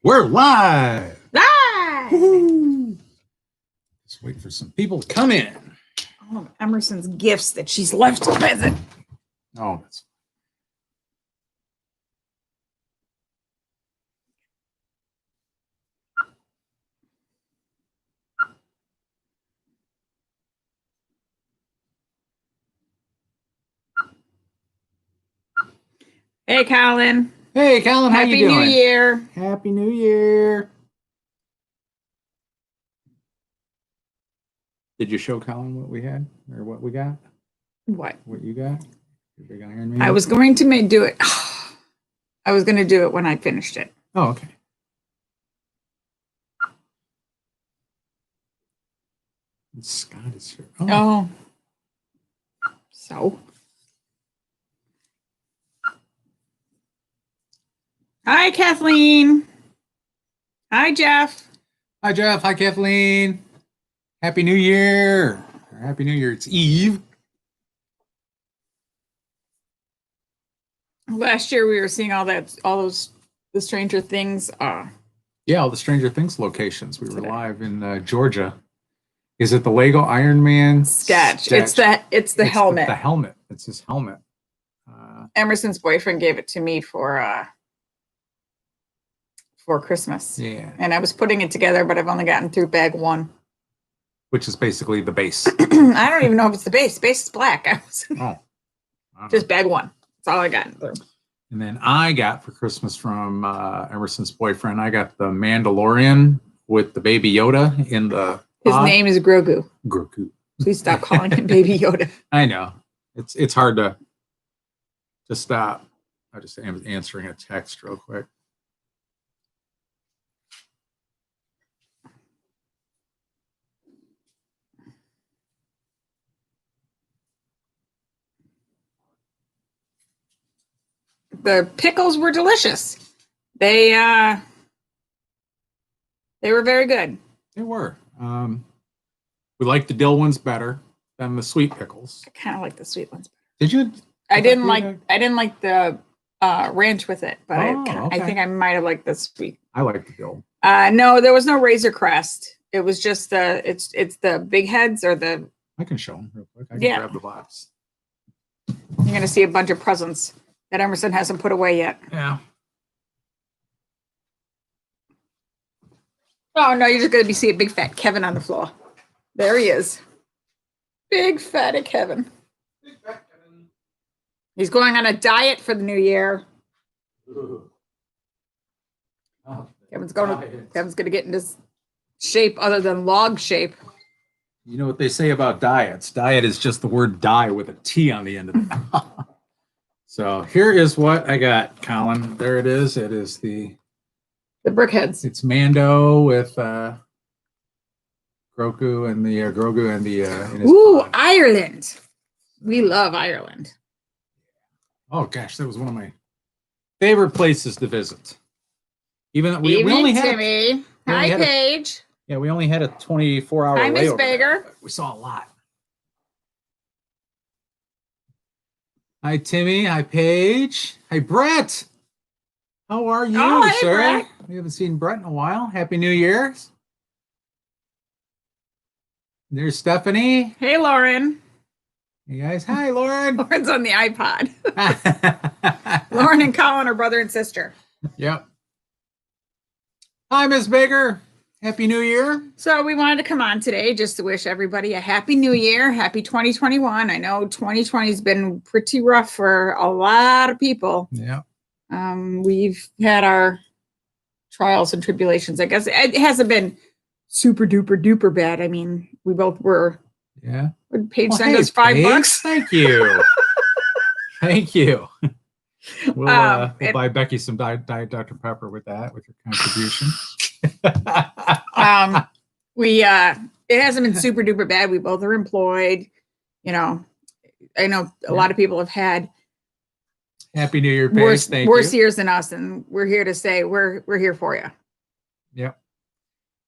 We're live. Live! Woo-hoo. Just wait for some people to come in. All of Emerson's gifts that she's left to visit. Oh, that's Hey, Colin. Hey, Colin, how you Happy doing? New Year. Happy New Year. Did you show Colin what we had or what we got? What? What you got? Your big Iron Man? I was going to do it. I was going to do it when I finished it. Oh, okay. And Scott is here. Oh. So. Hi, Kathleen. Hi, Jeff. Hi, Jeff. Hi, Kathleen. Happy New Year. Happy New Year. It's Eve. Last year we were seeing the Stranger Things. Yeah, all the Stranger Things locations. We were live in Georgia. Is it the Lego Iron Man sketch? It's the helmet. The helmet. It's his helmet. Emerson's boyfriend gave it to me for Christmas. Yeah. And I was putting it together, but I've only gotten through bag one. Which is basically the base. I don't even know if it's the base. The base is black. Just bag one. That's all I got through. And then I got for Christmas from Emerson's boyfriend, I got the Mandalorian with the Baby Yoda in the His name is Grogu. Grogu. Please stop calling him Baby Yoda. I know. It's hard to stop. I just am answering a text real quick. The pickles were delicious. They were very good. They were. We like the dill ones better than the sweet pickles. I kind of like the sweet ones better. Did you? I didn't like the ranch with it, but okay. I think I might have liked the sweet. I like the dill. No, there was no Razor Crest. It was just it's the big heads or the. I can show them real quick. I can grab the box. You're gonna see a bunch of presents that Emerson hasn't put away yet. Yeah. Oh no, you're just gonna see a big fat Kevin on the floor. There he is. Big fatty Kevin. Big fat Kevin. He's going on a diet for the new year. Oh, Kevin's gonna get into shape other than log shape. You know what they say about diets? Diet is just the word die with a T on the end of it. So here is what I got, Colin. There it is. It is the brickheads. It's Mando with Grogu and the in his Ooh, pod. Ireland. We love Ireland. Oh gosh, that was one of my favorite places to visit. Even though we only had Timmy. Hi, Paige. We only had a 24-hour Hi, Miss layover Baker. there, we saw a lot. Hi, Timmy. Hi, Paige. Hi, Brett. How are you, hey, sir? Brett. We haven't seen Brett in a while. Happy New Year. There's Stephanie. Hey, Lauren. Hey, guys. Hi, Lauren. Lauren's on the iPod. Lauren and Colin are brother and sister. Yep. Hi, Miss Baker. Happy New Year. So we wanted to come on today just to wish everybody a happy new year. Happy 2021. I know 2020 has been pretty rough for a lot of people. Yeah. We've had our trials and tribulations. I guess it hasn't been super duper duper bad. I mean, we both were. Yeah. Would Paige send us $5? Thank you. Thank you. We'll buy Becky some Diet Dr. Pepper with your contribution. It hasn't been super duper bad. We both are employed. You know, I know a lot of people have had Happy New Year, Paige. worse years than us, and we're here to say we're here for you. Yep.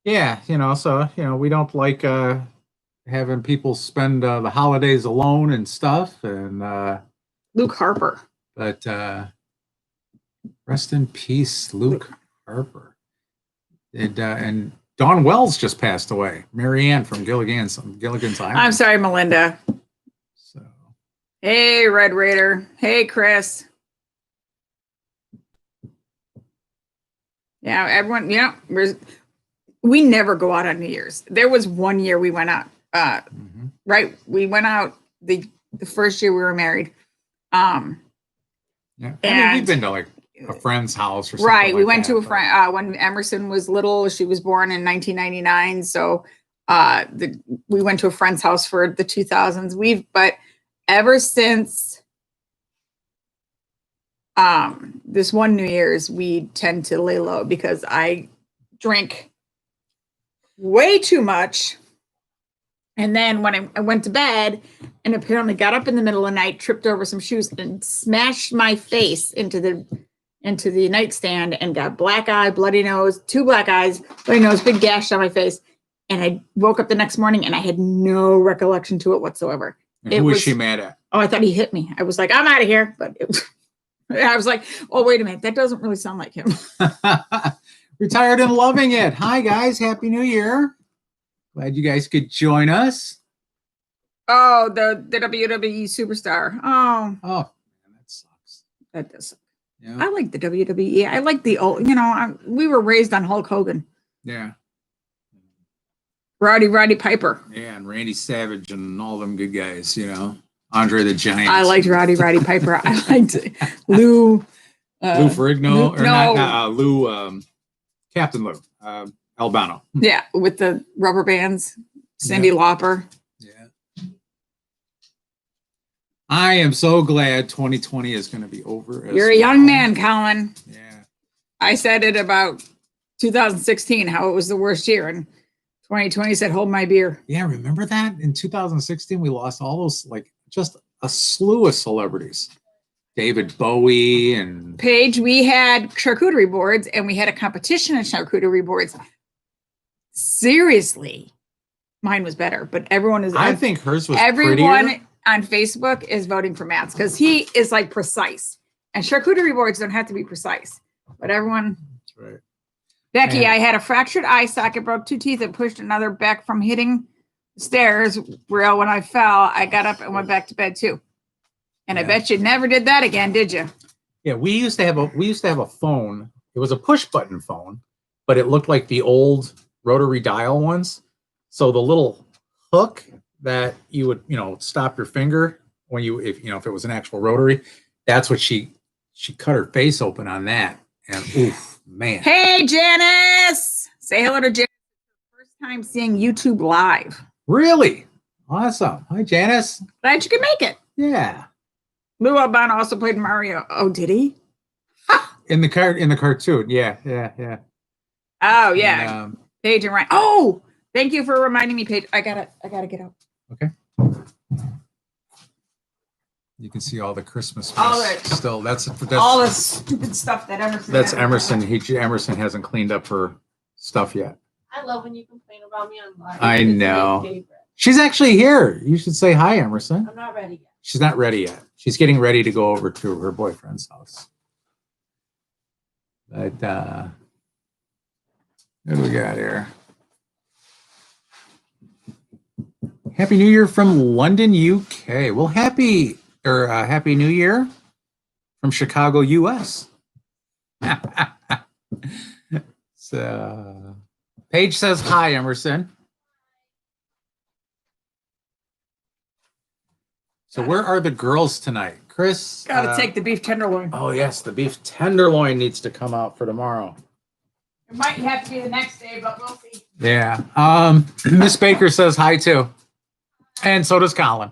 Yeah, so we don't like having people spend the holidays alone and stuff. And Luke Harper. But rest in peace, Luke Harper. And Dawn Wells just passed away. Marianne from Gilligan's Island. I'm sorry, Melinda. So, Hey, Red Raider. Hey, Chris. Yeah, everyone, we never go out on New Year's. There was one year we went out, right? We went out the first year we were married. yeah. I mean, we've been to like a friend's house or something. Right. We like went that, to a friend when Emerson was little. She was born in 1999. So we went to a friend's house for the 2000s. But ever since this one New Year's, we tend to lay low because I drink way too much. And then when I went to bed and apparently got up in the middle of the night, tripped over some shoes and smashed my face into the nightstand and got black eye, bloody nose, 2 black eyes, bloody nose, big gash on my face. And I woke up the next morning and I had no recollection to it whatsoever. And who was she mad at? Oh, I thought he hit me. I was like, I'm out of here. But I was like, oh, wait a minute. That doesn't really sound like him. Retired and loving it. Hi, guys. Happy New Year. Glad you guys could join us. Oh, the WWE superstar. Oh, man, that sucks. That does suck. Yeah. I like the WWE. I like the old, we were raised on Hulk Hogan. Yeah. Roddy Piper. Yeah, and Randy Savage and all them good guys, Andre the Giant. I liked Roddy Piper. I liked Lou. Lou Ferrigno. Lou, Captain Lou. Albano. Yeah, with the rubber bands. Cyndi Lauper. Yeah. I am so glad 2020 is going to be over. You're a young man, Colin. Yeah. I said it about 2016, how it was the worst year. And 2020 said, hold my beer. Yeah, remember that? In 2016, we lost all those, just a slew of celebrities. David Bowie and... Paige, we had charcuterie boards, and we had a competition of charcuterie boards. Seriously, mine was better, but everyone is... I think hers was Everyone prettier. On Facebook is voting for Matt's because he is precise. And charcuterie boards don't have to be precise, but everyone... That's right. Becky, I had a fractured eye socket, broke 2 teeth, and pushed another back from hitting the stairs. Real, when I fell, I got up and went back to bed too. And I bet you never did that again, did you? Yeah, we used to have a phone. It was a push button phone, but it looked like the old rotary dial ones. So the little hook that you would, stop your finger when if it was an actual rotary, that's what she cut her face open on that. And oof, man. Hey, Janice. Say hello to Janice. First time seeing YouTube live. Really? Awesome. Hi, Janice. Glad you could make it. Yeah. Lou Albano also played Mario. Oh, did he? In the cartoon. Yeah. Oh, yeah. And, Paige and Ryan. Oh, thank you for reminding me, Paige. I gotta get up. Okay. You can see all the Christmas All mess the- still. That's All the stupid stuff that Emerson. That's Emerson. Emerson hasn't cleaned up her stuff yet. I love when you complain about me online. I know. She's actually here. You should say hi, Emerson. I'm not ready yet. She's not ready yet. She's getting ready to go over to her boyfriend's house. But what do we got here? Happy New Year from London, UK. Well, happy New Year from Chicago, US. So Paige says hi, Emerson. So where are the girls tonight? Chris? Gotta take the beef tenderloin. Oh, yes, the beef tenderloin needs to come out for tomorrow. It might have to be the next day, but we'll see. Yeah. Miss Baker says hi, too. And so does Colin.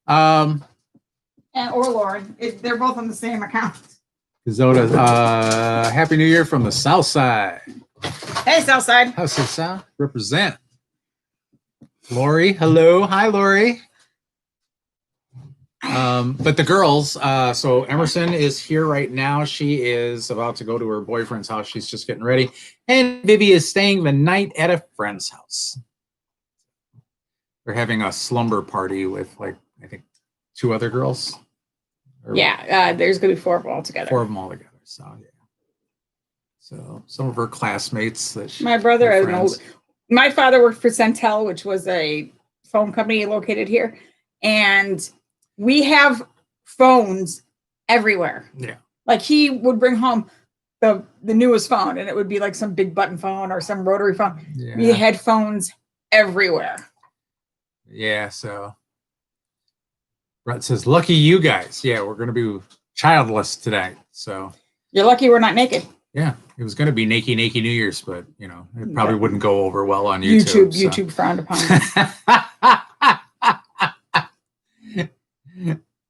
Or Lauren. They're both on the same account. So does, Happy New Year from the South Side. Hey, Southside. How's the South? Represent. Lori, hello. Hi, Lori. But the girls, so Emerson is here right now. She is about to go to her boyfriend's house. She's just getting ready. And Vivi is staying the night at a friend's house. They're having a slumber party with I think 2 other girls. Yeah, there's going to be 4 of them all together. 4 of them all together. So, yeah. So some of her classmates that My brother, her has an friends. old, my father worked for Centel, which was a phone company located here. And we have phones everywhere. Yeah. Like he would bring home the newest phone and it would be like some big button phone or some rotary phone. Yeah. We had phones everywhere. Yeah, so Brett says, lucky you guys. Yeah, we're gonna be childless today. So You're lucky we're not naked. yeah, it was gonna be Nakey New Year's, but you know, it probably Yeah. wouldn't go over well on YouTube. YouTube frowned upon.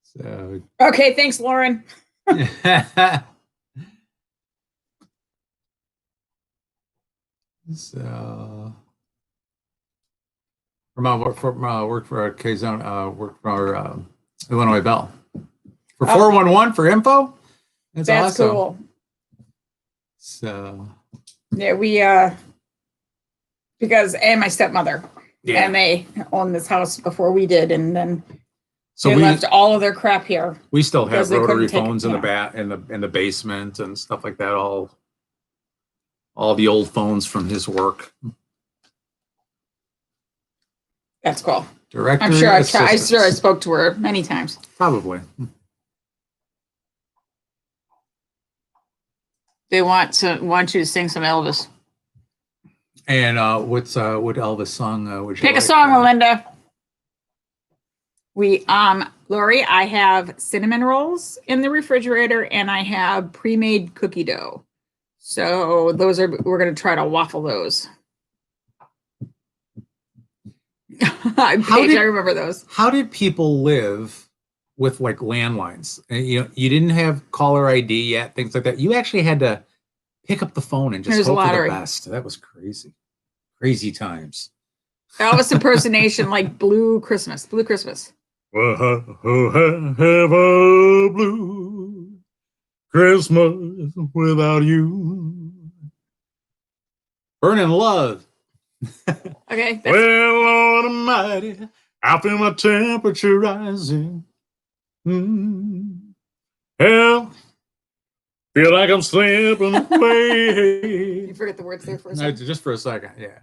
So Okay, thanks, Lauren. so work for K-Zone, work for Illinois Bell for 411 for info. That's awesome. Cool. So yeah, we because and my stepmother and they owned this house before we did, and then so they left all of their crap here. We still have because they rotary couldn't take phones it, in you the basement and stuff like that. All the old phones from his work. That's cool. Director. I'm sure I spoke to her many times. Probably. They want you to sing some Elvis. And what Elvis song would you Pick a song, Melinda. Lori, I have cinnamon rolls in the refrigerator and I have pre-made cookie dough. So we're going to try to waffle those. I remember those. How did people live with like landlines? And, you didn't have caller ID yet, things like that. You actually had to pick up the phone and just hope for the best. That was crazy. Crazy times. Elvis impersonation like Blue Christmas. Blue Christmas. Well, have a blue Christmas without you. Burning love. Okay. Well, Lord Almighty, I feel my temperature rising. Hell, feel like I'm slipping away. You forget the words there for a second. Just for a second, yeah.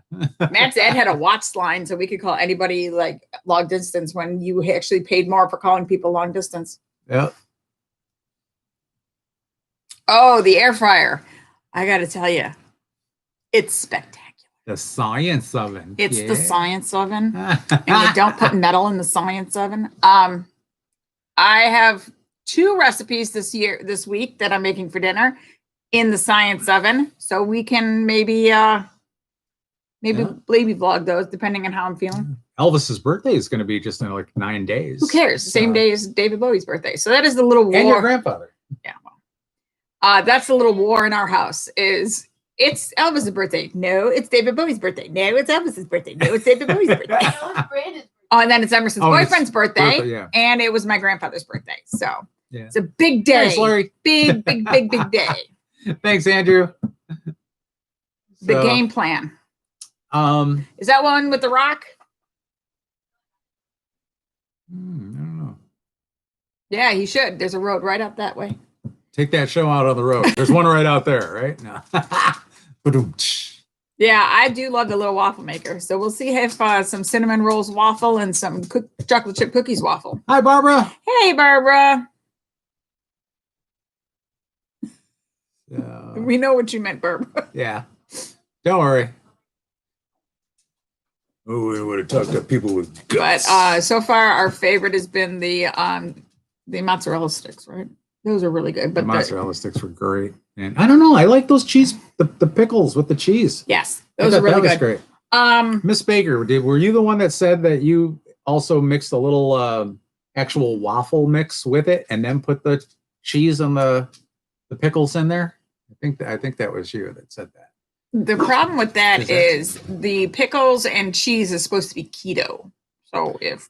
Matt's Ed had a watch line, so we could call anybody like long distance when you actually paid more for calling people long distance. Yep. Oh, the air fryer. I got to tell you, it's spectacular. The science oven. It's the science oven. And you don't put metal in the science oven. I have 2 recipes this week that I'm making for dinner in the science oven. So we can maybe vlog those depending on how I'm feeling. Elvis's birthday is going to be just in like 9 days. Who cares? The same day as David Bowie's birthday. So that is the little war. And your grandfather. Yeah. Well, that's the little war in our house it's Elvis's birthday. No, it's David Bowie's birthday. No, it's Elvis's birthday. No, it's David Bowie's birthday. Oh, and then it's Emerson's boyfriend's birthday. Yeah. And it was my grandfather's birthday. So yeah. It's a big day. Thanks, Larry. Big day. Thanks, Andrew. The game plan. Is that one with the rock? I don't know. Yeah, he should. There's a road right up that way. Take that show out on the road. There's one right out there, right? No. Yeah, I do love the little waffle maker. So we'll see if some cinnamon rolls waffle and some chocolate chip cookies waffle. Hi, Barbara. Hey, Barbara. So, We know what you meant, Barbara. yeah. Don't worry. Oh, we would have talked to people with guts. But so far, our favorite has been the mozzarella sticks, right? Those are really good. But the mozzarella sticks were great. And I don't know. I like those cheese, the pickles with the cheese. Yes, those are really good. Great. Miss Baker, were you the one that said that you also mixed a little actual waffle mix with it and then put the cheese and the pickles in there? I think that was you that said that. The problem with that is the pickles and cheese is supposed to be keto. So if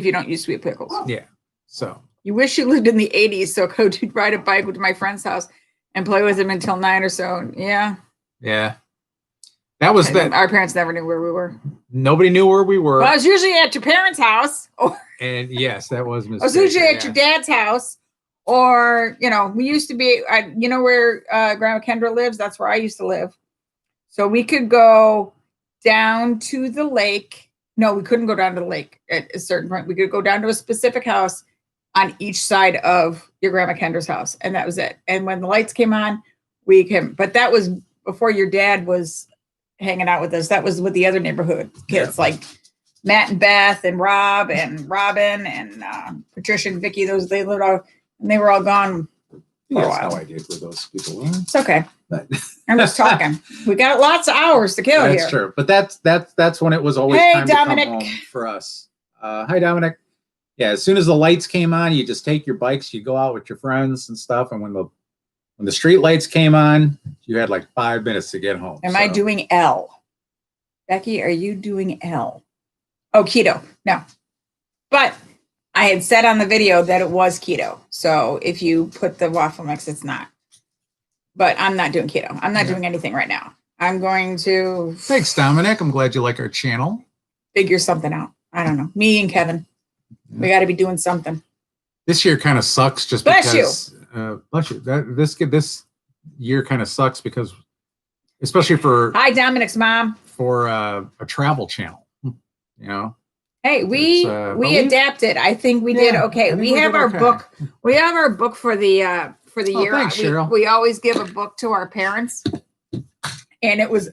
you don't use sweet pickles. Yeah. So you wish you lived in the 80s, so go to ride a bike to my friend's house and play with him until 9 or so. Yeah. Yeah. That was that. Our parents never knew where we were. Nobody knew where we were. Well, I was usually at your parents' house. And yes, that was Miss I was usually at your dad's house Or, we used to be, where Grandma Kendra lives? That's where I used to live. So we could go down to the lake. No, we couldn't go down to the lake at a certain point. We could go down to a specific house on each side of your Grandma Kendra's house. And that was it. And when the lights came on, we came, but that was before your dad was hanging out with us. That was with the other neighborhood kids, like Matt and Beth and Rob and Robin and Patricia and Vicky. They lived all, and they were all gone for a That's while. how I did with those people. It's okay. But I'm just talking. We got lots of hours to kill that's here. true. But that's when it was always Hey, time Dominic. to come home for us. Hi, Dominic. Yeah, as soon as the lights came on, you just take your bikes, you go out with your friends and stuff. And when the street lights came on, you had like 5 minutes to get home. Am I doing L? Becky, are you doing L? Oh, keto. No. But I had said on the video that it was keto. So if you put the waffle mix, it's not. But I'm not doing keto. I'm not doing anything right now. I'm going to Thanks, Dominic. I'm glad you like our channel. figure something out. I don't know. Me and Kevin. We got to be doing something. This year kind of sucks just Bless because bless you. This year kind of sucks because especially for Hi, Dominic's mom. a travel channel, Hey, we but we- adapted. I think we did Yeah, okay. I think We we have did our okay. book. We have our book for the year. thanks, Cheryl. We always give a book to our parents, and it was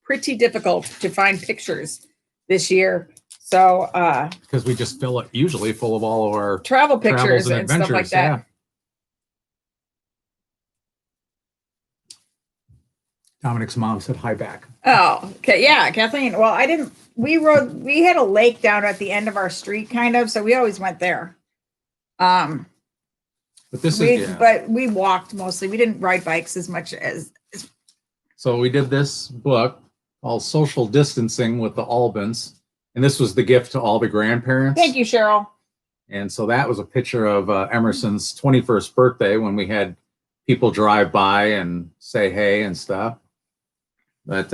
pretty difficult to find pictures this year. So because we just fill it usually full of all of our travel travels pictures and stuff like that. Yeah. Dominic's mom said hi back. Oh, okay. Yeah, Kathleen. Well, we had a lake down at the end of our street, kind of, so we always went there. But this is But we walked mostly. We didn't ride bikes as much as so we did this book called Social Distancing with the Albans, and this was the gift to all the grandparents. Thank you, Cheryl. And so that was a picture of Emerson's 21st birthday when we had people drive by and say hey and stuff. But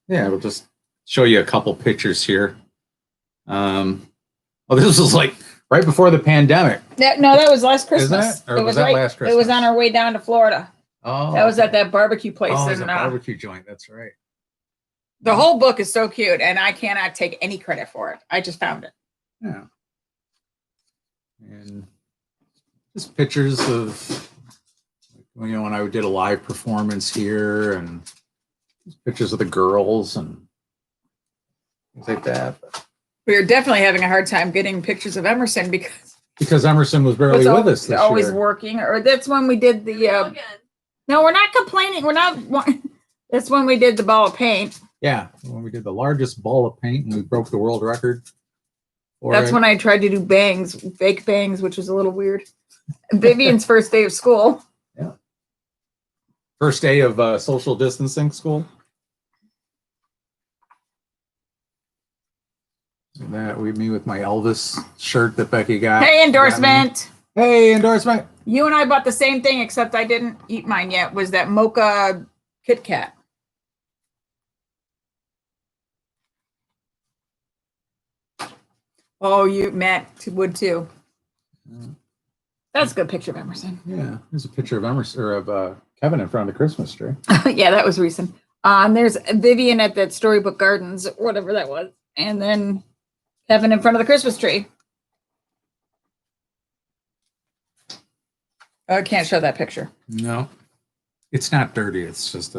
we'll just show you a couple pictures here. This was like right before the pandemic. That was last Christmas. Isn't it? Or was that last It was Christmas? on our way down to Florida. Oh, That was at that barbecue place. Oh, it was And a barbecue joint. That's right. the whole book is so cute, and I cannot take any credit for it. I just found it. Yeah. And just pictures of when I did a live performance here, and pictures of the girls and things like that. We are definitely having a hard time getting pictures of Emerson because Emerson was barely with us this always year. working. Or that's when we did the. Again. No, we're not complaining. We're not. That's when we did the ball of paint. Yeah, when we did the largest ball of paint and we broke the world record. That's when I tried to do fake bangs, which was a little weird. Vivian's first day of school. Yeah. First day of social distancing school. And that me with my Elvis shirt that Becky got. Hey, endorsement. Hey, endorsement. You and I bought the same thing, except I didn't eat mine yet. Was that mocha Kit Kat? Oh, Matt would too. That's a good picture of Emerson. Yeah, there's a picture of Emerson or of Kevin in front of the Christmas tree. Yeah, that was recent. And there's Vivian at that Storybook Gardens, whatever that was, and then Kevin in front of the Christmas tree. Oh, I can't show that picture. No, it's not dirty. It's just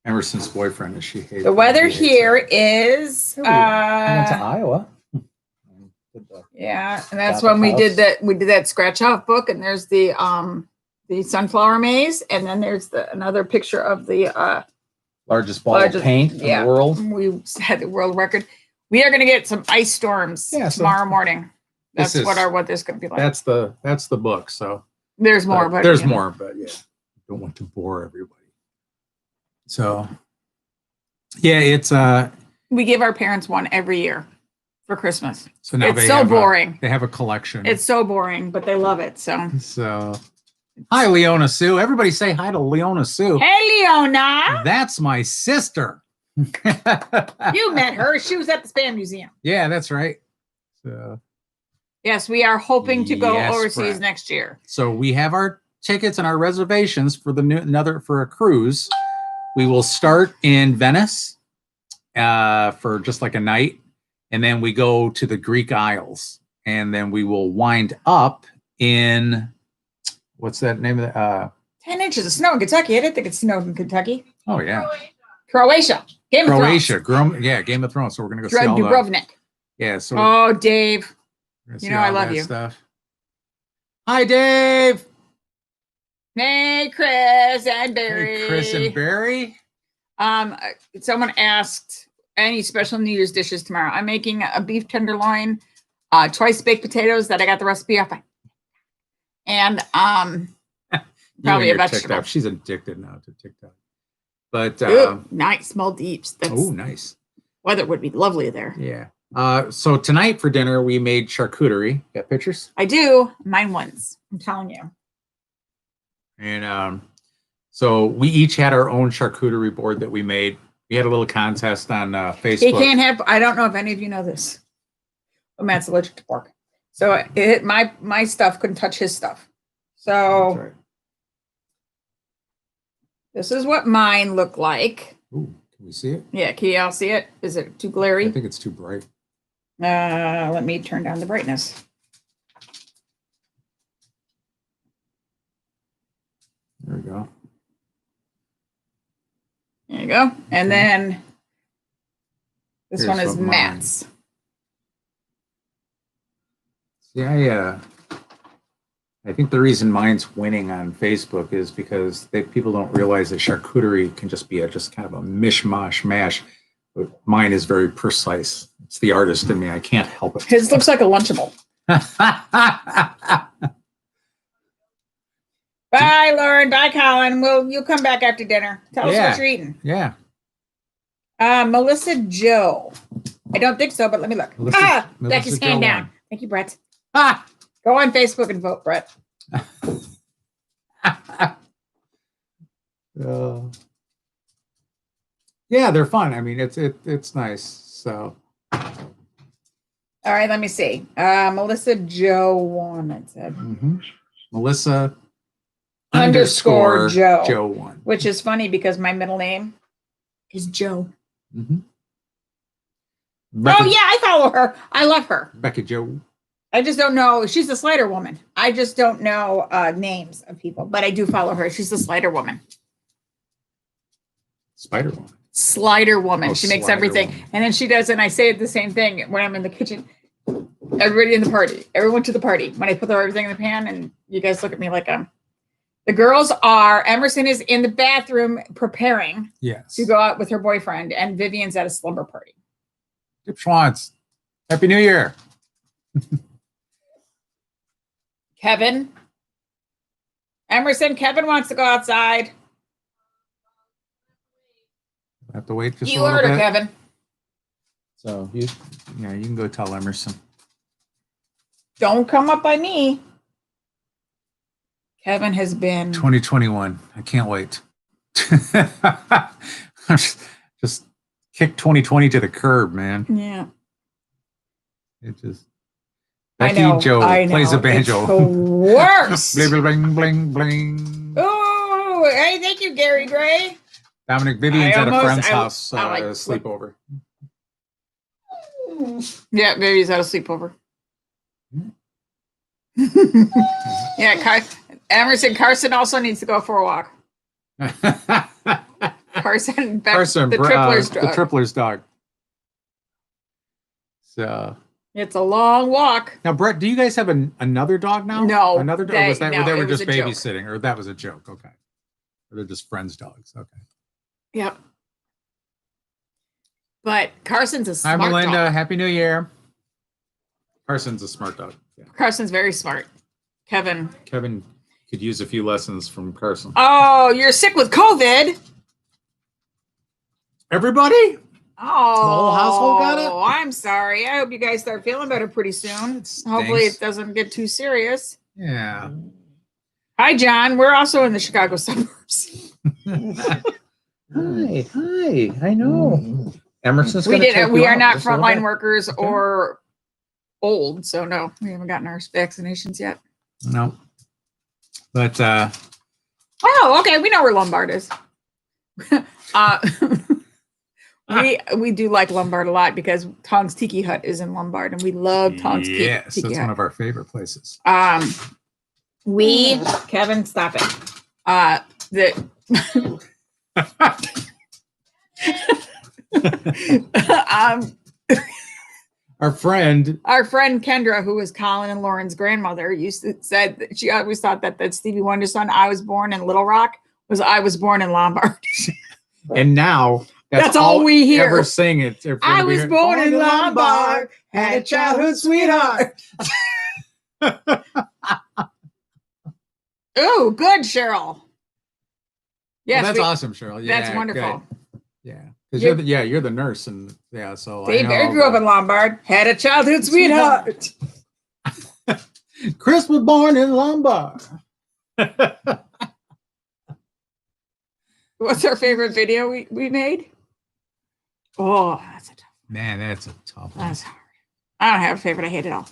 Emerson's boyfriend, and she hates The weather here is we went to Iowa. yeah, and that's Got when the we did house. that. We did that scratch off book, and there's the sunflower maze, and then there's another picture of the Largest ball of paint in the world. We had the world record. We are going to get some ice storms tomorrow morning. That's what this is going to be like. That's the book. So there's more, but there's more, but yeah, don't want to bore everybody. So yeah, it's we give our parents one every year for Christmas. so now It's so boring. They have a collection. It's so boring, but they love it. So hi, Leona Sue. Everybody say hi to Leona Sue. Hey, Leona. That's my sister. You met her. She was at the Spam Museum. Yeah, that's right. So Yes, we are hoping to go Yes, overseas Brett. next year. So we have our tickets and our reservations for for a cruise. We will start in Venice for just like a night, and then we go to the Greek Isles, and then we will wind up in what's that name of the 10 inches of snow in Kentucky. I didn't think it snowed in Kentucky. Oh yeah, Croatia. Game Croatia. of Thrones. Yeah, Game of Thrones. So we're gonna go see all the Dubrovnik. yeah. So Oh, Dave. we're gonna you see know I all love that you. Stuff. Hi, Dave. Hey, Chris and Barry. Hey, Chris and Barry. Someone asked any special New Year's dishes tomorrow. I'm making a beef tenderloin, twice baked potatoes that I got the recipe off. And probably a vegetable. TikTok. She's addicted now to TikTok. But ooh, nice Maldives. That's oh, nice. Weather would be lovely there. Yeah. So tonight for dinner we made charcuterie. Got pictures? I do. Mine once. I'm telling you. And so we each had our own charcuterie board that we made. We had a little contest on Facebook. He can't have. I don't know if any of you know this, but Matt's allergic to pork, so my stuff couldn't touch his stuff. So That's right. This is what mine look like. Ooh, can we see it? Yeah, can y'all see it? Is it too glary? I think it's too bright. Let me turn down the brightness. There we go. There you go. And then this Here's one is what mine- Matt's. Yeah, I think the reason mine's winning on Facebook is because people don't realize that charcuterie can just be just kind of a mishmash mash. But mine is very precise. It's the artist in me. I can't help it. His looks like a Lunchable. Bye, Lauren. Bye, Colin. You'll come back after dinner. Tell us what you're eating. Yeah. Melissa Joe. I don't think so, but let me look. Melissa Becky's Joe hand down. won. Thank you, Brett. Ah! Go on Facebook and vote, Brett. Yeah, they're fun. I mean, it's nice. So. All right, let me see. Melissa Joe won, it said. Mm-hmm. Melissa _ Joe. Joe won. Which is funny because my middle name is Joe. Mm-hmm. Oh, yeah, I follow her. I love her. Becca Joe. I just don't know. She's a Slider woman. I just don't know names of people, but I do follow her. She's a Slider woman. Spider Woman. Slider woman. Oh, she makes Slider everything. Woman. And then she does, and I say the same thing when I'm in the kitchen. Everybody in the party. Everyone to the party. When I put everything in the pan, and you guys look at me like the girls are, Emerson is in the bathroom preparing Yes. to go out with her boyfriend, and Vivian's at a slumber party. Dip Schwantz. Happy New Year. Kevin. Emerson, Kevin wants to go outside. Have to wait just You a little heard her, bit. Kevin. So you can go tell Emerson. Don't come up by me. Kevin has been 2021. I can't wait. just kick 2020 to the curb, man. yeah. It just I Becky know, Joe I plays know. a banjo. It's the worst. bling bling bling bling. Oh, hey, thank you, Gary Gray. Dominic Vivian's at a friend's I house like sleepover. Yeah, baby's at a sleepover. Yeah, Carson also needs to go for a walk. Carson, the Tripler's dog. So it's a long walk. now, Brett, do you guys have another dog now? No, another dog. they- Was that no, they were it was just a joke. babysitting, or that was a joke? Okay, or they're just friends' dogs. Okay. Yep. But Carson's a Hi, smart Melinda. dog. Happy New Year. Carson's a smart dog. Yeah. Carson's very smart. Kevin. Kevin could use a few lessons from Carson. Oh, you're sick with COVID. Everybody? Oh, The whole household got it? I'm sorry. I hope you guys start feeling better pretty soon. Hopefully it doesn't get too serious. Yeah. Hi, John. We're also in the Chicago suburbs. Hi. I know. Emerson's We going to take did. We you are out not just a little frontline bit. workers Okay. or old, so no, we haven't gotten our vaccinations yet. No. But Oh, okay, we know where Lombard is. We do like Lombard a lot because Tong's Tiki Hut is in Lombard, and we love Tong's yes, Tiki that's Hut. one of our favorite places. Kevin, stop it. Our friend Kendra, who was Colin and Lauren's grandmother, said that she always thought that Stevie Wonder song "I Was Born in Little Rock" was "I Was Born in Lombard." And now that's all we hear. Ever sing it. I was born in Lombard, had a childhood sweetheart. Oh, good, Cheryl. Yes, well, that's awesome, Cheryl. Yeah, that's wonderful. Good. Yeah, because you're the nurse, and yeah, so Dave grew up in Lombard, had a childhood sweetheart. Chris was born in Lombard. What's our favorite video we made? Oh, that's a tough one. Man, that's a tough one. That's hard. I don't have a favorite. I hate it all.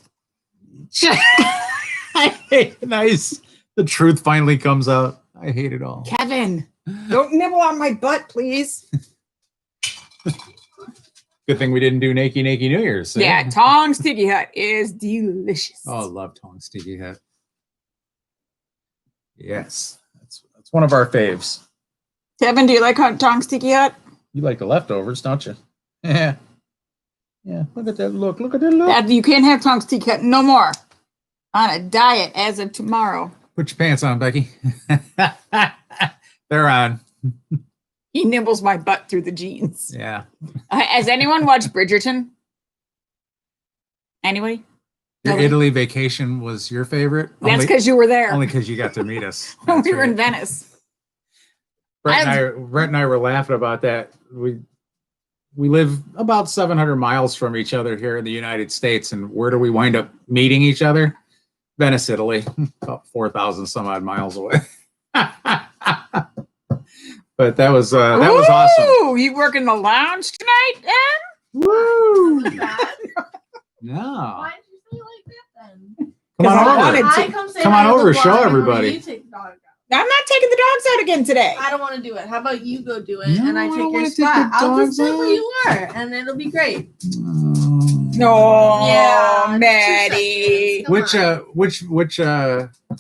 Nice. The truth finally comes out. I hate it all. Kevin, don't nibble on my butt, please. Good thing we didn't do Nakey Nakey New Year's. So. Yeah, Tong's Tiki Hut is delicious. Oh, I love Tong's Tiki Hut. Yes, that's one of our faves. Kevin, do you like Tong's Tiki Hut? You like the leftovers, don't you? Yeah. Yeah, look at that look. Look at that look. You can't have Tong's Tiki Hut no more. On a diet as of tomorrow. Put your pants on, Becky. They're on. He nibbles my butt through the jeans. Yeah. Has anyone watched Bridgerton? Anybody? Your Italy vacation was your favorite? That's because you were there. Only because you got to meet us. When we were in Venice. Brett and I were laughing about that. We live about 700 miles from each other here in the United States, and where do we wind up meeting each other? Venice, Italy, about 4,000 some odd miles away. But that was awesome. You work in the lounge tonight, Em? Woo! No. Why did you say it like that then? Come on over. Come on over. Show everybody. You take the dog out. I'm not taking the dogs out again today. I don't want to do it. How about you go do it No, and I I take don't your wanna take spot? the I'll just dogs sit where out. you are and it'll be great. No, Yeah, Maddie. 2 seconds. Come Which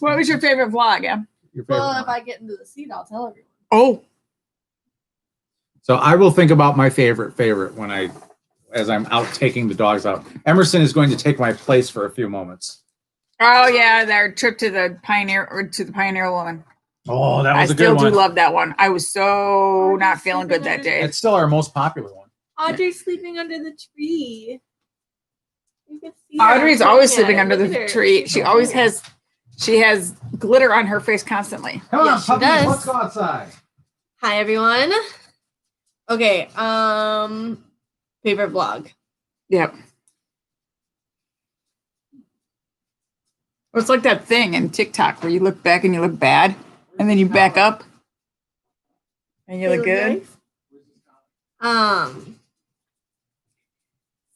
What was your favorite vlog, Em? your favorite Well, one? if I get into the seat, I'll tell everyone. Oh, So I will think about my favorite as I'm out taking the dogs out. Emerson is going to take my place for a few moments. oh yeah, their trip to the Pioneer Woman. Oh, that I was a still good one. do love that one. I was so not feeling good that day. It's still our most popular one. Audrey's sleeping under the tree. You can see her. Audrey's I'm always pointing sleeping at her. under Look the at her. tree. She's She so always pretty. has glitter on her face constantly. Come Yes, she on, puppies, does. let's go outside. Hi everyone. Okay, favorite vlog. Yep. It's like that thing in TikTok where you look back and you look bad, and then you back up and you look good. Nice.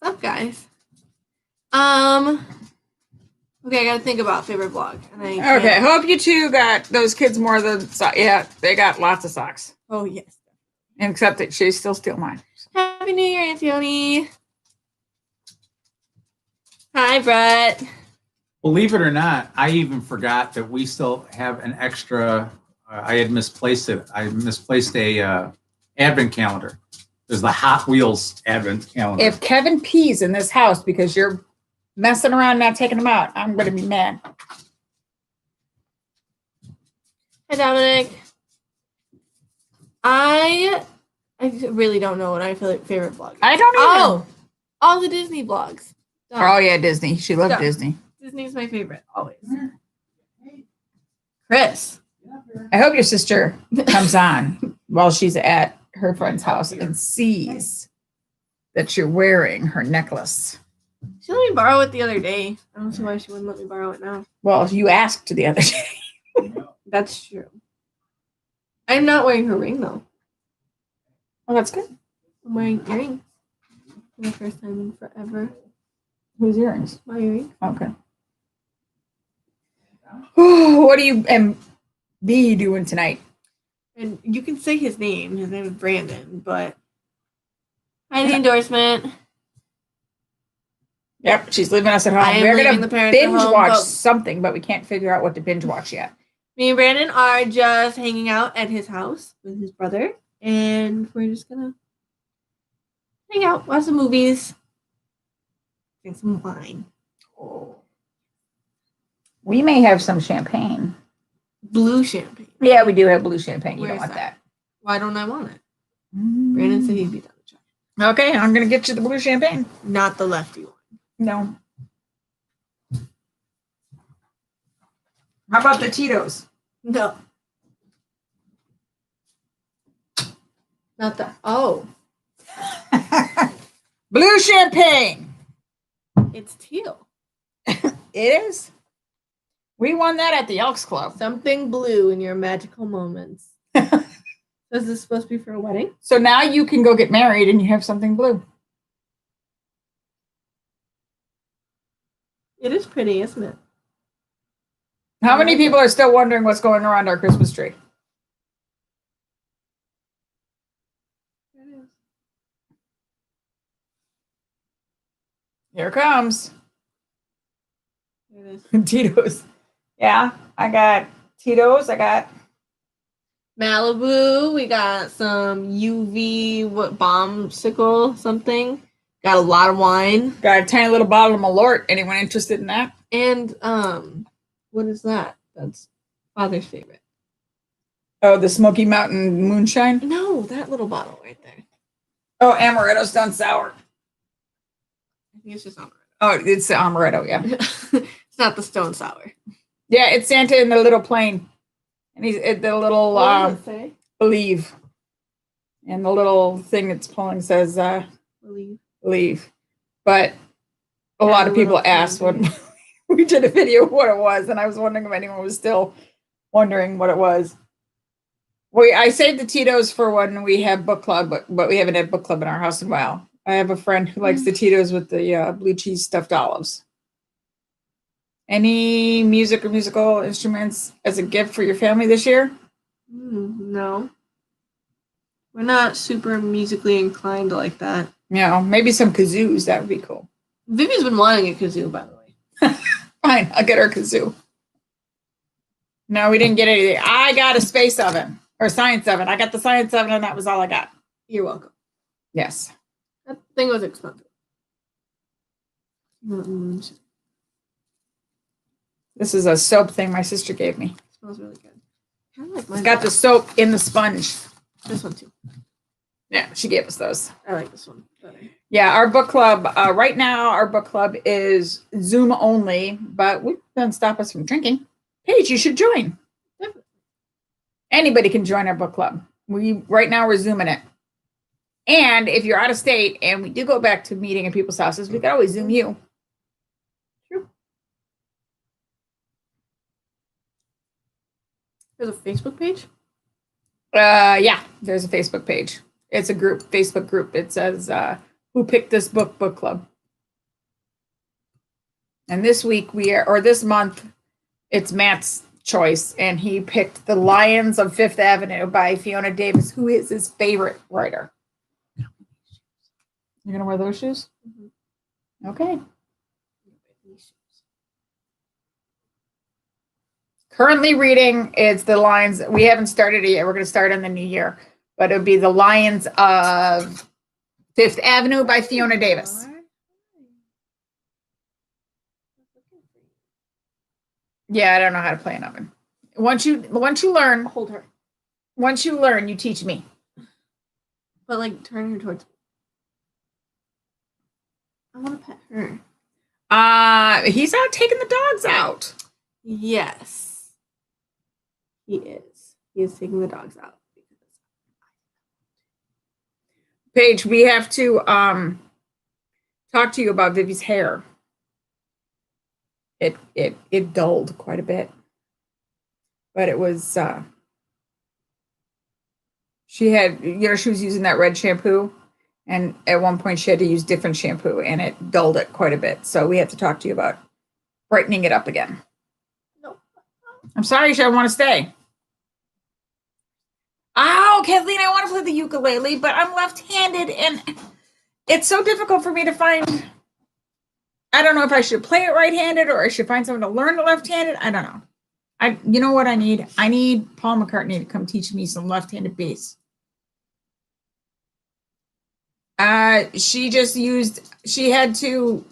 What's up, guys? Okay, I gotta think about favorite vlog. And Okay, hope you two got those kids more than yeah, they got lots of socks. Oh yes. Except that she still steal mine. Happy New Year, Anthony. Hi, Brett. Believe it or not, I even forgot that we still have an extra. I had misplaced it. I misplaced a advent calendar. There's the Hot Wheels advent calendar. If Kevin pees in this house because you're messing around not taking them out, I'm going to be mad. Hi, Dominic. I really don't know what my favorite vlog is. I don't even. Oh, all the Disney vlogs. Done. Oh yeah, Disney. She loved Done. Disney. Disney's my favorite, always. Chris. I hope your sister comes on while she's at her friend's house and sees that you're wearing her necklace. She let me borrow it the other day. I don't see why she wouldn't let me borrow it now. Well, you asked the other day. That's true. I'm not wearing her ring, though. Well, that's good. I'm wearing earrings for the first time in forever. Whose earrings? My earring. Okay. What are you and B doing tonight? And you can say his name. His name is Brandon, but I had the endorsement. Yep, she's leaving us at home. I am We're leaving gonna the parents at binge home, watch but- something, but we can't figure out what to binge watch yet. Me and Brandon are just hanging out at his house with his brother, and we're just gonna hang out, watch some movies, drink some wine. We may have some champagne. Blue champagne. Yeah, we do have blue champagne. You don't Where's want that. Why don't I want it? Brandon said he'd be down to try. Okay, I'm gonna get you the blue champagne. Not the lefty one. No. How about the Tito's? No. Not the. Oh, Blue champagne. it's teal. It is. We won that at the Elks Club. Something blue in your magical moments. Is this supposed to be for a wedding? So now you can go get married and you have something blue. It is pretty, isn't it? How many people are still wondering what's going around our Christmas tree? It is. Here it comes. It is. Tito's. Yeah, I got Tito's. I got Malibu. We got some UV bombsicle something. Got a lot of wine. a tiny little bottle of Malort. Anyone interested in that? And what is that? That's Father's favorite. Oh, the Smoky Mountain Moonshine. No, that little bottle right there. Oh, Amaretto Stone Sour. I think it's just amaretto. Oh, it's the Amaretto, yeah. It's not the stone sour. Yeah, it's Santa in the little plane. And he's at the little What does it say? believe. And the little thing it's pulling says Believe. believe. But a And lot the of people little asked thing. when we did a video of what it was, and I was wondering if anyone was still wondering what it was. I saved the Tito's for when we have book club, but we haven't had book club in our house in a while. I have a friend who likes the Tito's with the blue cheese stuffed olives. Any music or musical instruments as a gift for your family this year? No. We're not super musically inclined like that. Maybe some kazoos. That would be cool. Vivi's been wanting a kazoo, by the way. Fine, I'll get her a kazoo. No, we didn't get anything. I got a space oven or science oven. I got the science oven, and that was all I got. You're welcome. Yes. That thing was expensive. This is a soap thing my sister gave me. Smells really good. I like It's mine got the better. soap in the sponge. This one too. Yeah, she gave us those. I like this one better. Yeah, our book club, right now, our book club is Zoom only, but we doesn't stop us from drinking. Paige, you should join. Definitely. Anybody can join our book club. Right now we're Zooming it. And if you're out of state and we do go back to meeting in people's houses, we could always Zoom you. True. There's a Facebook page? Yeah, there's a Facebook page. It's a Facebook group. It says, who picked this book club? And this month, it's Matt's choice. And he picked The Lions of Fifth Avenue by Fiona Davis, who is his favorite writer. You're going to wear those shoes? Mm-hmm. Okay. Currently reading, it's The Lions. We haven't started it yet. We're going to start in the new year. But it would be The Lions of Fifth Avenue by Fiona Davis. Yeah, I don't know how to play an oven. Once you learn, Hold her. once you learn, you teach me. But like turn her towards me. I want to pet her. He's out taking the dogs out. Yes. He is. He is taking the dogs out. Paige, we have to talk to you about Vivi's hair. It dulled quite a bit. But it was she was using that red shampoo, And at one point she had to use different shampoo and it dulled it quite a bit. So we have to talk to you about brightening it up again. No. I'm sorry, I want to stay. Oh, Kathleen, I want to play the ukulele, but I'm left-handed and it's so difficult for me to find. I don't know if I should play it right-handed or I should find someone to learn it left-handed. I don't know. You know what I need? I need Paul McCartney to come teach me some left-handed bass. She had to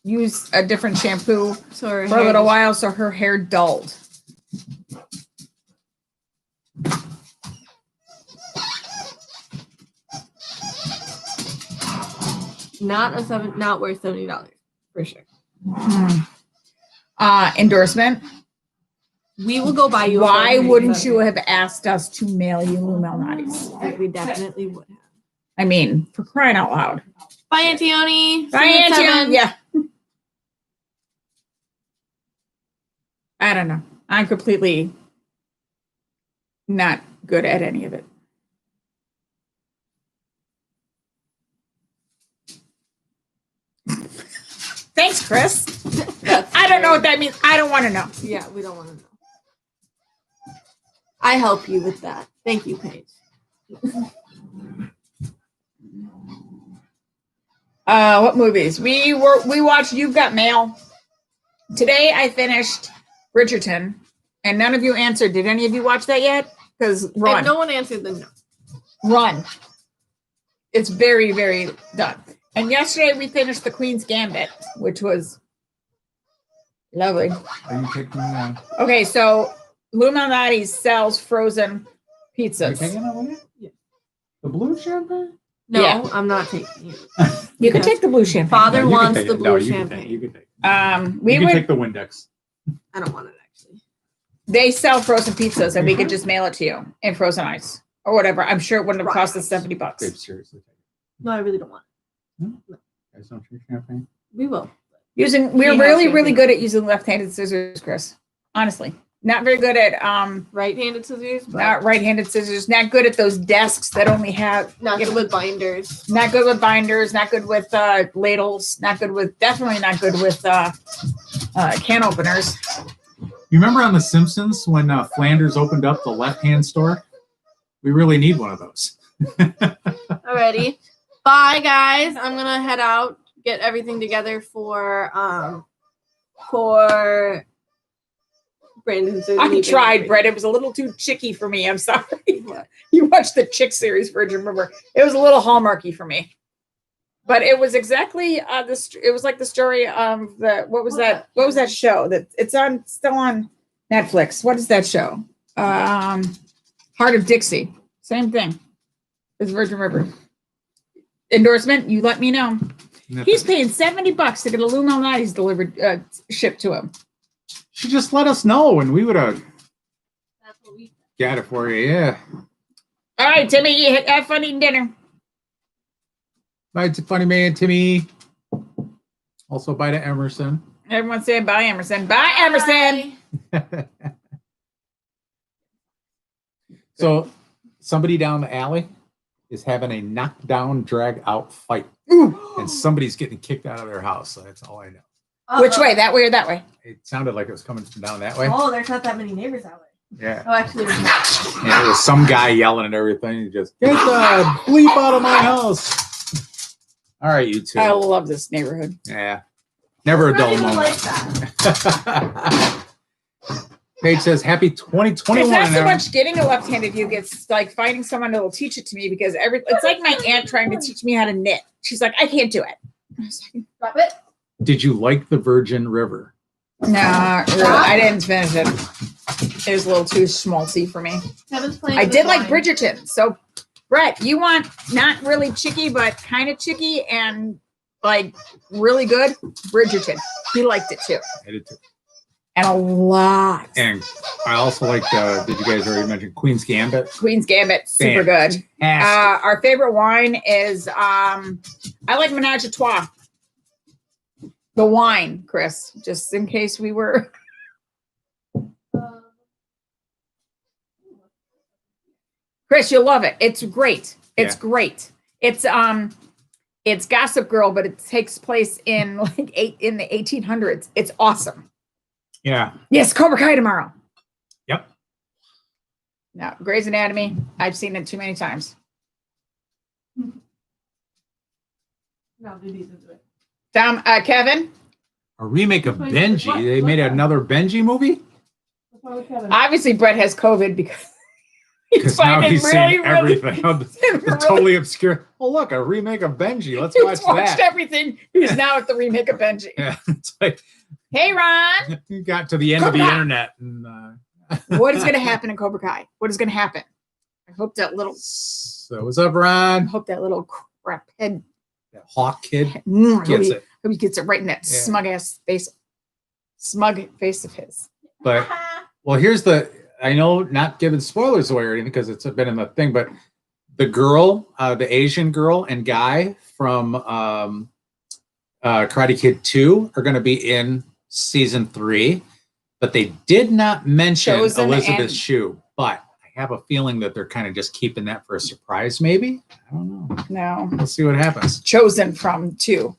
use a different shampoo for a little while, so her hair dulled. Not worth $70 for sure. Endorsement. We will go buy you. Why wouldn't you have asked us to mail you Lou Malnati's? We definitely would have. I mean, for crying out loud. Bye, Antione. Bye, Antione. Yeah. I don't know. I'm completely not good at any of it. Thanks, Chris. I don't know what that means. I don't want to know. Yeah, we don't want to know. I help you with that. Thank you, Paige. What movies? We watched You've Got Mail. Today I finished Bridgerton, and none of you answered. Did any of you watch that yet? Because run. If no one answered, then no. Run. It's very, very done. And yesterday we finished The Queen's Gambit, which was lovely. Are you taking Okay, so Lou Malnati's sells frozen pizzas. Are you taking that with you? Yeah. The blue champagne? No, Yeah. I'm not taking it. You can take the blue champagne. Father No, you can wants take the it. blue No, you can champagne. take- You can take it. We You can would. take the Windex. I don't want it actually. They sell frozen pizzas, and we could just mail it to you in frozen ice or whatever. I'm sure it wouldn't have cost us $70. Babe, seriously. No, I really don't want You guys don't drink champagne? it. We will. We're He has really, really champagne. good at using left-handed scissors, Chris. Honestly, not very good at Right-handed scissors, but not right-handed scissors. Not good at those desks that only have. not good with binders. Not good with binders. Not good with ladles. Definitely not good with can openers. You remember on The Simpsons when Flanders opened up the left-hand store? We really need one of those. Alrighty. Bye, guys. I'm gonna head out, get everything together for Brandon's. I tried, Brett. It was a little too chicky for me. I'm sorry. What? You watched the Chick series, Virgin River. It was a little hallmarky for me. But it was exactly this. It was like the story of what was that show that it's still on Netflix? What is that show? Heart of Dixie. Same thing as Virgin River. Endorsement. You let me know. He's paying $70 to get a Lou Malnati's delivered, shipped to him. She just let us know, and we would have That's what we. got it for you. Yeah. All right, Timmy. You have fun eating dinner. Bye to Funny Man Timmy. Also bye to Emerson. Everyone say bye, Emerson. Bye, Emerson. So somebody down the alley is having a knockdown, drag out fight. And somebody's getting kicked out of their house. So that's all I know. Which way? That way or that way? It sounded like it was coming from down that way. Oh, there's not that many neighbors out there. Yeah. Oh, actually, there's not. And it was some guy yelling and everything. He just, get the bleep out of my house. All right, you two. I love this neighborhood. Yeah. Never a dull Really moment. like that. Paige says, happy 2021. It's not so everyone." much getting a left-handed view, it's like finding someone that will teach it to me because it's like my aunt trying to teach me how to knit. She's like, I can't do it. I was like, Drop it. Did you like the Virgin River? no, I didn't finish it. It was a little too schmaltzy for me. Kevin's playing. I with did his like wine. Bridgerton. So, Brett, you want not really chicky, but kind of chicky and like really good? Bridgerton. He liked it too. I did too. And a lot. And I also like did you guys already mention Queen's Gambit? Queen's Gambit, super good. Our favorite wine is I like Menage a Trois. The wine, Chris, just in case we were. Chris, you'll love it. It's great. It's Yeah. great. It's Gossip Girl, but it takes place in like in the 1800s. It's awesome. Yeah. Yes, Cobra Kai tomorrow. Yep. Now, Grey's Anatomy, I've seen it too many times. No, do these into it. Tom, Kevin, A remake of Benji. They made another Benji movie? What's wrong with Kevin? obviously Brett has COVID because he's Because now finding he's really, seeing everything. It's really, totally obscure. Oh, look, a remake of Benji. Let's watch he's watched that. everything. He's now at the remake of Benji. Yeah, it's like Hey, Ron, you got to the end of the Cobra Kai. internet. And, what is going to happen in Cobra Kai? What is going to happen? I hope that little So what's up, Ron? crap head That Hawk kid hope gets it. he gets it right in that Yeah. smug face of his. But well, here's I know not giving spoilers away or anything because it's been in the thing, but the girl, the Asian girl and guy from Karate Kid 2 are going to be in season 3, but they did not mention Chosen Elizabeth and- Shue. But I have a feeling that they're kind of just keeping that for a surprise, maybe. I don't know. No, We'll see what happens. Chosen from 2.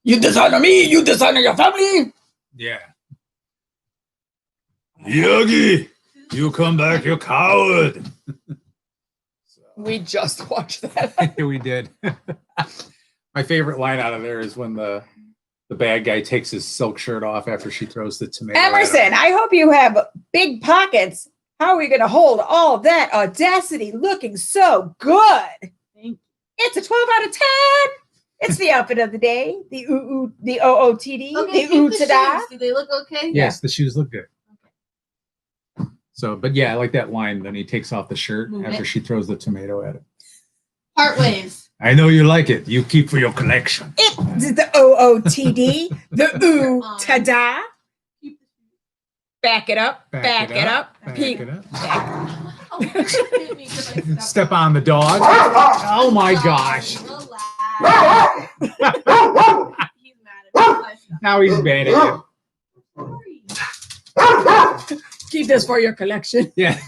You dishonor me. You dishonor your family. Yeah. Yogi, you come back, you coward. We just watched that. We did. My favorite line out of there is when the bad guy takes his silk shirt off after she throws the tomato. at him. Emerson, I hope you have big pockets. How are we going to hold all that audacity looking so good? It's a 12 out of 10. It's the outfit of the day. The the OOTD, Okay, the ooh the ta-da. shoes. Do they look okay? Yes, the shoes look good. So, but yeah, I like that line. Then he takes off the shirt Move after it. she throws the tomato at him. Part ways. I know you like it. You keep for your collection. It's the OOTD, the ooh ta-da. Keep the shoes. Back it up, back it up. Back Peek. it up. Back. Oh, you hit me 'cause I stepped Step on the dog. Oh my gosh. Relax. He's mad at me 'cause I stepped. Now he's mad at Sorry. Keep this for your collection. you. Yeah.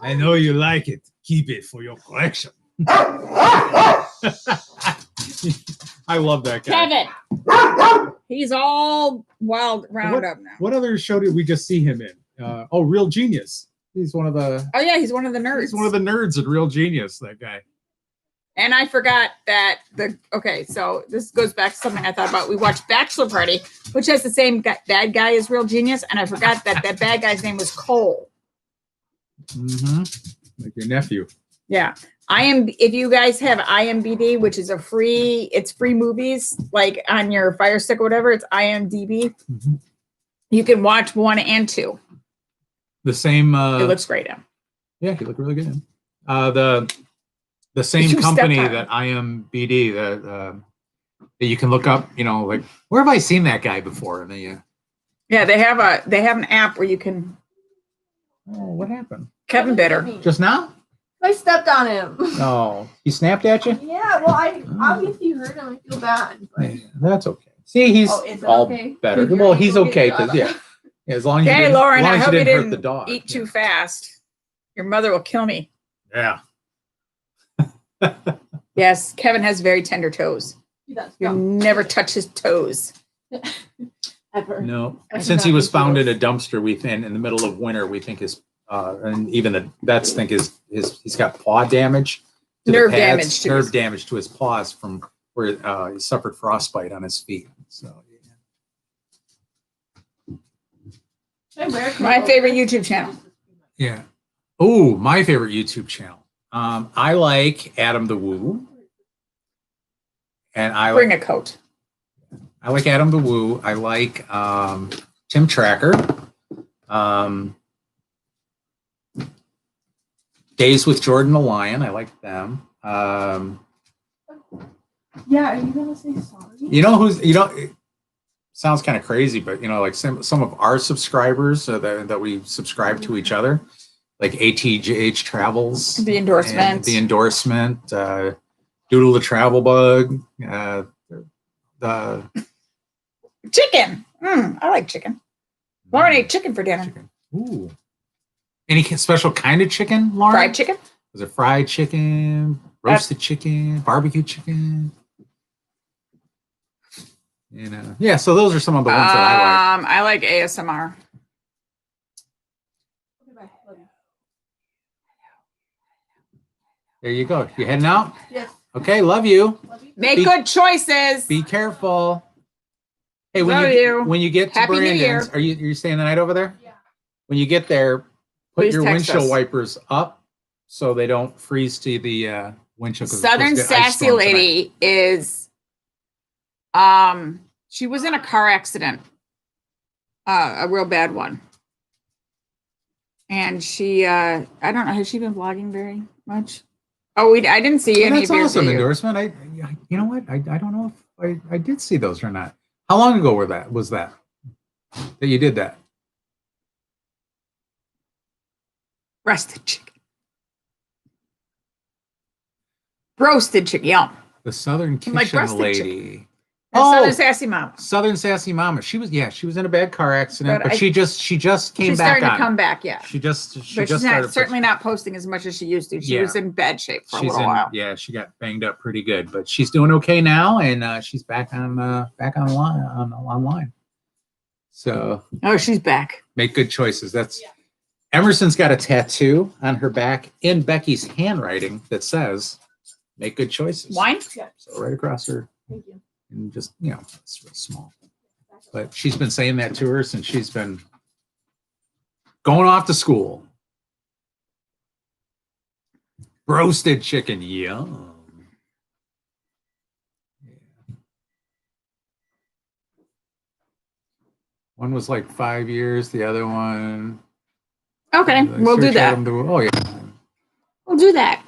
I know you like it. Keep it for your collection. I love that guy. Kevin. He's all wild round up now. What other show did we just see him in? Real Genius. He's one of the Oh yeah, he's one of the nerds. He's one of the nerds in Real Genius, that guy. And I forgot that so this goes back to something I thought about. We watched Bachelor Party, which has the same bad guy as Real Genius, and I forgot that bad guy's name was Cole. Mm-hmm. Like your nephew. Yeah. If you guys have IMDb, which is free movies, like on your Fire Stick or whatever, it's IMDb. Mm-hmm. You can watch 1 and 2. The same It looks great. yeah, he looked really good. The same You company stepped on that IMDb that you can look up, like where have I seen that guy before? And Yeah, they have an app where you can. oh, what happened? Kevin Bitter. Just now? I stepped on him. Oh, he snapped at you? Yeah, well, I obviously hurt him. I feel bad. But... Yeah, that's okay. See, he's Oh, is it all okay? better. You're Well, gonna he's go get okay your because dog. as long as Okay, you didn't, Lauren, as long I as hope you hurt didn't the dog. eat too fast. Your mother will kill me. Yeah. Yes, Kevin has very tender toes. He does. You No. never touch his toes. Ever. No. I do Since not he was think he found in was. a dumpster, we think in the middle of winter, we think and even the vets think he's got paw damage. To the Nerve pads, damage to nerve his- damage to his paws from where he suffered frostbite on his feet. So My favorite YouTube channel. yeah. Oh, my favorite YouTube channel. I like Adam the Woo. And Bring a coat. I like Adam the Woo. I like Tim Tracker. Days with Jordan the Lion. I like them. Yeah, are you gonna say sorry? It sounds kind of crazy, but like some of our subscribers that we subscribe to each other, like ATJH Travels, The endorsement. Doodle the Travel Bug, the Chicken. I like chicken. Lauren ate chicken for dinner. chicken. Ooh. Any special kind of chicken, Lauren? Fried chicken. Was it fried chicken? roasted chicken, barbecue chicken. Yeah, so those are some of the ones that I like. I like ASMR. There you go. You heading out? Yes. Okay, love you. Make Be- good choices. Be careful. Hey, Love you. when you get to Happy New Year. Brandon's, are you staying the night over there? Yeah. When you get there, put Please your text windshield us. wipers up so they don't freeze to the windshield. 'cause it's supposed Southern to get ice Sassy storm tonight. Lady is she was in a car accident. A real bad one. And she I don't know, has she been vlogging very much? Oh, I didn't see Well, any that's of your awesome videos. endorsement. You know what? I don't know if I did see those or not. How long ago was that you did that? Roasted chicken. Roasted chicken, yum. The Southern Kitchen Like breasted Lady. And Oh, Southern Sassy Mama. Southern Sassy Mama. She was in a bad car accident, But but she just came She's back starting on. to come back, yeah. She just But just she's started. certainly not posting as much as she used to. She Yeah. was in bad shape for a She's little while. Yeah, she got banged up pretty good, but she's doing okay now, and she's back online. So Oh, she's back. make good choices. That's Emerson's got a tattoo on her back in Becky's handwriting that says, "Make good choices." Wine? Yeah. So right across her, Thank you. and just it's real small. But she's been saying that to her since she's been going off to school. Roasted chicken, yum. Yeah. One was like 5 years. The other one. Okay, we'll do search that. Adam oh yeah, We'll do that.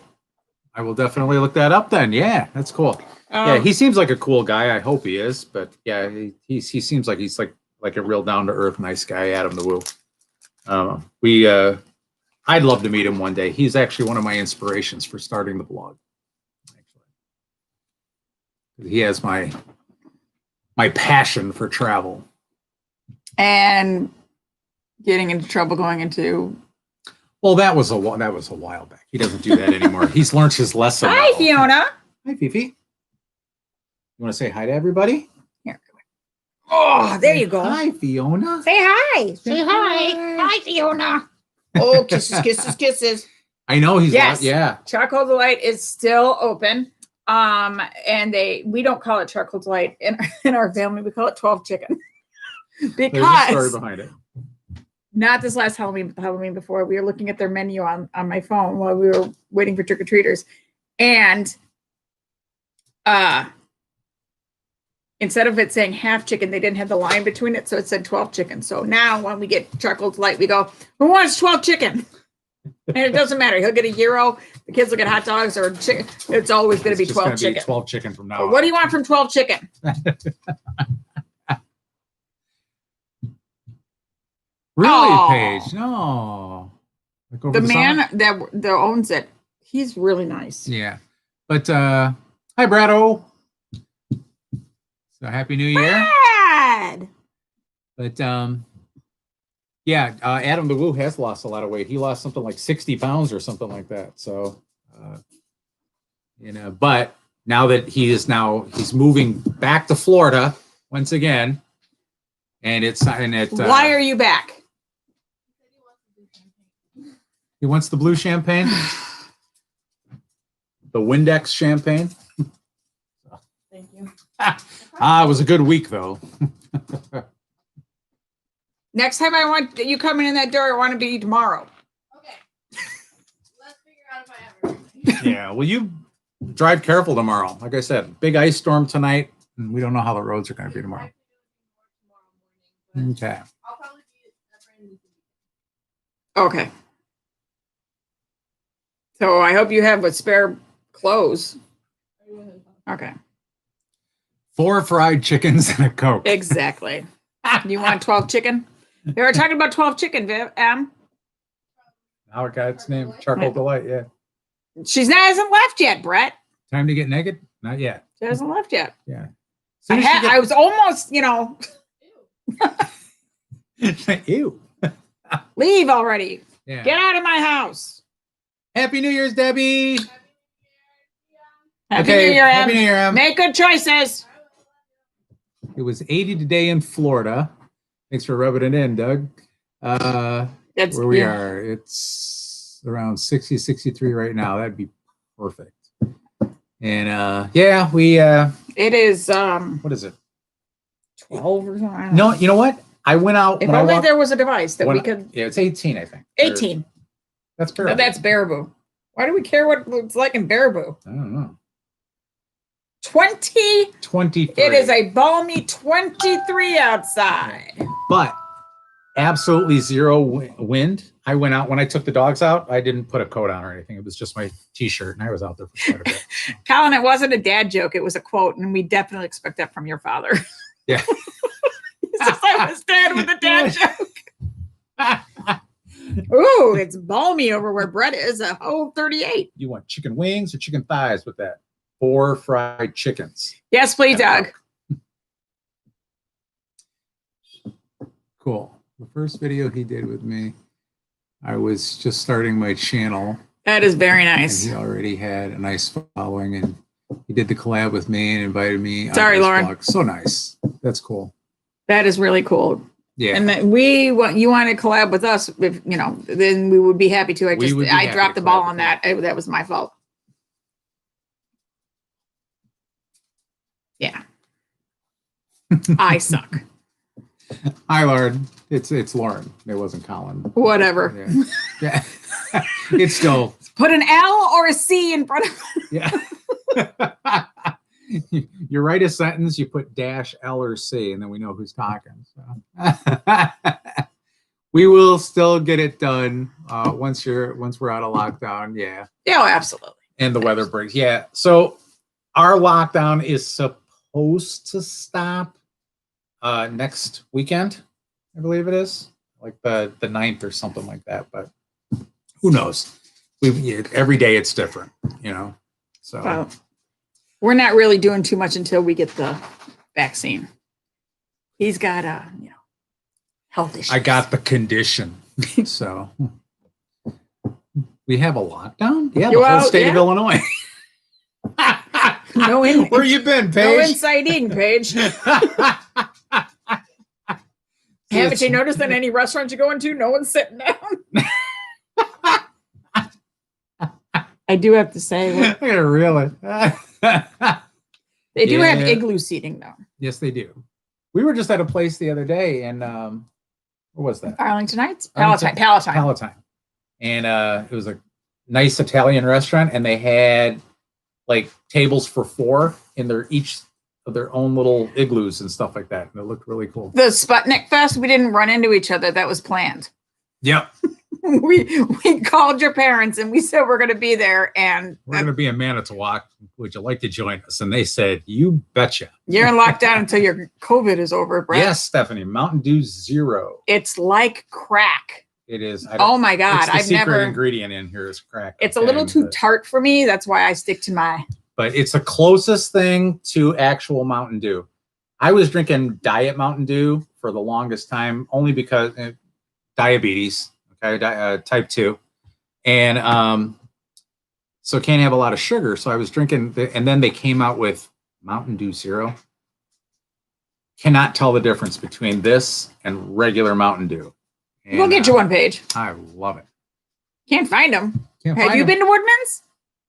I will definitely look that up then. Yeah, that's cool. Yeah, he seems like a cool guy. I hope he is. But yeah, he seems like he's like a real down to earth, nice guy. Adam the Woo. I'd love to meet him one day. He's actually one of my inspirations for starting the blog. Actually, he has my passion for travel and getting into trouble going into. Well, that was a while back. He doesn't do that anymore. He's learned his lesson. Hi, now. Fiona. Hi, Fifi. You want to say hi to everybody? Here. Oh, there you go. Hi, Fiona. Say hi. Say hi. Hi, Fiona. Oh, kisses, kisses, kisses. I know he's Yes. Yeah. Charcoal Delight is still open. And we don't call it Charcoal Delight in our family. We call it 12 Chicken. There's a story Because behind it. not this last Halloween, but the Halloween before, we were looking at their menu on my phone while we were waiting for trick-or-treaters. And instead of it saying half chicken, they didn't have the line between it, so it said 12 chicken. So now when we get Charcoal Delight, we go, who wants 12 chicken? And it doesn't matter. He'll get a gyro. The kids will get hot dogs or chicken. It's always going to be It's just 12 gonna chicken. be 12 chicken from now So on. what do you want from 12 chicken? Really, Aw. Paige? No. Like over The man summer? that owns it, he's really nice. Yeah. But hi, Brado. So happy New Year. Brad! But yeah, Adam the Woo has lost a lot of weight. He lost something like 60 pounds or something like that. So but now that he's moving back to Florida once again, and Why are you back? he wants the blue champagne, the Windex champagne. Thank you. It was a good week though. Next time I want you coming in that door, I want to be tomorrow. Okay. Let's figure out if I ever. Yeah, well, you drive careful tomorrow. Like I said, big ice storm tonight, and we don't know how the roads are going to be tomorrow. Okay. I'll probably be at Brandon's. Okay. So I hope you have a spare clothes. Okay. 4 fried chickens and a Coke. Exactly. You want 12 chicken? They were talking about 12 chicken, Viv. Now it got its name, Charcoal Delight. Yeah. Hasn't left yet, Brett. Time to get naked? Not yet. She hasn't left yet. Yeah. I was almost, Ew. leave already. Yeah. Get out of my house. Happy New Year's, Debbie. Happy New Year, Happy Em. New Year, Em. Make good choices. It was 80 today in Florida. Thanks for rubbing it in, Doug. That's Where we are, it's around 60, 63 right now. That'd be perfect. And yeah, we It is what is it? 12 or something. I don't No, know. you know what? I went out If when I only walked, there was a device that we could. yeah, it's 18, I think. Or- 18. That's No, perfect. that's Baraboo. Why do we care what it's like in Baraboo? I don't know. 20. 23. It is a balmy 23 outside. But absolutely zero wind. I went out when I took the dogs out. I didn't put a coat on or anything. It was just my t-shirt, and I was out there for quite a bit. Colin, it wasn't a dad joke. It was a quote, and we definitely expect that from your father. Yeah. He says I was dad with a dad joke. Ooh, it's balmy over where Brett is. A whole 38. You want chicken wings or chicken thighs with that? 4 fried chickens. Yes, please, Doug. Cool. The first video he did with me, I was just starting my channel. That is very And nice. he already had a nice following, and he did the collab with me and invited me. Sorry, on his Lauren. blog. So nice. That's cool. That is really cool. Yeah. And that you want to collab with us, if you know, then we would be happy to. We would be I happy dropped to the ball collab on with that. That was my fault. Yeah. I suck. Hi, Lauren. It's Lauren. It wasn't Colin. Whatever. Yeah. Yeah. It's still. Put an L or a C in front of Yeah. You write a sentence, you put dash L or C, and then we know who's talking. So. We will still get it done once we're out of lockdown. Yeah. Yeah, absolutely. And the weather breaks. Yeah. So our lockdown is supposed to stop next weekend, I believe it is. Like the 9th or something like that. But who knows? Every day it's different, you know. So Well, we're not really doing too much until we get the vaccine. He's got health issues. I got the condition. So we have a lockdown? Yeah, the whole state of Illinois. No Where you been, Paige? No inside eating, Paige. Haven't you noticed that any restaurants you go into, no one's sitting down? I do have to say, I gotta reel it. they do have Yeah. igloo seating though. Yes, they do. We were just at a place the other day, and where was that? Arlington Heights? Arlington- Palatine. Palatine. And it was a nice Italian restaurant, and they had like tables for 4 in each of their own little igloos and stuff like that. And it looked really cool. The Sputnik Fest, we didn't run into each other. That was planned. Yep. we called your parents and we said we're going to be there, and We're going to be in Manitowoc. Would you like to join us? And they said, you betcha. you're in lockdown until your COVID is over, Brett. Yes, Stephanie. Mountain Dew Zero. It's like crack. It is. Oh my God. It's the I've secret never. ingredient in here is crack. It's a little okay? too tart for me. That's why I stick to my. But it's the closest thing to actual Mountain Dew. I was drinking Diet Mountain Dew for the longest time, only because diabetes, okay, type 2. And so can't have a lot of sugar. So I was drinking, and then they came out with Mountain Dew Zero. Cannot tell the difference between this and regular Mountain Dew. And, We'll get you one, Page. I love it. Can't find them. Can't Have find you them. been to Woodman's?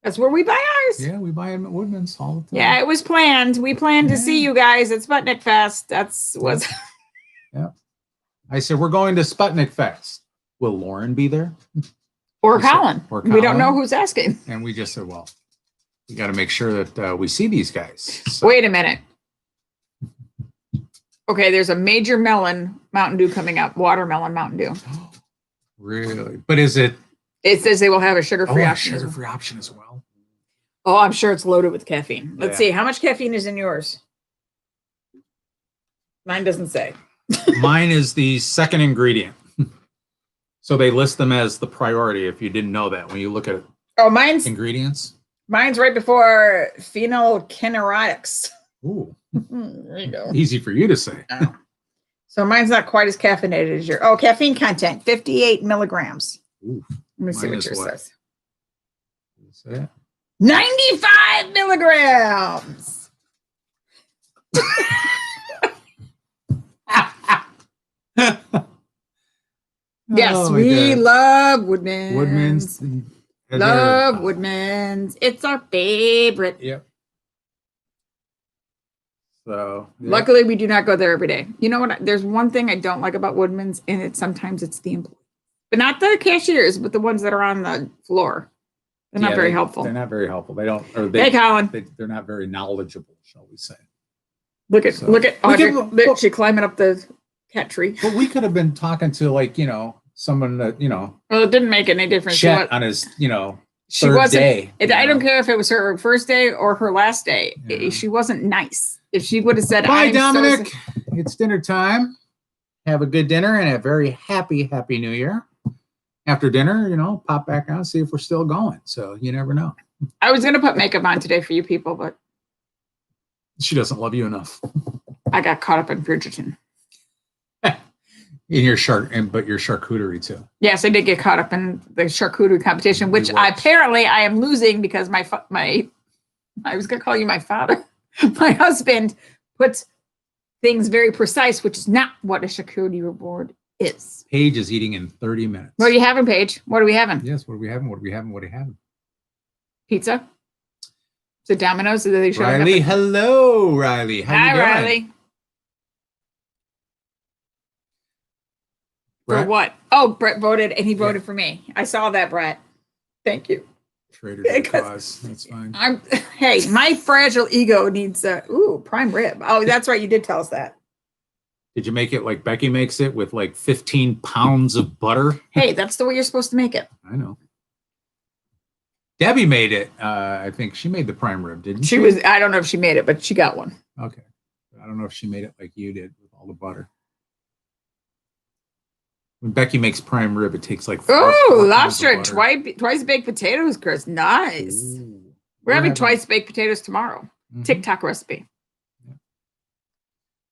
That's where we buy ours. Yeah, we buy them at Woodman's all the time. Yeah, it was planned. We planned to see you guys at Sputnik Fest. Was. Yeah. I said, we're going to Sputnik Fest. Will Lauren be there? Or We said- Colin. or We don't know Colin. who's asking. And we just said, well, we got to make sure that we see these guys. So, Wait a minute. Okay, there's a major melon Mountain Dew coming up. Watermelon Mountain Dew. really? But is it It says they will have a sugar-free a option. sugar-free option as well? Oh, I'm sure it's loaded with caffeine. Let's Yeah. see. How much caffeine is in yours? Mine doesn't say. Mine is the second ingredient. So they list them as the priority if you didn't know that when you look at Oh, mine's ingredients. right before phenylketonuria. Ooh, There you go. easy for you to say. Oh. So mine's not quite as caffeinated as your. Oh, caffeine content, 58 milligrams. Ooh, Let me see Mine what is yours what? says. is that? 95 milligrams. Yes, Oh my we God. love Woodman's. Woodman's. Love Woodman's. It's our favorite. Yep. So yep. Luckily, we do not go there every day. You know what? There's one thing I don't like about Woodman's, and sometimes it's the employees, but not the cashiers, but the ones that are on the floor. They're not very helpful. They're not very helpful. They don't. Or Hey, Colin. They're not very knowledgeable, shall we say? Look at Audrey. Look, she climbing up the cat tree. But we could have been talking to someone that Well, it didn't make any difference. Chet on his she third wasn't. day. I don't care if it was her first day or her last day. Yeah. She wasn't nice. If she would have said, "Bye, Dominic, it's dinner time. Have a good dinner and a very happy New Year." After dinner, pop back on, see if we're still going. So you never know. I was gonna put makeup on today for you people, but she doesn't love you enough. I got caught up in Bridgerton. In your charcuterie too. Yes, I did get caught up in the charcuterie competition, which I am losing because I was gonna call you my father. My husband puts things very precise, which is not what a charcuterie board is. Paige is eating in 30 minutes. What are you having, Paige? What are we having? Yes, what are we having? Pizza? Is it Domino's? Are they showing Riley, up? hello, Riley. How you doing? Hi, Riley. Brett? For what? Oh, Brett voted, and he voted for me. I saw that, Brett. Thank you. Traitor to the cause. That's fine. Hey, my fragile ego needs prime rib. Oh, that's right. You did tell us that. Did you make it like Becky makes it with like 15 pounds of butter? Hey, that's the way you're supposed to make it. I know. Debbie made it. I think she made the prime rib, didn't she? I don't know if she made it, but she got one. Okay. I don't know if she made it like you did with all the butter. When Becky makes prime rib, it takes like four lobster and twice baked potatoes, Chris. Nice. Ooh. We're having twice baked potatoes tomorrow. Mm-hmm. TikTok recipe. Yeah.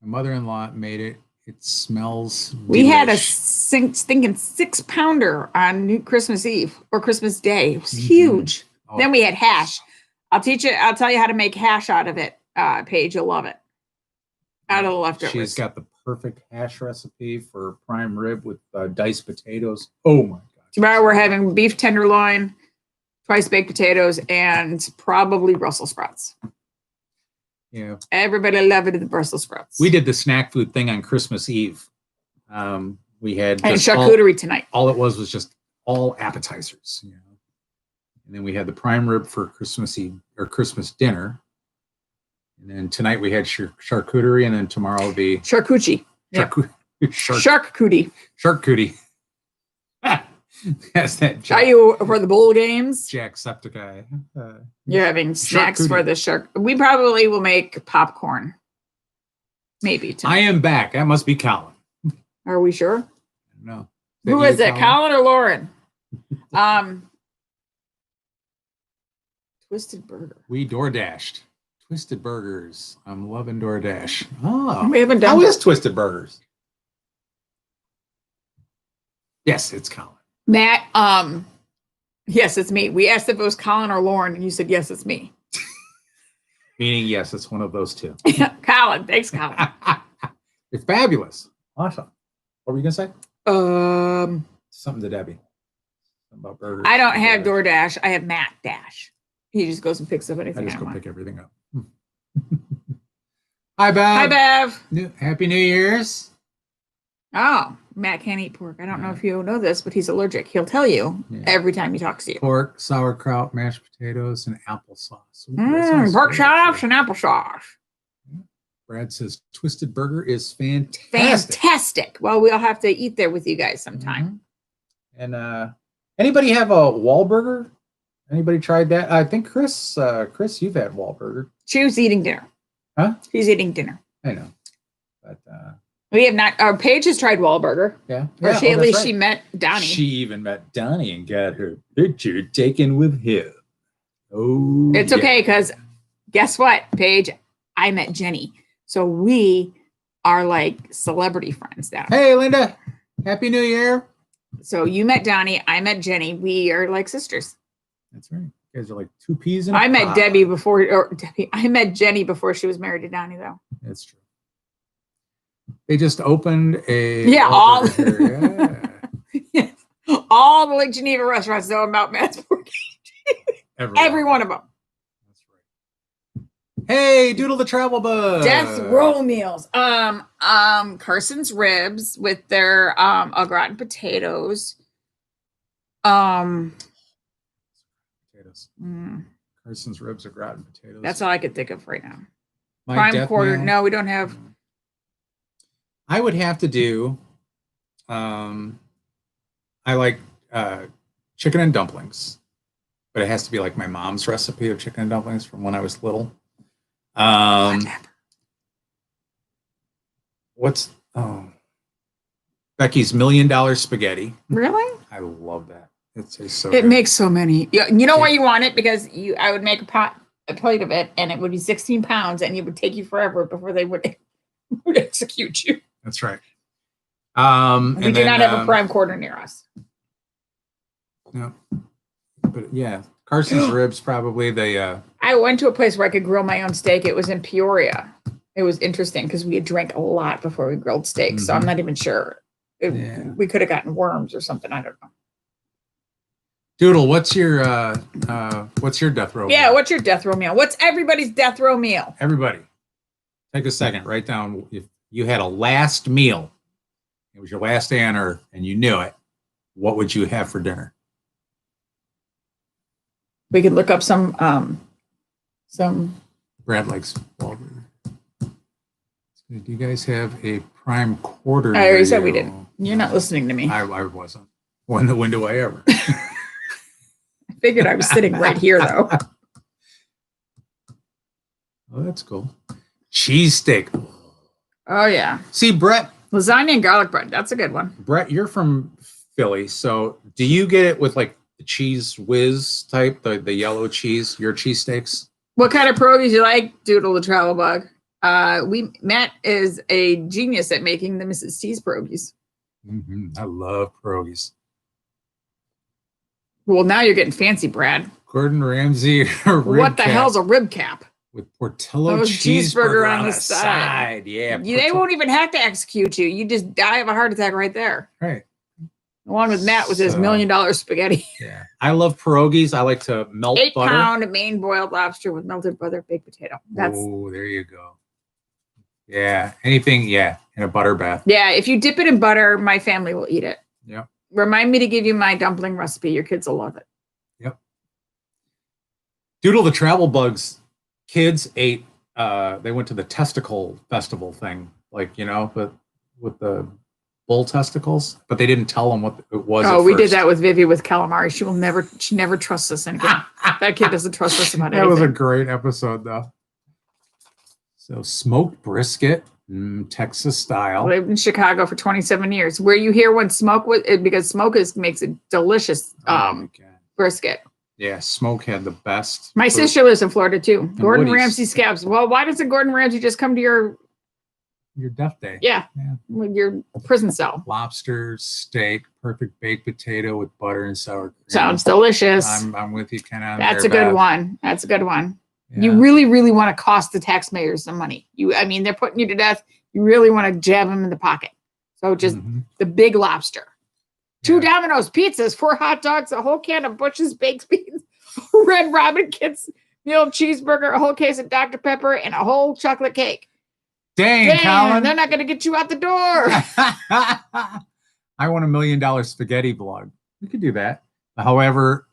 My mother-in-law made it. It smells We had a stinking 6-pounder on Christmas Eve or Christmas Day. It was huge. Oh. Then we had hash. I'll tell you how to make hash out of it, Paige. You'll love it. Out of the leftovers. She's got the perfect hash recipe for prime rib with diced potatoes. Oh my God. Tomorrow we're having beef tenderloin, twice baked potatoes, and probably Brussels sprouts. Yeah. Everybody loved the Brussels sprouts. We did the snack food thing on Christmas Eve. We had and charcuterie tonight. All it was just all appetizers, And then we had the prime rib for Christmas Eve or Christmas dinner. And then tonight we had charcuterie, and then tomorrow will be charcuterie. Charcuterie. Charcuterie. That's that. Are you for the bowl games? Jacksepticeye. You're having snacks for the shark. We probably will make popcorn. Maybe tonight. I am back. That must be Colin. Are we sure? No. Who is it? Colin or Lauren? Twisted Burger. We DoorDashed. Twisted Burgers. I'm loving DoorDash. Oh, we haven't done. How is Twisted Burgers? Yes, it's Colin. Matt, yes, it's me. We asked if it was Colin or Lauren, and you said yes, it's me. Meaning, yes, it's one of those two. Colin, thanks, Colin. It's fabulous. Awesome. What were you gonna say? Something to Debbie. Something about burgers. I don't have DoorDash. I have Matt Dash. He just goes and picks up anything. I just go pick everything up. Hi, Bev. Hi, Bev. Happy New Year's. Oh, Matt can't eat pork. I don't know if you know this, but he's allergic. He'll tell you every time he talks to you. Pork, sauerkraut, mashed potatoes, and applesauce. Pork chops and applesauce. Brad says Twisted Burger is fantastic. Fantastic. Well, we'll have to eat there with you guys sometime. Mm-hmm. And anybody have a Wahlburger? Anybody tried that? I think Chris, you've had Wahlburger. She was eating dinner. Huh? She's eating dinner. I know. But we have not. Our Paige has tried Wahlburger. Yeah. Or at least she met Donnie. She even met Donnie and got her picture taken with him. Oh, it's okay because guess what, Paige? I met Jenny, so we are like celebrity friends now. Hey, Linda! Happy New Year! So you met Donnie, I met Jenny. We are like sisters. That's right. You guys are like two peas in a I met pod. Debbie before, or Debbie. I met Jenny before she was married to Donnie, though. That's true. They just opened a Yeah, all Wahlburger here. Yeah. all the Lake Geneva restaurants know about Matt's Pork. Every one of them. That's right. Hey, Doodle the Travel Bug. Death row meals. Carson's ribs with their au gratin potatoes. Potatoes. Mm, Carson's ribs are gratin potatoes. that's all I could think of right now. My Prime death quarter. meal, No, we don't have. I would have to do. I like chicken and dumplings, but it has to be like my mom's recipe of chicken and dumplings from when I was little. What's Becky's $1 million spaghetti? Really? I love that. It tastes so It good. makes so many. You know why you want it? Because I would make a plate of it, and it would be 16 pounds, and it would take you forever before they would execute you. That's right. We do not have a prime quarter near us. No, but yeah, Carson's ribs probably. They I went to a place where I could grill my own steak. It was in Peoria. It was interesting because we had drank a lot before we grilled steak, so I'm not even sure. We could have gotten worms or something. I don't know. Doodle, what's your death row? Yeah, meal? what's your death row meal? What's everybody's death row meal? Everybody, take a second. Write down if you had a last meal. It was your last day on Earth, and you knew it. What would you have for dinner? We could look up some. Brad likes Wahlburger. Do you guys have a prime quarter? I already said we didn't. You're not listening to me. I wasn't. When do I ever? I figured I was sitting right here, though. Oh, that's cool. Cheesesteak. Oh yeah. See, Brett. Lasagna and garlic bread. That's a good one. Brett, you're from Philly, so do you get it with like the cheese whiz type, the yellow cheese, your cheesesteaks? What kind of pierogies you like, Doodle the Travel Bug? Matt is a genius at making the Mrs. T's pierogies. I love pierogies. Well, now you're getting fancy, Brad. Gordon Ramsay. What the hell's a rib cap? With Portillo cheeseburger on the side. Yeah. They won't even have to execute you. You just die of a heart attack right there. Right. The one with Matt was his $1 million spaghetti. Yeah. I love pierogies. I like to melt 8 butter. 8-pound Maine boiled lobster with melted butter, baked potato. Oh, there you go. Yeah. Anything, in a butter bath. Yeah, if you dip it in butter, my family will eat it. Yep. Remind me to give you my dumpling recipe. Your kids will love it. Yep. Doodle the Travel Bug's kids ate, they went to the testicle festival thing, like, with the bull testicles, but they didn't tell them what it was. Oh, we did that with Vivi with calamari. She never trusts us again. That kid doesn't trust us about anything. That was a great episode, though. So smoked brisket, Texas style. Lived in Chicago for 27 years. Were you here when smoke was? Because smoke makes a delicious brisket. Yeah, smoke had the best. My sister lives in Florida too. Gordon Woody's. Ramsay scabs. Well, why doesn't Gordon Ramsay just come to your death day? Yeah, with your prison cell? Lobster, steak, perfect baked potato with butter and sour cream. Sounds delicious. I'm with you, Ken. That's a good one. That's a good one. Yeah. You really, really want to cost the taxpayers some money. They're putting you to death. You really want to jab them in the pocket. So just the big lobster. 2 Domino's pizzas, 4 hot dogs, a whole can of Bush's baked beans, Red Robin Kids meal cheeseburger, a whole case of Dr. Pepper, and a whole chocolate cake. Dang, Colin. They're not going to get you out the door. I want $1 million spaghetti vlog. We could do that. However,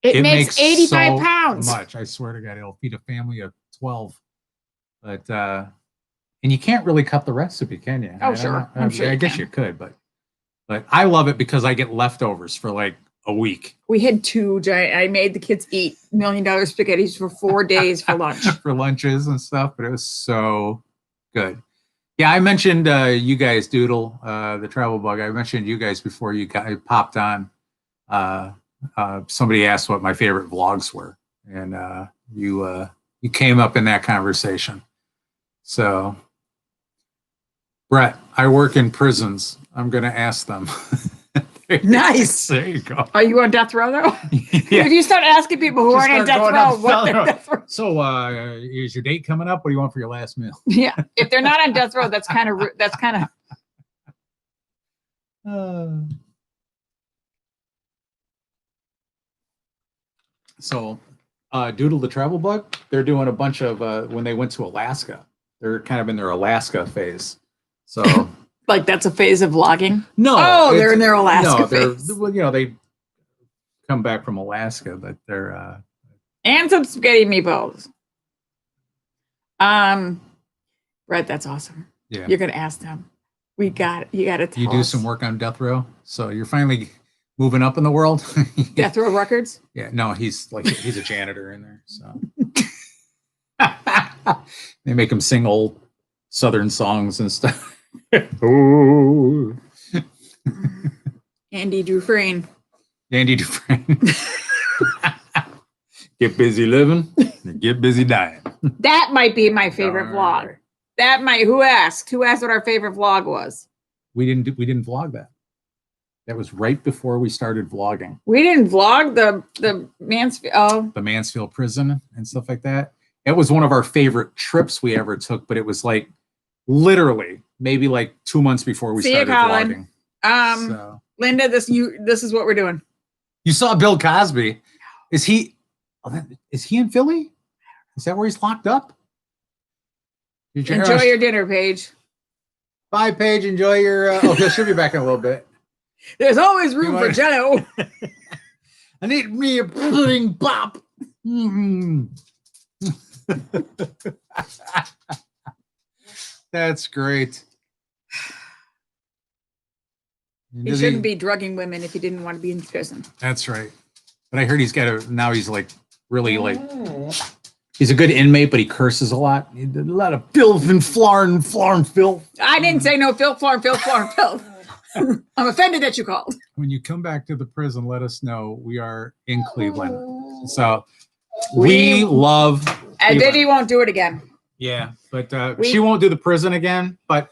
it makes 85 so pounds. Much. I swear to God, it'll feed a family of 12. But and you can't really cut the recipe, can you? Oh, sure. I'm sure. I guess you could, but I love it because I get leftovers for like a week. We had 2 giant. I made the kids eat $1 million spaghettis for 4 days for lunch. For lunches and stuff, but it was so good. Yeah, I mentioned you guys, Doodle, the Travel Bug. I mentioned you guys before you popped on. Somebody asked what my favorite vlogs were, and you came up in that conversation. So, Brett, I work in prisons. I'm going to ask them. Nice. There you go. Are you on death row though? Yeah. If you start asking people who Just aren't on start death going row, up what the they're row. death row. So, is your date coming up? What do you want for your last meal? Yeah, if they're not on death row, that's kind of So, Doodle the Travel Bug, they're doing a bunch of when they went to Alaska. They're kind of in their Alaska phase. So, like that's a phase of vlogging. no, Oh, they're in their no, Alaska they're phase. well, they come back from Alaska, but they're And some spaghetti meatballs. Brett, that's awesome. yeah. You're gonna ask them. You got to tell You do us. some work on death row, so you're finally moving up in the world. Death Row Records. Yeah, no, he's a janitor in there, so they make him sing old Southern songs and stuff. Oh, Andy Dufresne. Andy Dufresne. Get busy living, and get busy dying. That might be my favorite Darn vlog. right. That might. Who asked? Who asked what our favorite vlog was? We didn't vlog that. That was right before we started vlogging. We didn't vlog the Mansfield. Oh, The Mansfield prison and stuff like that. It was one of our favorite trips we ever took, but it was like literally maybe like 2 months before we See ya, started Colin. vlogging. So. Linda, this is what we're doing. You saw Bill Cosby. Is he in Philly? Is that where he's locked up? Enjoy your dinner, Paige. Bye, Paige. Enjoy your. Okay, she'll be back in a little bit. There's always room for Jello. I need me a pudding pop. That's great. He shouldn't be drugging women if he didn't want to be in prison. That's right. But I heard he's got a now he's like really like he's a good inmate, but he curses a lot. He did a lot of filth and filth. I didn't say no filth. I'm offended that you called. When you come back to the prison, let us know. We are in Cleveland. So we love Cleveland. And Vivi won't do it again. Yeah, but she won't do the prison again. But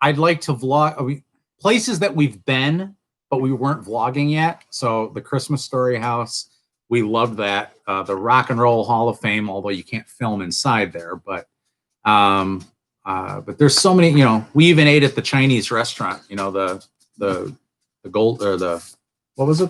I'd like to vlog places that we've been, but we weren't vlogging yet. So the Christmas Story House, we loved that. The Rock and Roll Hall of Fame, although you can't film inside there, but there's so many. You know, we even ate at the Chinese restaurant. You know, the gold or the what was it?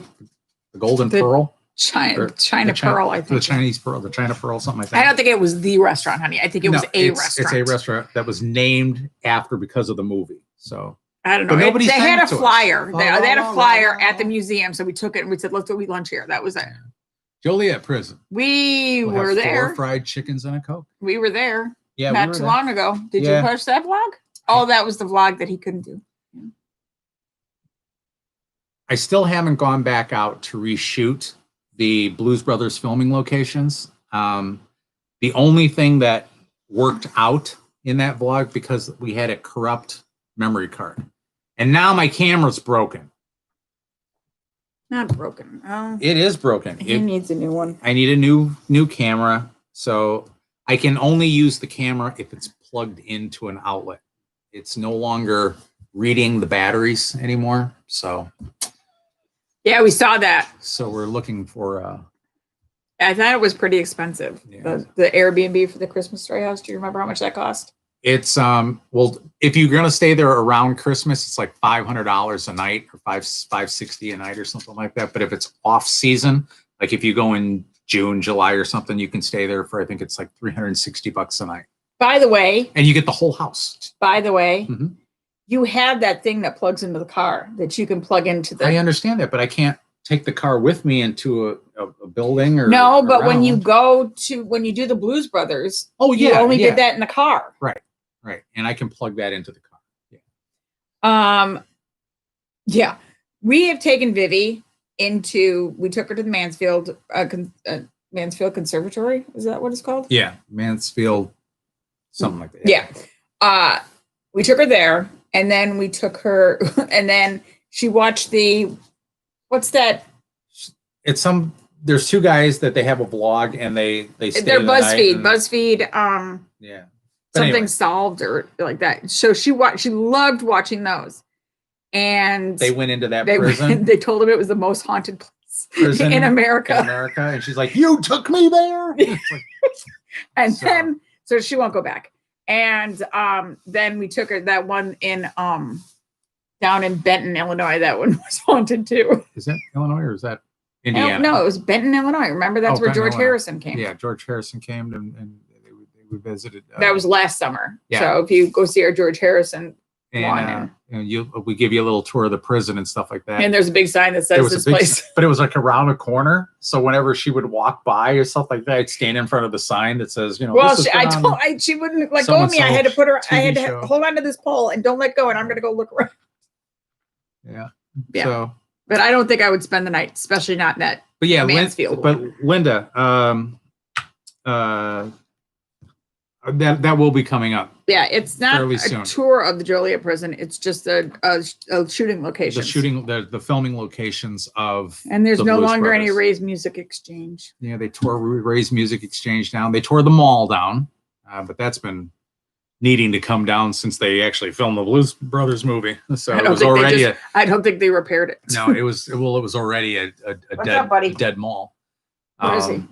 The Golden Pearl. China Pearl, I think. The Chinese Pearl, the China Pearl, something like that. I don't think it was the restaurant, honey. I think it was a restaurant. It's a restaurant that was named after because of the movie. So I don't know. They had a flyer. They had a flyer at the Oh. museum, so we took it and we said, "Let's go eat lunch here." That was it. Joliet Prison. We We'll were have there. 4 fried chickens and a Coke. We were there. Yeah, not too long ago. Did you push that vlog? Oh, that was the vlog that he couldn't do. I still haven't gone back out to reshoot the Blues Brothers filming locations. The only thing that worked out in that vlog because we had a corrupt memory card, and now my camera's broken. Not broken. Oh, It is broken. he needs a new one. I need a new camera, so I can only use the camera if it's plugged into an outlet. It's no longer reading the batteries anymore. So Yeah, we saw that. So we're looking for I thought it was pretty expensive. Yeah. The Airbnb for the Christmas Story House. Do you remember how much that cost? it's well, if you're gonna stay there around Christmas, it's like $500 a night or $560 a night or something like that. But if it's off season, like if you go in June, July or something, you can stay there for I think it's like $360 a night. By the way, And you get the whole house. Mhm. You have that thing that plugs into the car that you can plug into the. I understand that, but I can't take the car with me into a building or No, but when you around. when you do the Blues Brothers, Oh you yeah, only yeah. did that in the car. Right. And I can plug that into the car. Yeah, we have taken Vivi we took her to the Mansfield Mansfield Conservatory. Is that what it's called? Yeah. Mansfield, something like that. Yeah. We took her there, and then we took her, and then she watched what's that? There's 2 guys that they have a vlog and they stay They're the night and- BuzzFeed, Yeah. But something anyway. solved or like that. So she loved watching those. and They went into that they prison. they told him it was the most haunted place Prison in America. And she's like, "You took me there." It's like, And so- then so she won't go back. And then we took her that one in down in Benton, Illinois. That one was haunted too. is that Illinois or is that Indiana? No, it was Benton, Illinois. Remember, that's Oh, where Benton, George Illinois. Harrison came. Yeah, George Harrison came and we visited. That was last summer. yeah. So if you go see our George Harrison one, and we give you a little tour of the prison and stuff like that. and there's a big sign that There says was this a big, place. but it was like around a corner. So whenever she would walk by or stuff like that, I'd stand in front of the sign that says, you know, Well, this she wouldn't let go of me. I had to put her. I had to TV show. hold on to this pole and don't let go. And I'm going to go look around. yeah. Yeah. So, But I don't think I would spend the night, especially not in that. but yeah, Mansfield but Linda, that will be coming up. Yeah, it's not Fairly a soon. tour of the Joliet prison. It's just a shooting location. The filming locations of. And there's the no Blues longer any Brothers. Ray's Music Exchange. Yeah, they tore Ray's Music Exchange down. They tore the mall down, but that's been needing to come down since they actually filmed the Blues Brothers movie. So it was already I don't think they repaired it. it was already a What's up, buddy? dead mall. Where is he?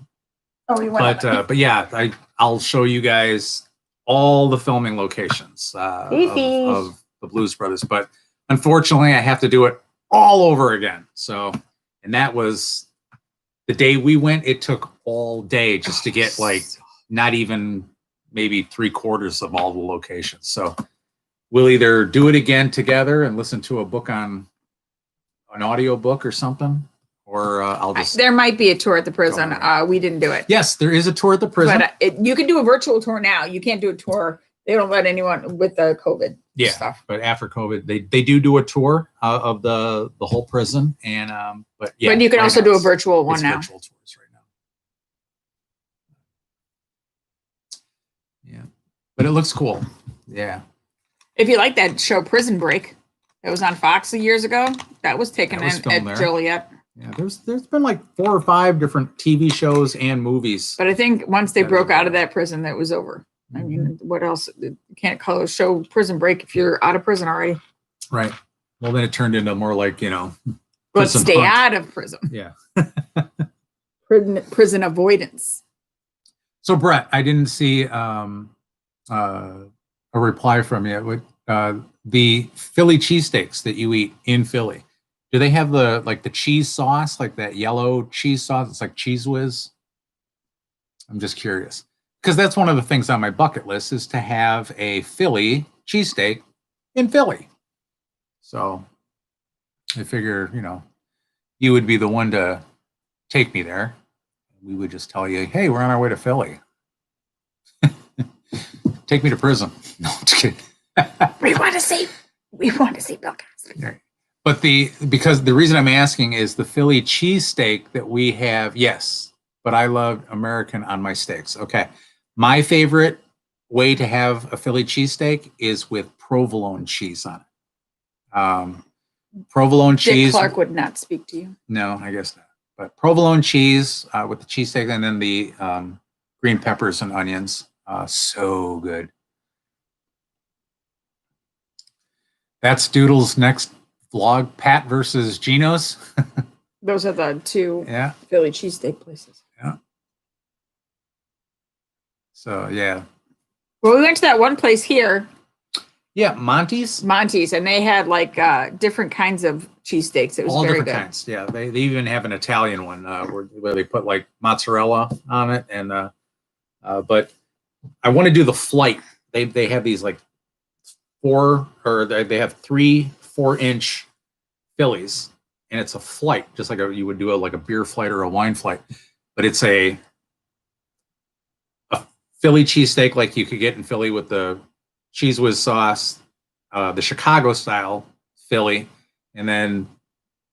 Oh, he went. But yeah, I'll show you guys all the filming locations of the Blues Brothers. But unfortunately, I have to do it all over again. So, and that was the day we went. It took all day just to get like not even maybe 3/4 of all the locations. So we'll either do it again together and listen to a book on an audio book or something, or I'll just. There might be a tour at the prison. Go We didn't do it. Yes, there is a tour at the prison. But you can do a virtual tour now. You can't do a tour. They don't let anyone with the COVID stuff. But after COVID, they do a tour of the whole prison, and but yeah. But you can right also now do a it's- virtual one it's now. Virtual tours right now. Yeah, but it looks cool. Yeah, If you like that show Prison Break, that was on Fox years ago. That was taken That was in filmed at there. Joliet. yeah. There's been like 4 or 5 different TV shows and movies. But I think once they That is broke out of okay. that prison, that was over. I Mm-hmm. mean, what else? You can't call a show Prison Break if you're out of prison already. Right. Well, then it turned into more like But Prison stay Hunt. out of prison. Yeah. Prison avoidance. So Brett, I didn't see a reply from you. With the Philly cheesesteaks that you eat in Philly, do they have the cheese sauce, like that yellow cheese sauce? It's like Cheese Whiz. I'm just curious because that's one of the things on my bucket list is to have a Philly cheesesteak in Philly. So I figure, you would be the one to take me there. We would just tell you, hey, we're on our way to Philly. Take me to prison. No, I'm just kidding. We want to see Bill Cosby. But because the reason I'm asking is the Philly cheesesteak that we have, yes, but I love American on my steaks. Okay. My favorite way to have a Philly cheesesteak is with provolone cheese on it. Provolone Dick cheese. Clark would not speak to you. No, I guess not. But provolone cheese with the cheesesteak and then the green peppers and onions. So good. That's Doodle's next vlog, Pat versus Geno's. Those are the 2 Yeah. Philly cheesesteak places. So, yeah. Well, we went to that one place here, Yeah, Monty's. Monty's, and they had like different kinds of cheesesteaks. It was All very different good. kinds. Yeah, they even have an Italian one where they put like mozzarella on it. And but I want to do the flight. They have these like they have 3 4-inch Phillies, and it's a flight, just like you would do like a beer flight or a wine flight. But it's a Philly cheesesteak like you could get in Philly with the Cheese Whiz sauce, the Chicago style Philly, and then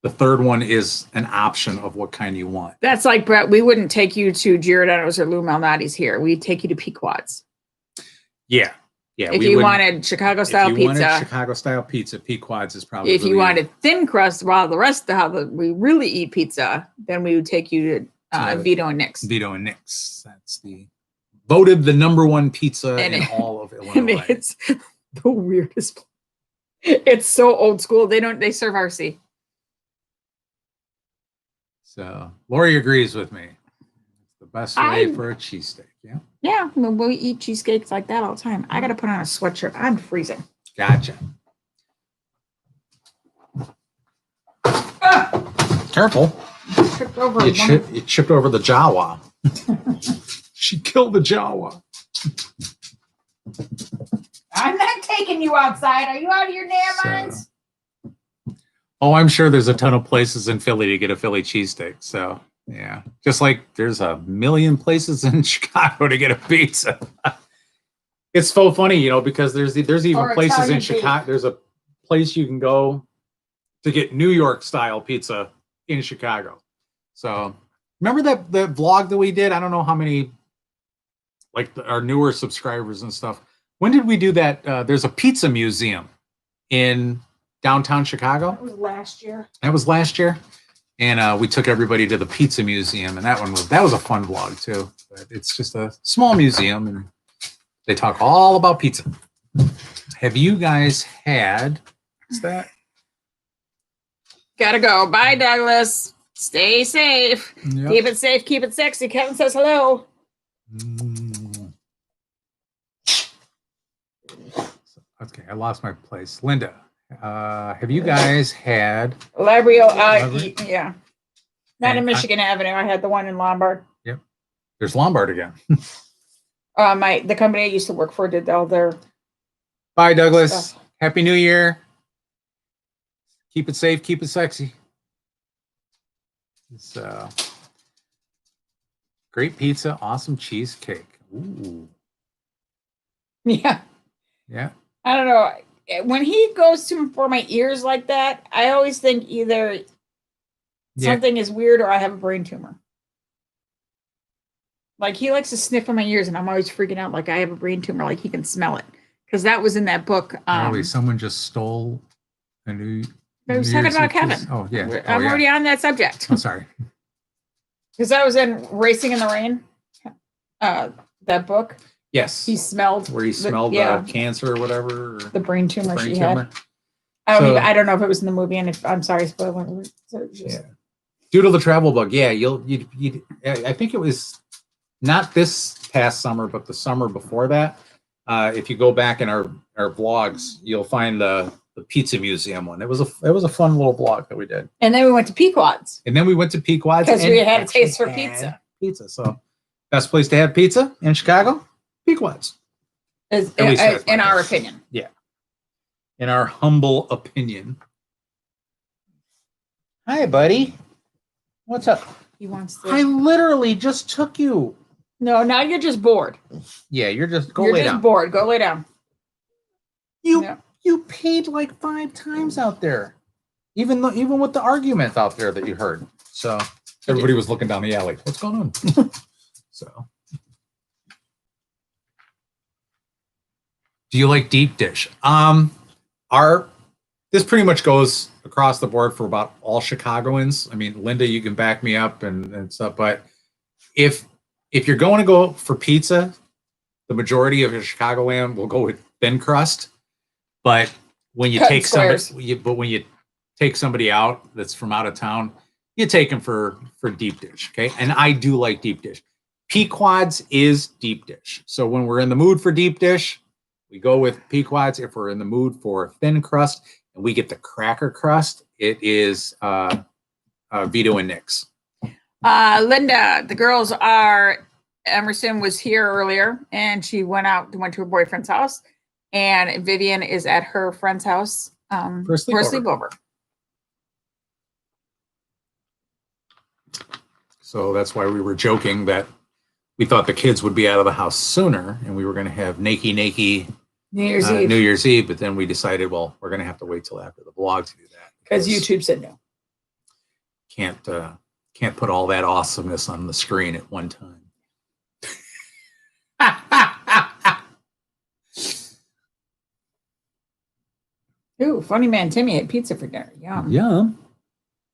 the third one is an option of what kind you want. That's like, Brett, we wouldn't take you to Giordano's or Lou Malnati's here. We'd take you to Pequod's. Yeah. Yeah. If you wanted Chicago style if you wanted pizza. Chicago style pizza, Pequod's is probably. If you wanted thin crust, while the rest of how we really eat pizza, then we would take you to Vito and Nick's. Vito and Nick's. That's voted the #1 pizza And in it- all of And Illinois. it's the weirdest. It's so old school. They serve RC. So Lori agrees with me. It's the best way I- for a cheesesteak. Yeah. Yeah, we eat cheesecakes like that all the time. I got to put on a sweatshirt. I'm freezing. Gotcha. Careful. Tripped over You, one- you chipped over the Jawa. She killed the Jawa. I'm not taking you outside. Are you out of your damn So- minds? Oh, I'm sure there's a ton of places in Philly to get a Philly cheesesteak. So yeah, just like there's a million places in Chicago to get a pizza. It's so funny, you know, because there's even Or places in Italian Chicago. There's a place you can go to get New York style pizza in Chicago. So remember the vlog that we did? I don't know how many, like our newer subscribers and stuff. When did we do that? There's a pizza museum in downtown Chicago. That was last year. That was last year, and we took everybody to the pizza museum, and that was a fun vlog too. But it's just a small museum, and they talk all about pizza. Have you guys had? What's that? Gotta go. Bye, Douglas. Stay safe. Yep. Keep it safe. Keep it sexy. Kevin says hello. Mm. Okay, I lost my place. Linda, have you guys had? Labrio. Library? Yeah. Not in And Michigan Avenue. I had the one in Lombard. There's Lombard again. The company I used to work for did all their Bye, Douglas. stuff. Happy New Year. Keep it safe. Keep it sexy. It's great pizza. Awesome cheesecake. Ooh, Yeah. yeah. I don't know. When he goes for my ears like that, I always think either Yeah. something is weird or I have a brain tumor. Like he likes to sniff in my ears, and I'm always freaking out like I have a brain tumor, like he can smell it. Because that was in that book. Apparently, someone just stole a new. I was New talking Year's about Eve Kevin. piece. Oh yeah. I'm Oh, yeah. already on that subject. Oh, sorry. Because I was in Racing in the Rain, that book. Yes. He smelled Where he smelled cancer or whatever. Or the brain tumor brain she tumor. had. So- I don't know if it was in the movie, and if I'm sorry, spoiler. So it was just, Yeah. Doodle the Travel Bug. Yeah, you I think it was not this past summer, but the summer before that. If you go back in our vlogs, you'll find the Pizza Museum one. It was a fun little vlog that we did. And then we went to Pequod's And then we went to Pequod's because we and had a taste for actually had pizza. Pizza. So best place to have pizza in Chicago, Pequod's. Is, At least that's my in our opinion. opinion. In our humble opinion. Hi, buddy. What's up? He wants to. I literally just took you. No, now you're just bored. Yeah, you're just You're lay just down. bored. Go lay down. You Yeah. you paid like 5 times out there, even with the argument out there that you heard. So everybody was looking down the alley. What's going on? So, do you like deep dish? This pretty much goes across the board for about all Chicagoans. I mean, Linda, you can back me up and stuff, but if you're going to go for pizza, the majority of your Chicagoland will go with thin crust. But when you Cut take squares. when you take somebody out that's from out of town, you take them for deep dish. Okay, and I do like deep dish. Pequod's is deep dish. So when we're in the mood for deep dish, we go with Pequod's. If we're in the mood for thin crust and we get the cracker crust, it is Vito and Nick's. Linda, the girls are. Emerson was here earlier, and she went to her boyfriend's house, and Vivian is at her friend's house For a for a sleepover. sleepover. So that's why we were joking that we thought the kids would be out of the house sooner, and we were going to have nakey New Year's Eve, New Year's Eve. But then we decided, well, we're going to have to wait till after the vlog to do that because YouTube said no. can't put all that awesomeness on the screen at one time. Ooh, funny man Timmy had pizza for dinner. Yum. Yum.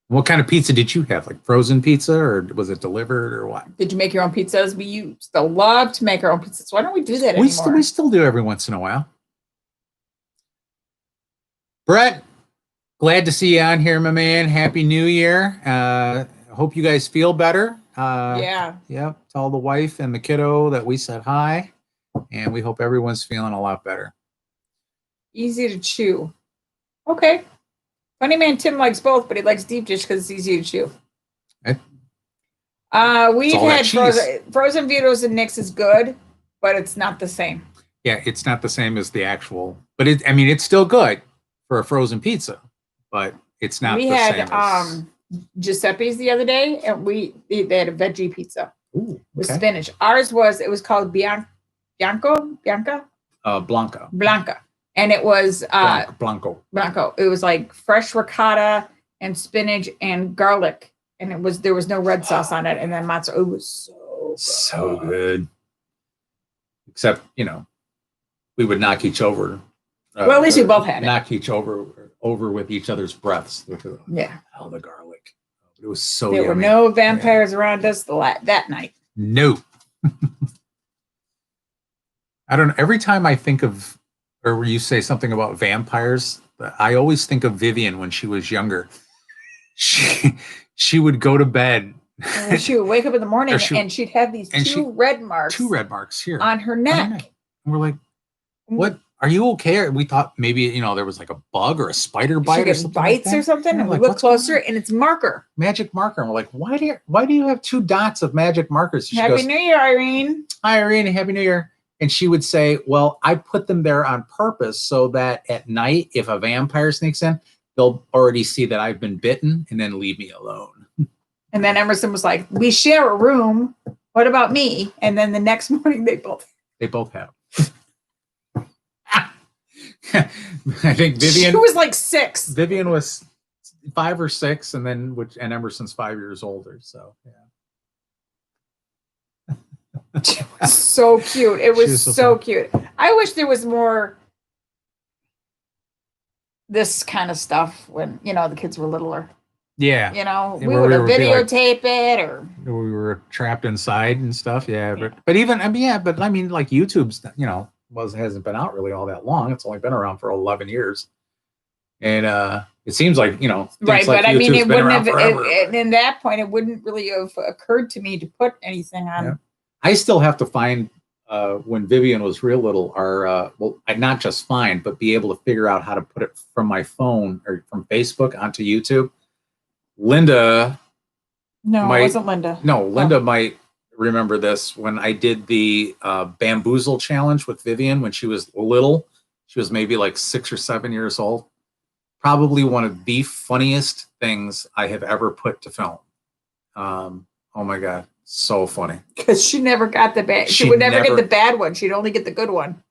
What kind of pizza did you have? Like frozen pizza, or was it delivered, or what? Did you make your own pizzas? We used to love to make our own pizzas. Why don't we do that We anymore? still do every once in a while. Brett, glad to see you on here, my man. Happy New Year. Hope you guys feel better. Yeah. Yep. Tell the wife and the kiddo that we said hi, and we hope everyone's feeling a lot better. Easy to chew. Okay. Funny man Tim likes both, but he likes deep dish because it's easy to chew. Okay. We've all that had cheese. frozen Vitos and Nicks is good, but it's not the same. Yeah, it's not the same as the actual, but it's still good for a frozen pizza, but it's not We the had same as. Giuseppe's the other day, and they had a veggie pizza Ooh, with okay. spinach. Ours was called Bianca, Blanca. and it was Blanco. Blanco. It was like fresh ricotta and spinach and garlic, and there was no red sauce on it, and then mozzarella. It was So good. Except, we would knock each over. Well, at least we both had it. Knock each over with each other's breaths. Yeah. Oh, the garlic. It was so There yummy. were no vampires around us that night. No. I don't know. Every time I think of, or you say something about vampires, I always think of Vivian when she was younger. She would go to bed. And she would wake up in the morning and she'd have these two red marks here on her neck. And we're like, what? Are you okay? We thought maybe, there was like a bug or a spider bite or something. Bites or something. And we look closer and it's marker. Magic marker. And we're like, why do you have 2 dots of magic markers? Happy New Year, Irene. Hi, Irene. Happy New Year. And she would say, well, I put them there on purpose so that at night, if a vampire sneaks in, they'll already see that I've been bitten and then leave me alone. And then Emerson was like, we share a room. What about me? And then the next morning they both have. I think Vivian. She was like 6. Vivian was 5 or 6, and Emerson's 5 years older. So yeah. She was so cute. It was so cute. I wish there was more this kind of stuff when the kids were littler. Yeah. We would videotape it, or we were trapped inside and stuff. Yeah. But even like YouTube's hasn't been out really all that long. It's only been around for 11 years. And it seems like, right, like but I mean, it wouldn't have, in that point, it wouldn't really have occurred to me to put anything on. Yeah. I still have to find, when Vivian was real little, I'd not just find, but be able to figure out how to put it from my phone or from Facebook onto YouTube. Linda. No, it wasn't Linda. No, Linda might remember this when I did the bamboozle challenge with Vivian when she was little. She was maybe like 6 or 7 years old. Probably one of the funniest things I have ever put to film. Oh my God, so funny. Because she never got the bad. She would never get the bad one. She'd only get the good one.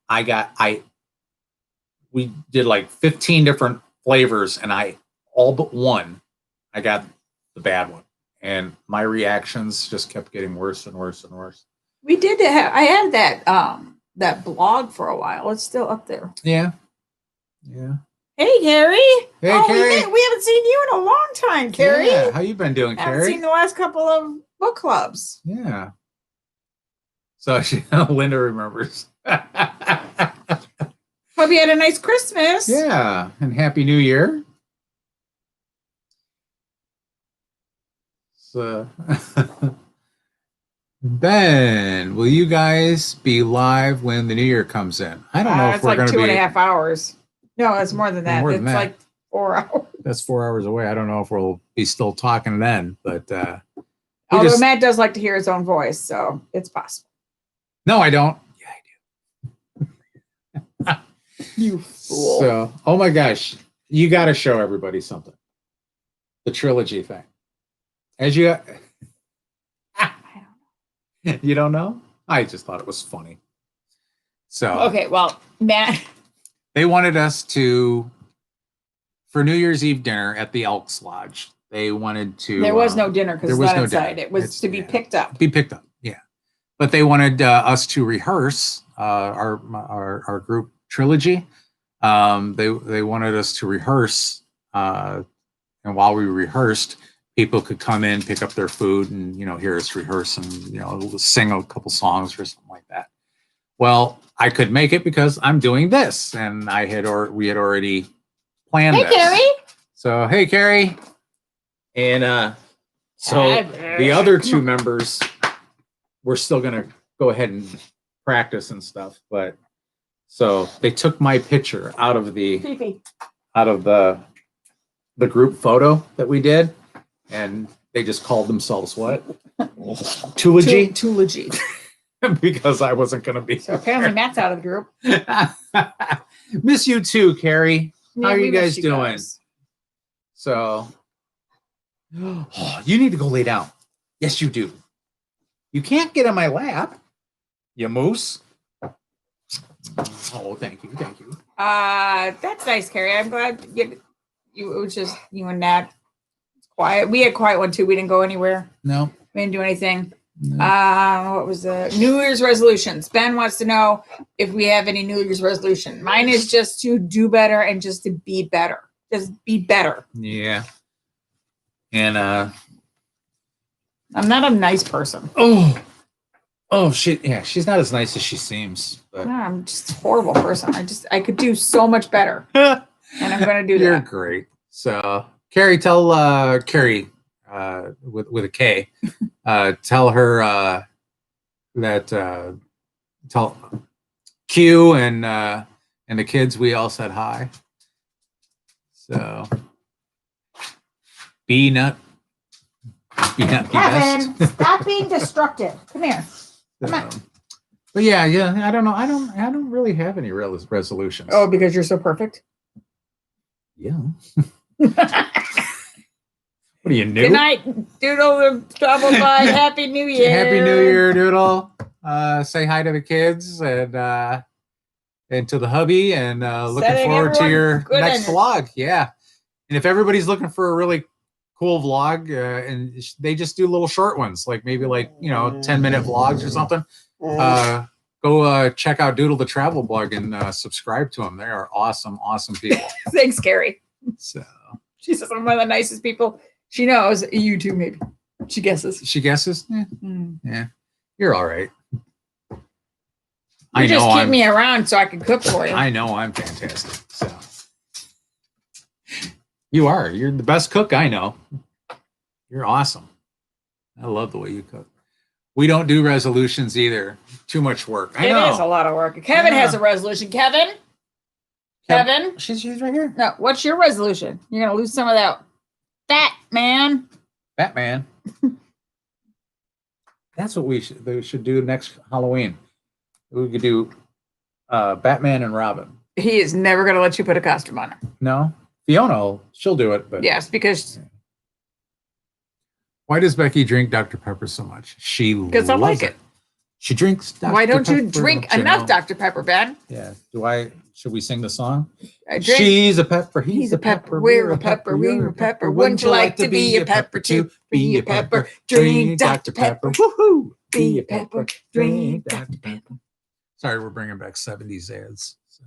We did like 15 different flavors, and all but one, I got the bad one. And my reactions just kept getting worse and worse and worse. We did have. I had that blog for a while. It's still up there. Yeah. Hey, Carrie. Hey, Carrie. We haven't seen you in a long time, Carrie. Yeah. How you been doing, I Carrie? haven't seen the last couple of book clubs. Yeah. So Linda remembers. Hope you had a nice Christmas. Yeah, and Happy New Year. So, Ben, will you guys be live when the New Year comes in? I don't know if it's we're like going to be 2.5 hours. No, it's more than that. More than it's that. like 4 hours. That's 4 hours away. I don't know if we'll be still talking then, but although Matt does like to hear his own voice, so it's possible. No, I don't. Yeah, I do. You fool. So, oh my gosh, you got to show everybody something. The trilogy thing. You don't know? I just thought it was funny. So okay, well, Matt, they wanted us to, for New Year's Eve dinner at the Elks Lodge. They wanted to. There was no dinner because there it's was not no inside. dinner. It was to be picked up. Be picked up, yeah. But they wanted us to rehearse our group trilogy. They wanted us to rehearse, and while we rehearsed, people could come in, pick up their food, and hear us rehearse and sing a couple songs or something like that. Well, I could make it because I'm doing this, and we had already planned Hey, this. Carrie. So hey, Carrie, and so the other two members, we're still gonna go ahead and practice and stuff, but so they took my picture out of the group photo that we did, and they just called themselves what? Tulogy? Tulogy. Because I wasn't gonna be. So apparently Matt's out of the group. Miss you too, Carrie. How are we you guys missed you doing? guys. So, you need to go lay down. Yes, you do. You can't get in my lap, you moose. Oh, thank you. That's nice, Carrie. I'm glad it was just you and Nat. It's quiet. We had a quiet one too. We didn't go anywhere. No. We didn't do anything. No. What was the New Year's resolutions? Ben wants to know if we have any New Year's resolution. Mine is just to do better and just to be better. Just be better. Yeah. And I'm not a nice person. oh shit. Yeah, she's not as nice as she seems. But No, I'm just a horrible person. I could do so much better. And I'm gonna do you're that. great. So Carrie, tell Carrie with a K, tell her that tell Q and the kids we all said hi. So be Kevin, best. stop being destructive. Come here. Come on. But yeah, I don't know. I don't really have any real resolutions. Oh, because you're so perfect. Yeah. What are you, new? Good night, Doodle the Trouble Bud. Happy New Year. Happy New Year, Doodle. Say hi to the kids and to the hubby, and looking Setting forward to everyone your good next energy. vlog. Yeah. And if everybody's looking for a really cool vlog, and they just do little short ones, like maybe 10-minute vlogs or something, go check out Doodle the Travel Blog and subscribe to them. They are awesome people. Thanks, Carrie. So She says I'm one of the nicest people. She knows. You too, maybe. She guesses. she guesses. Mm-hmm. Yeah, you're all right. You just keep me around so I can cook for you. I know I'm fantastic. So you are. You're the best cook I know. You're awesome. I love the way you cook. We don't do resolutions either. Too much work. I know. It is a lot of work. Kevin has a resolution. Kevin? She's right here. No, what's your resolution? You're gonna lose some of that fat, man. Batman. That's what we should do next Halloween. We could do Batman and Robin. He is never gonna let you put a costume on her. No? Fiona, she'll do it, but Yes, because why does Becky drink Dr. Pepper so much? She loves I like it. She drinks Dr. Why don't you Pepper, drink don't you enough know? Dr. Pepper, Ben? Yeah. Should we sing the song? I drink. She's a pepper. He's a pepper. We're a pepper. We're a pepper. Wouldn't you like to be a pepper too? Be a pepper. Drink Dr. Pepper. Woohoo! Be a pepper. Drink Dr. Pepper. Sorry, we're bringing back 70s ads. So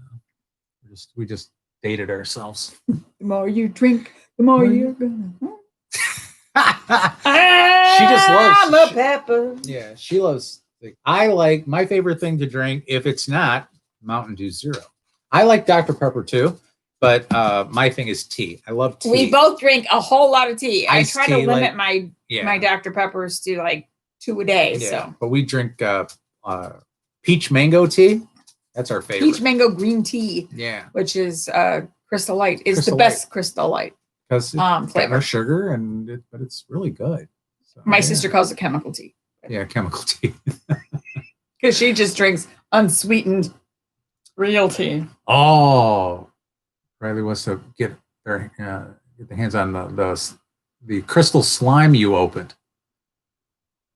we just dated ourselves. The more you drink, the more you're gonna. She just loves. I'm a pepper. Yeah, she loves. I like my favorite thing to drink. If it's not Mountain Dew Zero, I like Dr. Pepper too. But my thing is tea. I love tea. We both drink a whole lot of tea. Iced I try to tea, limit like- my Dr. Peppers to like 2 a day. Yeah, So but we drink peach mango tea. That's our favorite. peach mango green tea, Yeah, which is Crystal Light, is Crystal the best Crystal Light because flavor. no sugar but it's really good. So, My yeah. sister calls it chemical tea Yeah, chemical tea. because she just drinks unsweetened real tea. Oh, Riley wants to get the hands on the crystal slime you opened.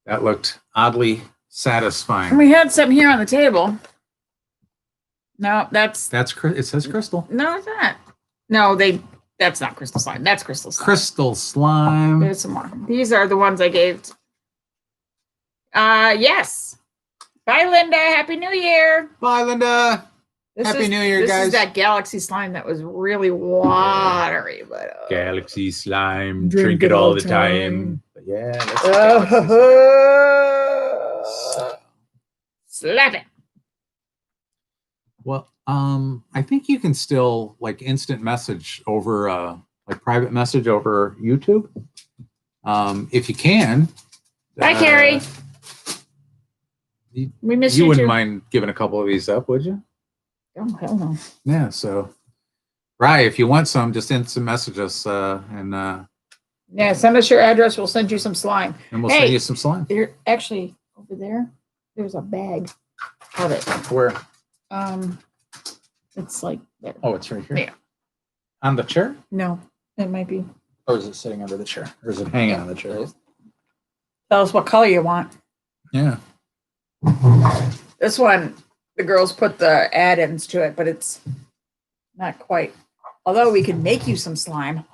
That looked oddly satisfying. And we had some here on the table. No, it says crystal. No, it's not. No, that's not crystal slime. That's crystal slime. Crystal slime. There's some more. These are the ones I gave. Yes. Bye, Linda. Happy New Year. Bye, Linda. Happy New Year, this guys. is that galaxy slime that was really watery, but Galaxy slime. Drink it all the time. But yeah, that's galaxy slime. slap it. Well, I think you can still like instant message over like private message over YouTube. If you can. Hi, Carrie. We miss You you wouldn't too. mind giving a couple of these up, would you? Oh, hell no. Yeah, so right, if you want some, just instant message us and Yeah, send us your address. We'll send you some slime. we'll Hey. send you some slime. There, actually, over there, there's a bag of it. Where? It's like there. Oh, it's right here. Yeah. On the chair? No, it might be. Or is it sitting under the chair? Or is it hanging on the chair? Tell us what color you want. Yeah. This one, the girls put the add-ins to it, but it's not quite. Although we could make you some slime.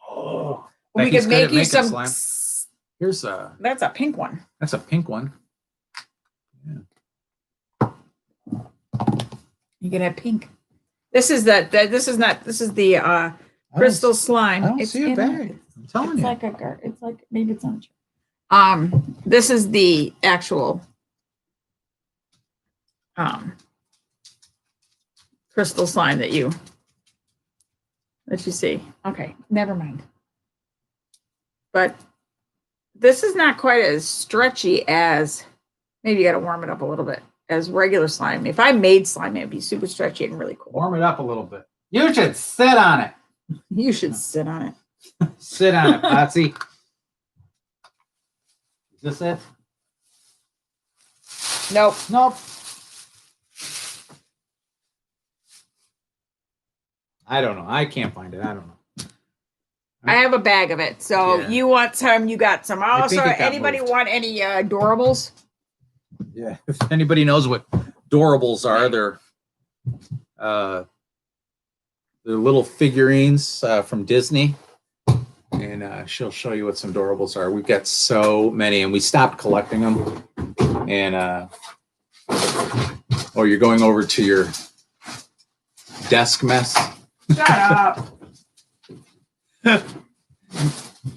Oh, We Becky's could good at make you making some. slime. Here's That's a pink one. that's a pink one. You can have pink. This is the crystal slime. I don't see a in bag. I'm telling It's you. like it's like maybe it's on. This is the actual crystal slime that you see. Okay, never mind. But this is not quite as stretchy as, maybe you got to warm it up a little bit, as regular slime. If I made slime, it'd be super stretchy and really cool. Warm it up a little bit. You should sit on it. You should sit on it. Sit on it, Patsy. Is this it? Nope. Nope. I don't know. I can't find it. I don't know. I have a bag of it. So Yeah. you want some, you got some. I Also, think it got anybody moved. want any adorables? Yeah. If anybody knows what Doorables are, they're little figurines from Disney. And she'll show you what some Doorables are. We've got so many, and we stopped collecting them. And you're going over to your desk mess. Shut up.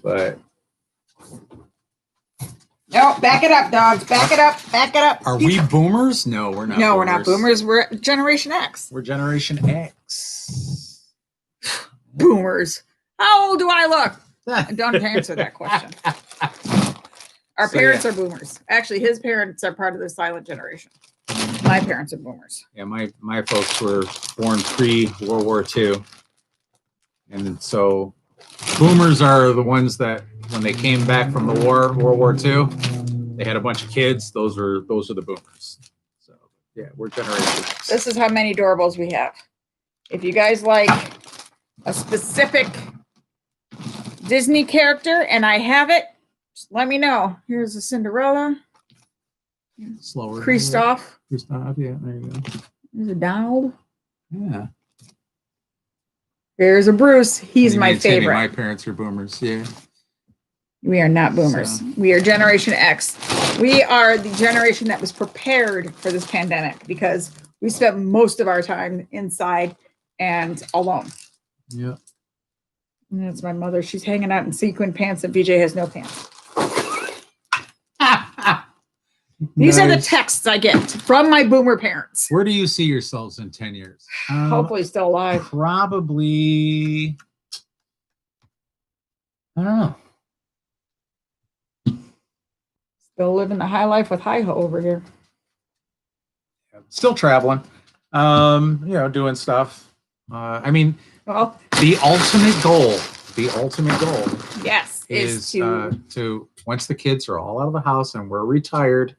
But No, back it up, dogs. Back it up. Back it up. are we boomers? No, we're not. No, we're not boomers. We're Generation X. We're Generation X. Boomers. How old do I look? Don't answer that question. Our So, parents yeah. are boomers. Actually, his parents are part of the silent generation. My parents are boomers. Yeah, my folks were born pre-World War II. And so boomers are the ones that when they came back from the war, World War II, they had a bunch of kids. Those are the boomers. So yeah, we're Generation X. This is how many doorables we have. If you guys like a specific Disney character and I have it, just let me know. Here's a Cinderella. Slower. Kristoff. Kristoff, yeah, there you go. There's a Donald. Yeah. There's a Bruce. He's You my mean, Timmy, favorite. my parents are boomers. Yeah. We are not boomers. So- We are Generation X. We are the generation that was prepared for this pandemic because we spent most of our time inside and alone. Yeah. And that's my mother. She's hanging out in sequin pants and BJ has no pants. These are the Nice. texts I get from my boomer parents. Where do you see yourselves in 10 years? Hopefully still alive. Probably. I don't know. Still living the high life with hi-ho over here. Still traveling. Doing stuff. I mean, Well, the ultimate goal yes, is to once the kids are all out of the house and we're retired,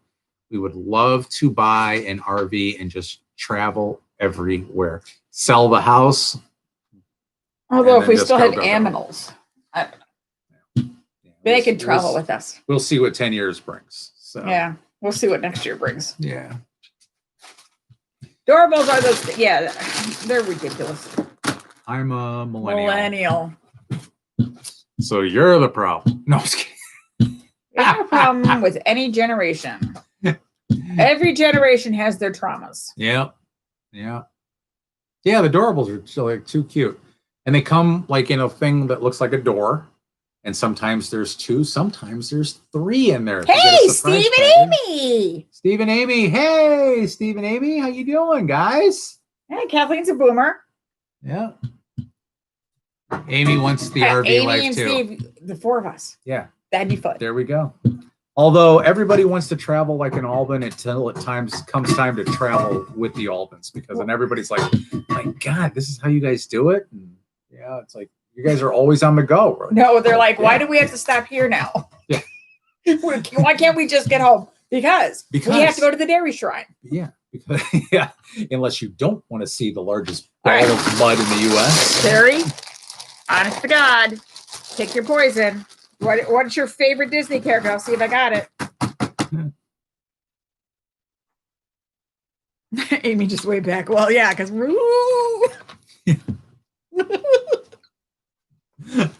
we would love to buy an RV and just travel everywhere. Sell the house. although and if we then still just had go. animals, Yeah, they could travel with us. We'll see what 10 years brings. So Yeah, we'll see what next year brings. yeah. Doorables are those, yeah, they're ridiculous. I'm a millennial. So you're the problem. No, I'm just kidding. We have a problem with any generation. Every generation has their traumas. Yeah. Yeah. Yeah, the Doorables are still like too cute. And they come like in a thing that looks like a door. And sometimes there's two, sometimes there's three in there. If you get a Hey, surprise Steve package. and Amy! Steve and Amy. Hey, Steve and Amy, how you doing, guys? Hey, Kathleen's a boomer. Yeah. Amy wants the Hey, RV Amy life and too. Steve, the 4 of us. Yeah. That'd be fun. There we go. Although everybody wants to travel like in Albany until comes time to travel with the Albans, because then everybody's like, my God, this is how you guys do it? And yeah, it's like, you guys are always on the go. Right? No, they're like, why Yeah. do we have to stop here now? Yeah. Why can't we just get home? Because we have to go to the dairy shrine. Yeah. Because, yeah. Unless you don't want to see the largest ball All right. of mud in the U.S. Terry, honest to God, pick your poison. What's your favorite Disney character? I'll see if I got it. Amy just way back. Well, yeah, because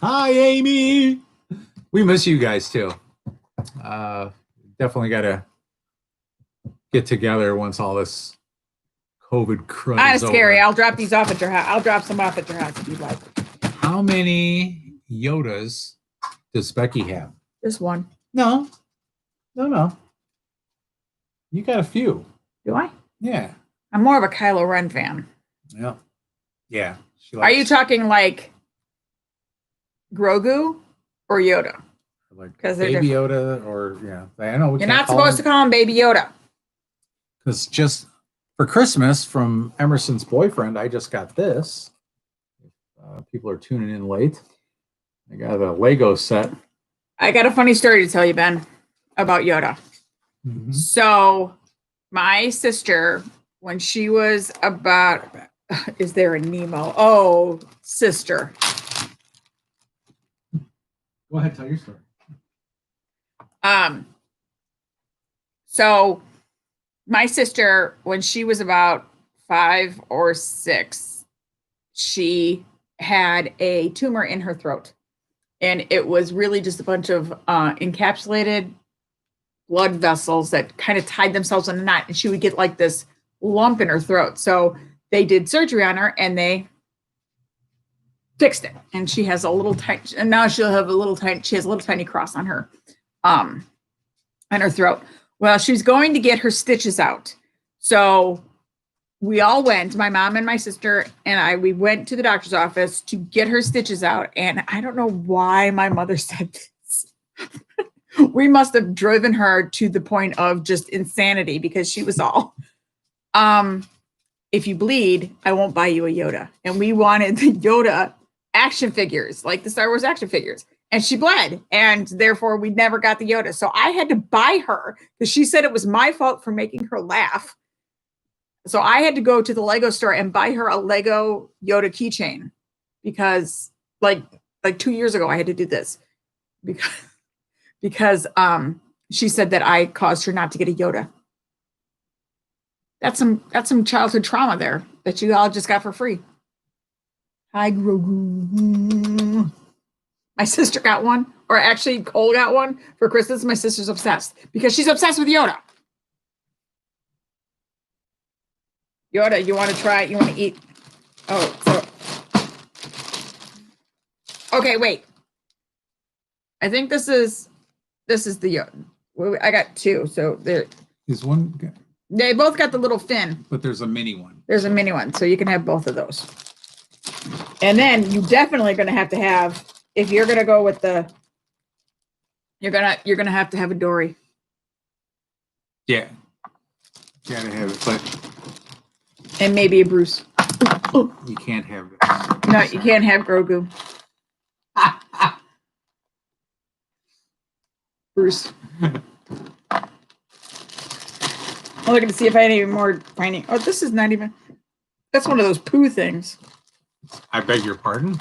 Hi, Amy. We miss you guys too. Definitely got to get together once all this COVID crud kind is of scary. over. I'll drop these off at your house. I'll drop some off at your house if you'd like. How many Yodas does Becky have? Just one. No. You got a few. Do I? Yeah. I'm more of a Kylo Ren fan. Yeah. Yeah. Are you talking like Grogu or Yoda? like 'Cause they're Baby Yoda or yeah? I know You're not supposed to call him Baby Yoda. Because just for Christmas from Emerson's boyfriend, I just got this. People are tuning in late. I got a Lego set. I got a funny story to tell you, Ben, about Yoda. Mm-hmm. So my sister, when she was about, is there a Nemo? Oh, sister. Go ahead, tell your story. So my sister, when she was about 5 or 6, she had a tumor in her throat. And it was really just a bunch of encapsulated blood vessels that kind of tied themselves in a knot. And she would get like this lump in her throat. So they did surgery on her and they fixed it. And she has a little tiny, and now she'll have a little tiny, she has a little tiny cross on her throat. Well, she's going to get her stitches out. So we all went, my mom and my sister and we went to the doctor's office to get her stitches out. And I don't know why my mother said this. We must have driven her to the point of just insanity because she was all, if you bleed, I won't buy you a Yoda. And we wanted the Yoda action figures, like the Star Wars action figures. And she bled, and therefore we never got the Yoda. So I had to buy her because she said it was my fault for making her laugh. So I had to go to the Lego store and buy her a Lego Yoda keychain because like 2 years ago I had to do this because she said that I caused her not to get a Yoda. That's some childhood trauma there that you all just got for free. Hi, Grogu. My sister got one, or actually Cole got one for Christmas. My sister's obsessed because she's obsessed with Yoda. Yoda, you want to try? You want to eat? Oh, so. Okay, wait. I think this is the Yoda. I got 2, so there. Is one? They both got the little fin. But there's a mini one. There's a mini one, so you can have both of those. And then you definitely going to have, if you're going to go with the, you're going to have to have a Dory. Yeah. Gotta have it, but And maybe a Bruce. you can't have it. No, you can't have Grogu. Bruce. I'm looking to see if I had any more finding. Oh, this is not even. That's one of those poo things. I beg your pardon?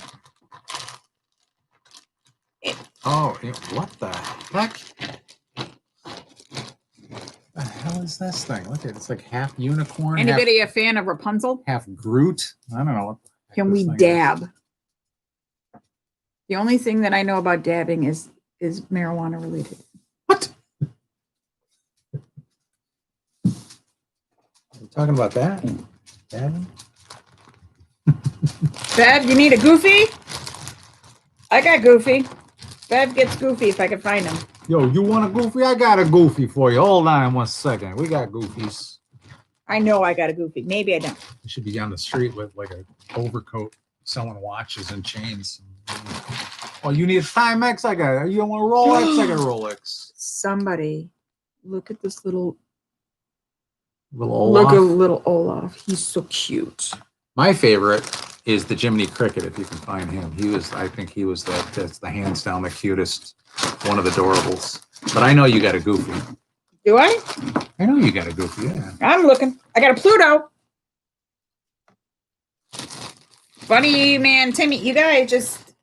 What the heck? The hell is this thing? Look at it. It's like half unicorn. Anybody a fan of Rapunzel? Half Groot. I don't know. What the heck Can this we thing is. dab? The only thing that I know about dabbing is marijuana related. What? We're talking about that? Dabbing? Bev, you need a Goofy? I got Goofy. Bev gets Goofy if I can find him. Yo, you want a Goofy? I got a Goofy for you. Hold on 1 second. We got Goofies. I know I got a Goofy. Maybe I don't. You should be on the street with like a overcoat selling watches and chains. Oh, you need a Timex? I got it. You don't want a Rolex? I got a Rolex. Somebody, look at this little. Little Look at Olaf. little Olaf. He's so cute. My favorite is the Jiminy Cricket, if you can find him. I think he was that's the hands down the cutest, one of the adorables. But I know you got a Goofy. Do I? I know you got a Goofy, yeah. I'm looking. I got a Pluto. Bunny Man Timmy, you guys just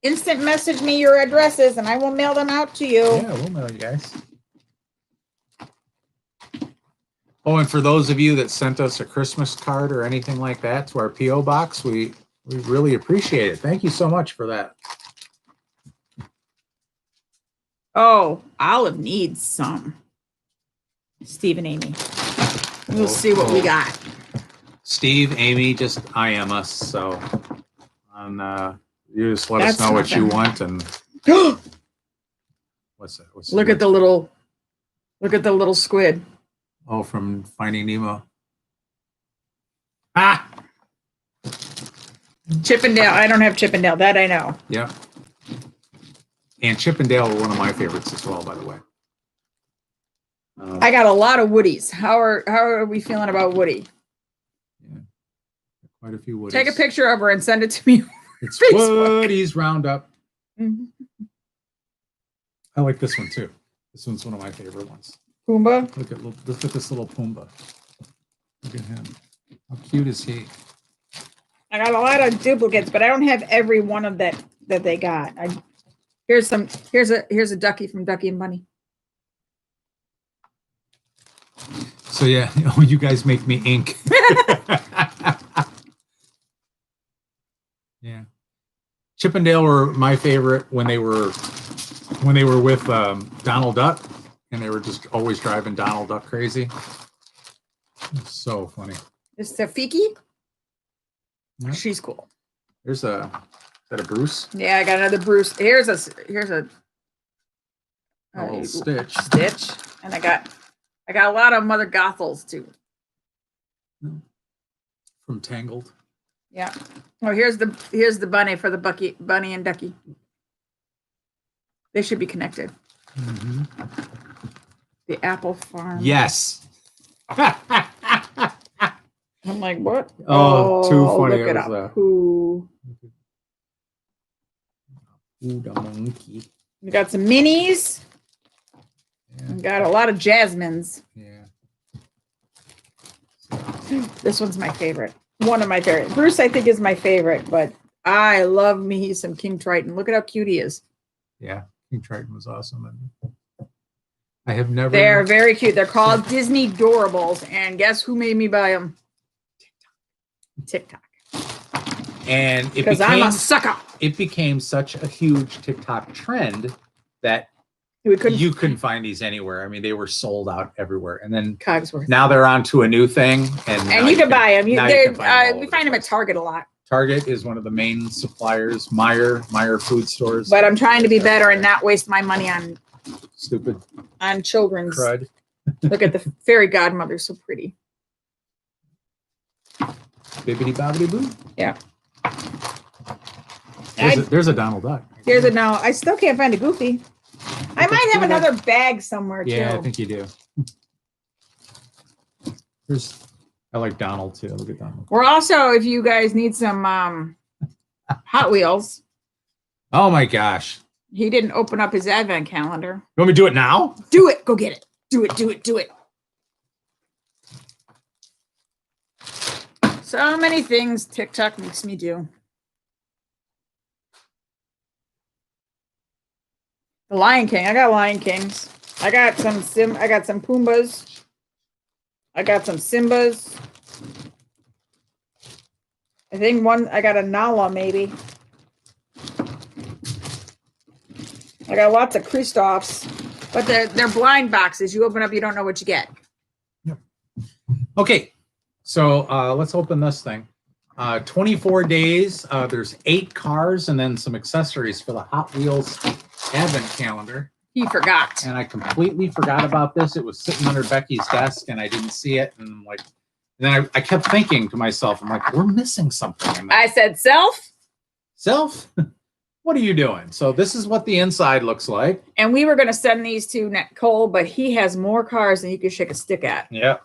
instant message me your addresses and I will mail them out to you. Yeah, we'll mail you guys. Oh, and for those of you that sent us a Christmas card or anything like that to our P.O. box, we really appreciate it. Thank you so much for that. Oh, Olive needs some. Steve and Amy. We'll see what we got. Steve, Amy, just IM us. So you just let us That's know what you nothing. want. And what's that? Look at the little squid. Oh, from Finding Nemo. Ah! Chippendale. I don't have Chippendale. That I know. Yeah. And Chippendale were one of my favorites as well, by the way. I got a lot of Woodies. How are we feeling about Woody? Yeah. Quite a few Woodies. Take a picture of her and send it to me. It's Facebook. Woody's Roundup. Mhm. I like this one too. This one's one of my favorite ones. Pumbaa. Look at this little Pumbaa. Look at him. How cute is he? I got a lot of duplicates, but I don't have every one of that they got. Here's a ducky from Ducky and Bunny. So yeah, oh, you guys make me ink. Yeah, Chippendale were my favorite when they were with Donald Duck, and they were just always driving Donald Duck crazy. It's so funny. This is Tafiki. Yeah. She's cool. Is that a Bruce? Yeah, I got another Bruce. Here's a little Stitch. Stitch, and I got a lot of Mother Gothels too. From Tangled. Yeah. Oh, here's the bunny for the Bunny and Ducky. They should be connected. Mm-hmm. The Apple Farm. Yes. I'm like, what? Oh, too funny. Look it It up. was Who? Ooh, the monkey. We got some minis. Yeah. We got a lot of Jasmines. Yeah. This one's my favorite. One of my favorite. Bruce, I think, is my favorite, but I love me some King Triton. Look at how cute he is. Yeah. King Triton was awesome. And I have never. They're very cute. They're called Disney Doorables, and guess who made me buy them? TikTok. And Because I'm a sucker. It became such a huge TikTok trend that We couldn't. you couldn't find these anywhere. I mean, they were sold out everywhere. And then Cogsworth. now they're on to a new thing. And You can buy them. now you can find them all We over find the them at place. Target a lot. Target is one of the main suppliers. Meyer food stores. But I'm trying to be better and not waste my money on Stupid children's. crud. Look at the fairy godmother, so pretty. Bibbidi bobbidi boo. Yeah. There's a Donald Duck. Here's a now. I still can't find a Goofy. I might have another bag somewhere too. Yeah, I think you do. I like Donald too. Look at Donald. We're also, if you guys need some Hot Wheels, Oh my gosh. he didn't open up his advent calendar. You want me to do it now? Do it. Go get it. Do it. So many things TikTok makes me do. The Lion King. I got Lion Kings. I got some Pumbas. I got some Simbas. I think I got a Nala maybe. I got lots of Kristoffs, but they're blind boxes. You open up, you don't know what you get. Yep. Okay, so let's open this thing. 24 days. There's 8 cars and then some accessories for the Hot Wheels Advent calendar. He forgot. And I completely forgot about this. It was sitting under Becky's desk and I didn't see it. And I'm like, And then I kept thinking to myself, I'm like, we're missing something. And I said, self. self, what are you doing? So this is what the inside looks like. And we were going to send these to Cole, but he has more cars than you can shake a stick at. Yeah.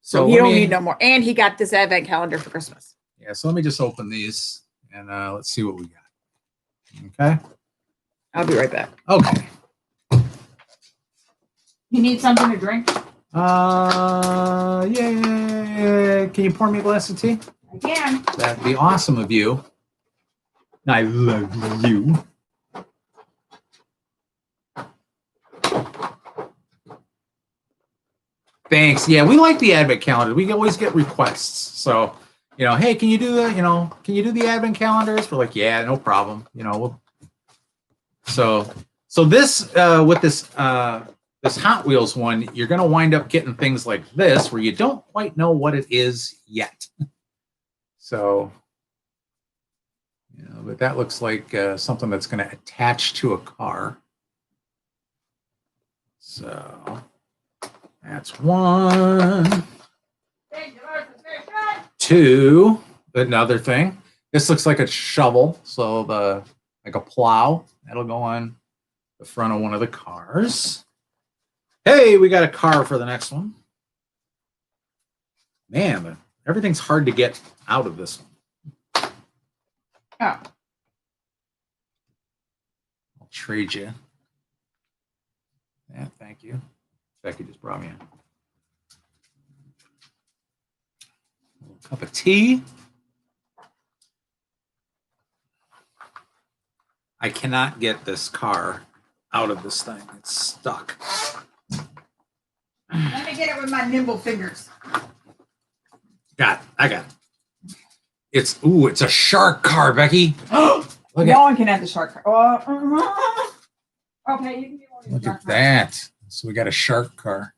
So he don't need no more. And he got this advent calendar for Christmas. Yeah. So let me just open these and let's see what we got. Okay. I'll be right back. Okay. You need something to drink? Yeah. Can you pour me a glass of tea? I can. That'd be awesome of you. I love you. Thanks. Yeah, we like the advent calendar. We always get requests. So, hey, can you do the advent calendars? We're like, yeah, no problem. So this with this Hot Wheels one, you're going to wind up getting things like this where you don't quite know what it is yet. So, but that looks like something that's going to attach to a car. So that's one. Two, another thing. This looks like a shovel. So like a plow. That'll go on the front of one of the cars. Hey, we got a car for the next one. Man, everything's hard to get out of this one. Oh. I'll trade you. Yeah, thank you. Becky just brought me a cup of tea. I cannot get this car out of this thing. It's stuck. Let me get it with my nimble fingers. I got it. It's a shark car, Becky. No one can have the shark car. Okay, you can get one of the Look shark at cars. that. So we got a shark car.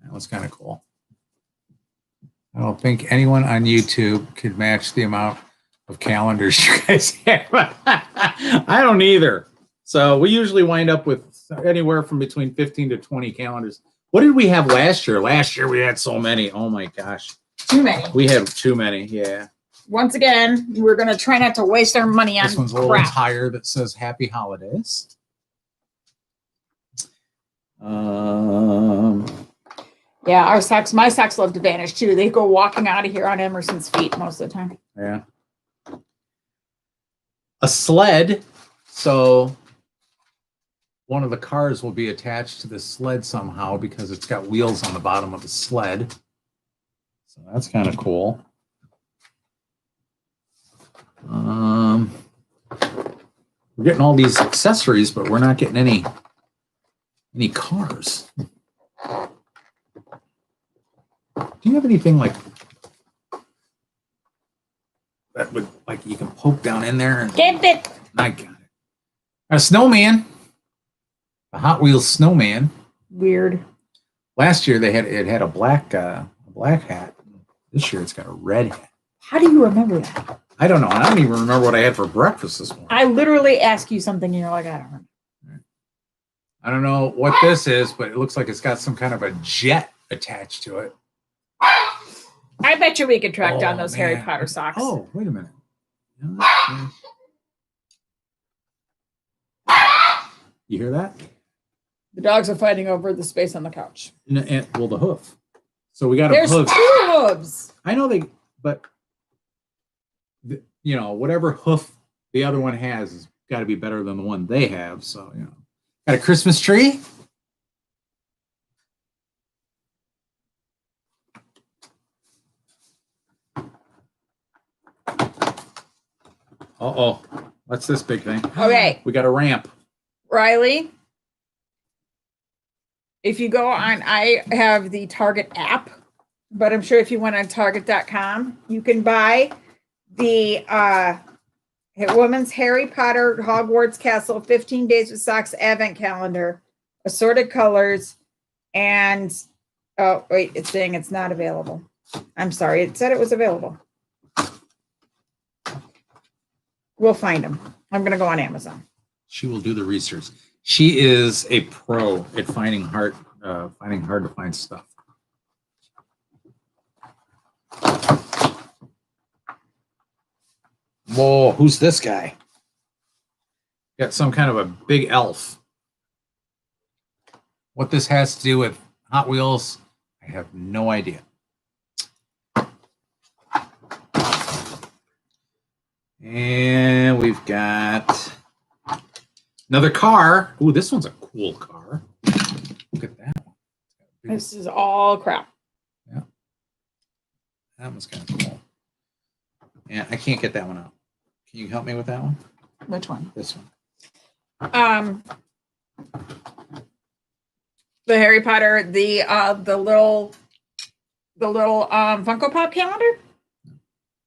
That was kind of cool. I don't think anyone on YouTube could match the amount of calendars you guys have. I don't either. So we usually wind up with anywhere from between 15 to 20 calendars. What did we have last year? Last year we had so many. Oh my gosh. Too many. We have too many. Yeah. Once again, we're going to try not to waste our money on This one's a little crap. higher that says Happy Holidays. Yeah, my socks love to vanish too. They go walking out of here on Emerson's feet most of the time. Yeah. A sled. So one of the cars will be attached to the sled somehow because it's got wheels on the bottom of the sled. So that's kind of cool. We're getting all these accessories, but we're not getting any cars. Do you have anything like that would like you can poke down in there and Get it. I got it. A snowman. A Hot Wheels snowman. Weird. Last year it had a black hat. This year it's got a red hat. How do you remember that? I don't know. I don't even remember what I had for breakfast this morning. I literally ask you something and you're like, I don't remember. I don't know what this is, but it looks like it's got some kind of a jet attached to it. I bet you we could track down those man. Harry Potter socks. Oh, wait a minute. You hear that? The dogs are fighting over the space on the couch. Well, the hoof. So we got There's a hoof. 2 hooves. I know but whatever hoof the other one has got to be better than the one they have. So, got a Christmas tree. Uh-oh. What's this big thing? Okay. We got a ramp. Riley, if you go on, I have the Target app, but I'm sure if you went on Target.com, you can buy the Women's Harry Potter Hogwarts Castle 15 Days with Socks Advent Calendar, assorted colors, and oh, wait, it's saying it's not available. I'm sorry, it said it was available. We'll find them. I'm going to go on Amazon. She will do the research. She is a pro at finding hard to find stuff. Whoa, who's this guy? Got some kind of a big elf. What this has to do with Hot Wheels, I have no idea. And we've got another car. Ooh, this one's a cool car. Look at that one. This is all crap. Yeah. That one's kind of cool. Yeah, I can't get that one out. Can you help me with that one? Which one? This one. The Harry Potter, the little Funko Pop calendar.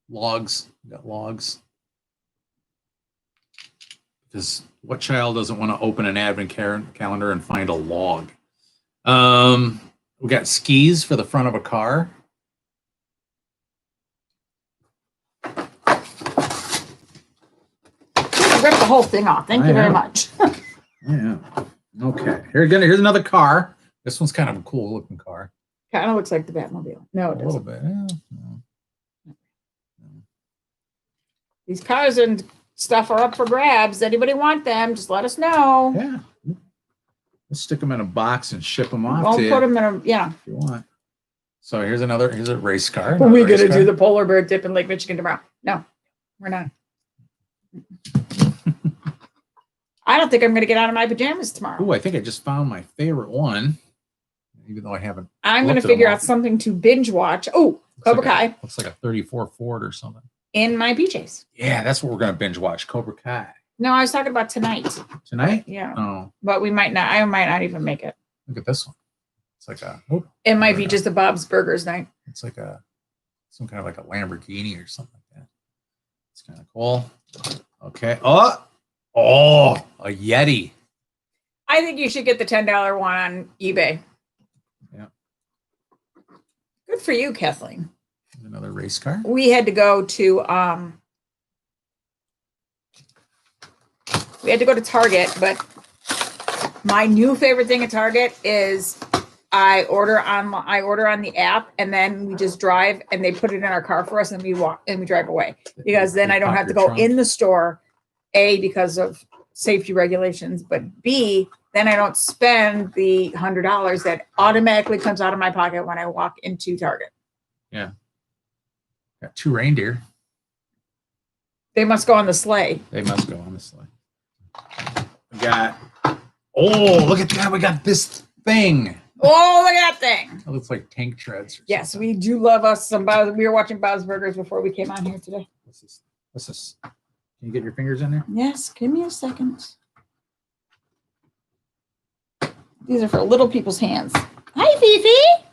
Logs. We got logs. Because what child doesn't want to open an advent calendar and find a log? We got skis for the front of a car. Rip the whole thing off. Thank you very much. Yeah. Okay. Here's another car. This one's kind of a cool looking car. Kind of looks like the Batmobile. No, it A little doesn't. bit. Yeah. These cars and stuff are up for grabs. Anybody want them? Just let us know. Yeah. Let's stick them in a box and ship them off We'll to you put them in a if if you want. So here's a race car. Are we gonna do the polar bear dip in Lake Michigan tomorrow? No, we're not. I don't think I'm gonna get out of my pajamas tomorrow. Ooh, I think I just found my favorite one. Even though I haven't. I'm gonna looked at figure them all. out something to binge watch. Oh, Cobra Kai Looks like a 34 Ford or something. in my PJs. Yeah, that's what we're gonna binge watch. Cobra Kai. No, I was talking about tonight. Tonight? Yeah, Oh, but we might not. I might not even make it. look at this one. It's like It might be just a Bob's Burgers night. it's like some kind of like a Lamborghini or something like that. It's kind of cool. Okay. Oh, a Yeti. I think you should get the $10 one on eBay. Yeah. Good for you, Kathleen. There's another race car. We had to go to Target, but my new favorite thing at Target is I order on the app, and then we just drive, and they put it in our car for us, and we walk and we drive away, because then I don't have to go in the store, A, because of safety regulations, but B, then I don't spend the $100 that automatically comes out of my pocket when I walk into Target. Yeah. Got two reindeer. They must go on the sleigh. They must go on the sleigh. We got. Oh, look at that! We got this thing. Oh, look at that thing. It looks like tank treads. Or Yes, something. we do love us some Bob's. We were watching Bob's Burgers before we came on here today. What's this? Can you get your fingers in there? Yes, give me a second. These are for little people's hands. Hi, Fifi.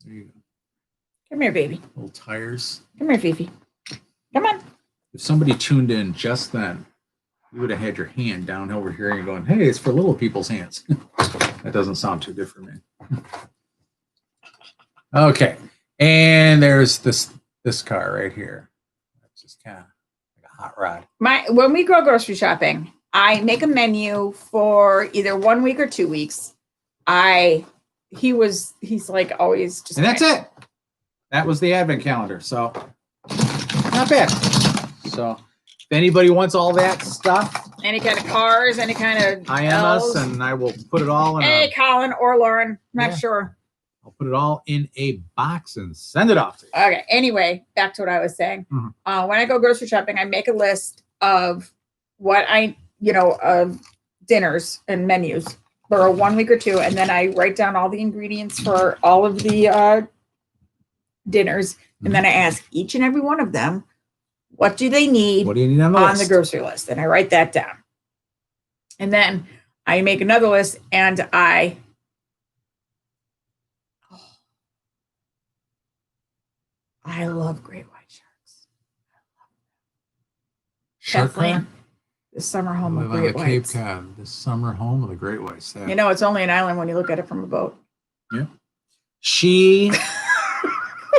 There you go. Come here, baby. Little tires. Come here, Fifi. Come on. If somebody tuned in just then, you would have had your hand down over here and you're going, "Hey, it's for little people's hands." That doesn't sound too good for me. Okay, and there's this car right here. It's just kind of like a hot rod. When we go grocery shopping, I make a menu for either 1 week or 2 weeks. He's like always just. And that's it. That was the advent calendar. So not bad. So if anybody wants all that stuff, Any kind of cars, any kind of. IM us and I will put it all in Hey, Colin or Lauren, not Yeah. sure. I'll put it all in a box and send it off to you. Okay. Anyway, back to what I was saying. Mhm. When I go grocery shopping, I make a list of what dinners and menus for a 1 week or two, and then I write down all the ingredients for all of the dinners, and then I ask each and every one of them, what do they need What do you need on the on list? the grocery list, and I write that down. And then I make another list, and I love great white sharks. Shark Kathleen, car? the summer home Live of on great the Cape whites. Cod, the summer home of the great whites. You know, it's only an island when you look at it from a boat. She,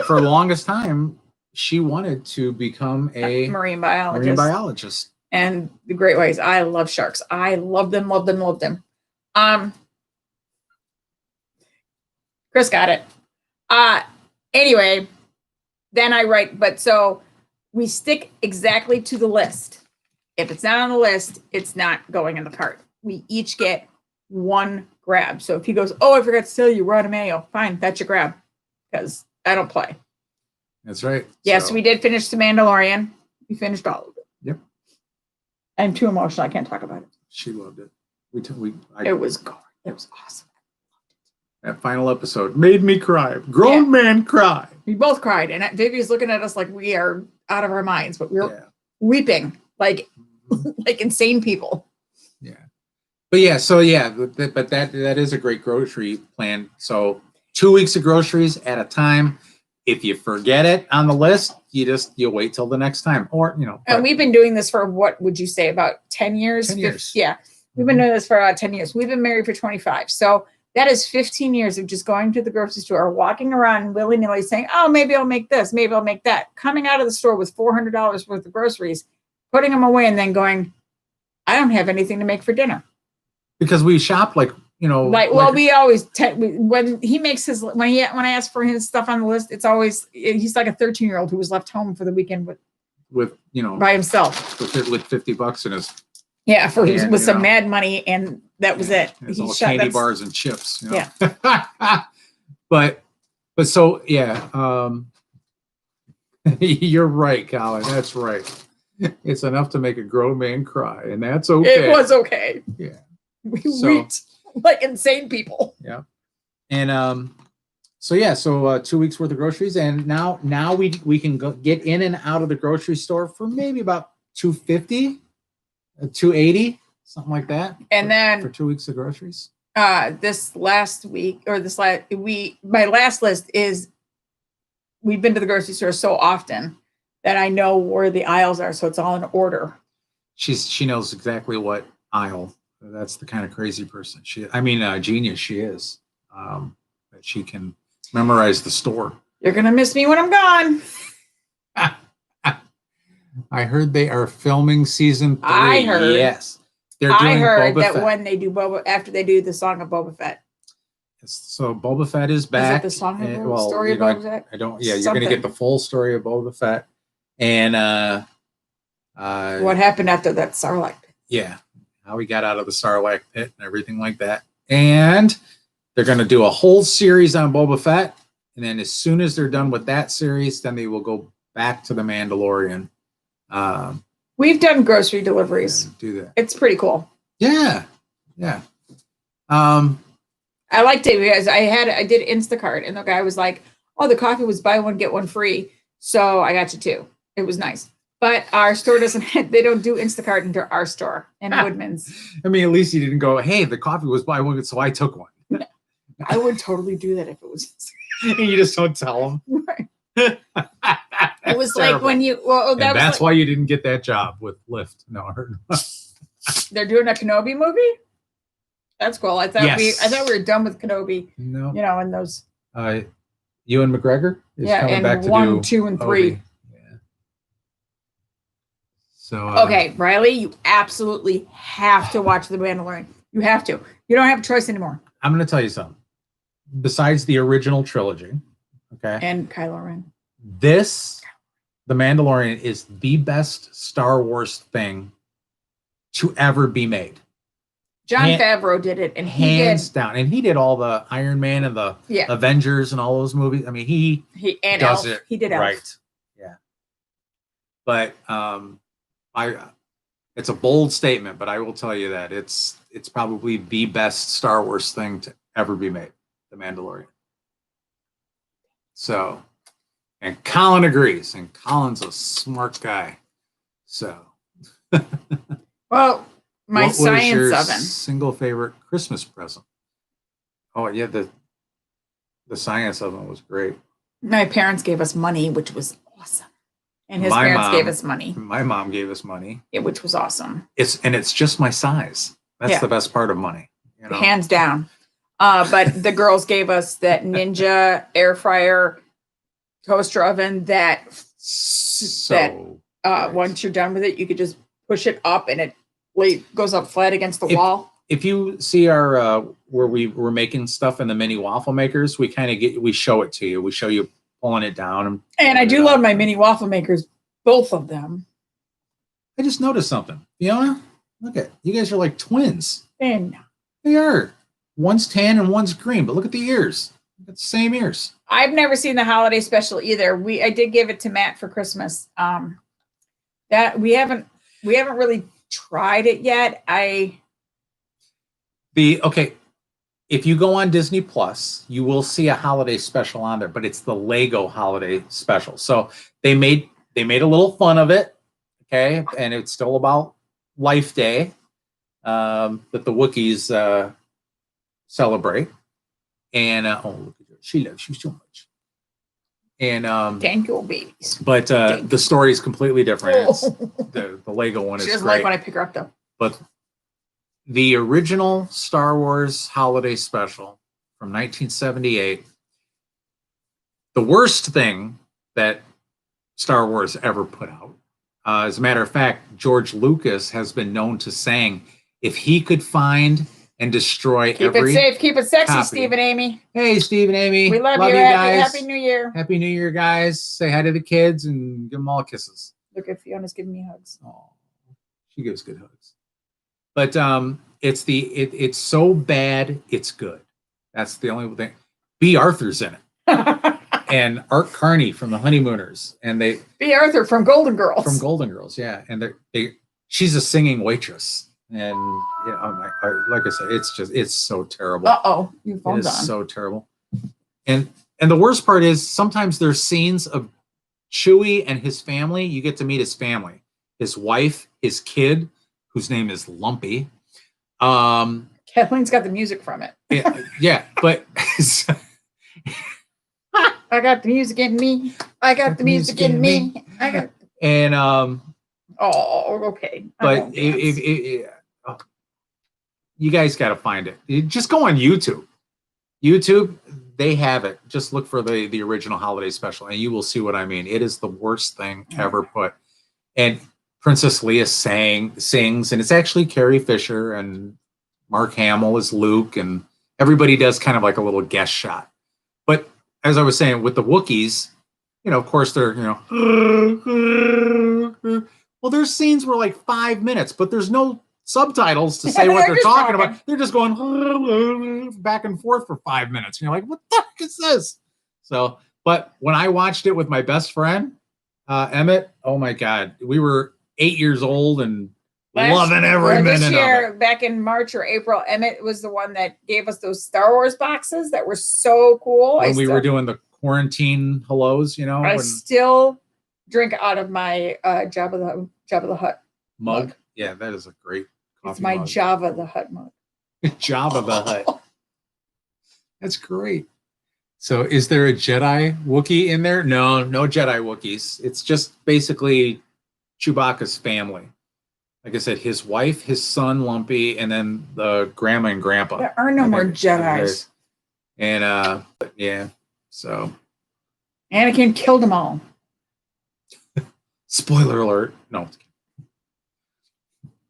for the longest time, she wanted to become a Marine biologist. marine biologist. And the great whites. I love sharks. I love them, love them, love them. Chris got it. Anyway, then I write, but so we stick exactly to the list. If it's not on the list, it's not going in the cart. We each get one grab. So if he goes, oh, I forgot to tell you, we're out of mayo. Fine, that's your grab. Because I don't play. That's right. Yes, so we did finish The Mandalorian. We finished all of it. Yep. I'm too emotional. I can't talk about it. She loved it. It was gory. It was awesome. That final episode made me cry. Grown man cry. We both cried. And Vivi's looking at us like we are out of our minds, but we were weeping like insane people. Yeah. But yeah, so but that is a great grocery plan. So 2 weeks of groceries at a time. If you forget it on the list, you wait till the next time. Or, And we've been doing this for, what would you say, about 10 years? 10 years. Yeah. We've been doing this for about 10 years. We've been married for 25. So that is 15 years of just going to the grocery store, walking around willy-nilly saying, oh, maybe I'll make this, maybe I'll make that. Coming out of the store with $400 worth of groceries, putting them away, and then going, I don't have anything to make for dinner. Because we shop we always when he makes his when I ask for his stuff on the list, it's always he's like a 13-year-old who was left home for the weekend with by himself with $50 in his with some mad money, and that was it. He all candy bars and chips. Yeah. but so you're right, Colin. That's right. It's enough to make a grown man cry, and that's okay. It was okay. Yeah. We wept like insane people. Yeah. And so 2 weeks worth of groceries, and now we can get in and out of the grocery store for maybe about $250, $280, something like that. And then for 2 weeks of groceries. This last week my last list is we've been to the grocery store so often that I know where the aisles are, so it's all in order. She knows exactly what aisle. That's the kind of crazy person genius she is. That she can memorize the store. You're gonna miss me when I'm gone. I heard they are filming season 3. I heard. Yes. I heard that Fett. When they do after they do the Song of Boba Fett. So Boba Fett is back. Is that the song of story of Boba Fett? I don't. Yeah, you're going to get the full story of Boba Fett, and what happened after that Sarlacc pit. Yeah, how he got out of the Sarlacc pit and everything like that. And they're going to do a whole series on Boba Fett, and then as soon as they're done with that series, then they will go back to the Mandalorian. We've done grocery deliveries. Do that. It's pretty cool. Yeah. I liked it because I did Instacart, and the guy was like, oh, the coffee was buy one, get one free. So I got you 2. It was nice. But our store they don't do Instacart into our store in Woodman's. I mean, at least you didn't go, hey, the coffee was buy one, so I took one. No, I would totally do that if it was. You just don't tell them. Right. It was like when you, that's why you didn't get that job with Lyft. No. They're doing a Kenobi movie? That's cool. I thought we were done with Kenobi. No. And those. Ewan McGregor is coming back to 1, 2, and 3. Yeah. So. Okay, Riley, you absolutely have to watch The Mandalorian. You have to. You don't have a choice anymore. I'm going to tell you something. Besides the original trilogy, okay, and Kylo Ren, The Mandalorian is the best Star Wars thing to ever be made. Jon Favreau did it, and hands down. And he did all the Iron Man and the Avengers and all those movies. I mean, he does it. He did right. Elf. Yeah. But it's a bold statement, but I will tell you that it's probably the best Star Wars thing to ever be made. The Mandalorian. So, and Colin agrees, and Colin's a smart guy. So, well, my what science was your oven. Single favorite Christmas present? Oh yeah, the science oven was great. My parents gave us money, which was awesome, and his parents gave us money. My mom gave us money, which was awesome. It's just my size. That's the best part of money. Hands down. But the girls gave us that Ninja air fryer toaster oven that once you're done with it, you could just push it up and it goes up flat against the wall. if you see our where we were making stuff in the mini waffle makers, we kind of we show it to you. We show you pulling it down. And I do love my mini waffle makers, both of them. I just noticed something. Fiona, look at you guys are like twins. And They are. One's tan and one's green, but look at the ears. Got the same ears. I've never seen the holiday special either. I did give it to Matt for Christmas. That we haven't really tried it yet. Okay, if you go on Disney Plus, you will see a holiday special on there, but it's the Lego holiday special. So they made a little fun of it, okay, and it's still about Life Day that the Wookiees celebrate. And oh, look at her, she loves you so much. And thank you, babies. but the story is completely different. It's, the Lego one is She doesn't great. like when I pick her up though. But the original Star Wars holiday special from 1978, the worst thing that Star Wars ever put out. As a matter of fact, George Lucas has been known to saying if he could find and destroy Keep every it safe, keep it sexy, copy. Steve and Amy. Hey, Steve and Amy. We love you. guys. Happy New Year. Happy New Year, guys. Say hi to the kids and give them all kisses. Look at Fiona's giving me hugs. Oh, she gives good hugs. But it's so bad it's good. That's the only thing. B. Arthur's in it, and Art Carney from the Honeymooners, and B. Arthur from Golden Girls. from Golden Girls, yeah. And she's a singing waitress, and like I said, it's so terrible. Oh, your It phone's is on. so terrible. And the worst part is sometimes there's scenes of Chewie and his family. You get to meet his family, his wife, his kid, whose name is Lumpy. Kathleen's got the music from it. yeah, but I got the music in me. I got the music in me. I got. and Oh, okay. I but won't dance. you guys got to find it. You just go on YouTube. YouTube, they have it. Just look for the original holiday special, and you will see what I mean. It is the worst thing ever put. And Princess Leia sings, and it's actually Carrie Fisher and Mark Hamill is Luke, and everybody does kind of like a little guest shot. But as I was saying, with the Wookiees, of course they're, well, there's scenes where like 5 minutes, but there's no subtitles to say what they're just talking talking. about. They're just going back and forth for 5 minutes. And you're like, what the heck is this? So, but when I watched it with my best friend, Emmett, oh my God, we were 8 years old and loving every minute This year, of it. back in March or April, Emmett was the one that gave us those Star Wars boxes that were so cool. When we were doing the quarantine hellos, I still drink out of my Jabba the Hutt mug. Yeah, that is a great coffee It's my mug. Java the Hutt mug. Jabba the Hutt. That's great. So is there a Jedi Wookiee in there? No Jedi Wookiees. It's just basically Chewbacca's family. Like I said, his wife, his son, Lumpy, and then the grandma and grandpa. There are no more Jedis. And yeah, so. Anakin killed them all. Spoiler alert. No.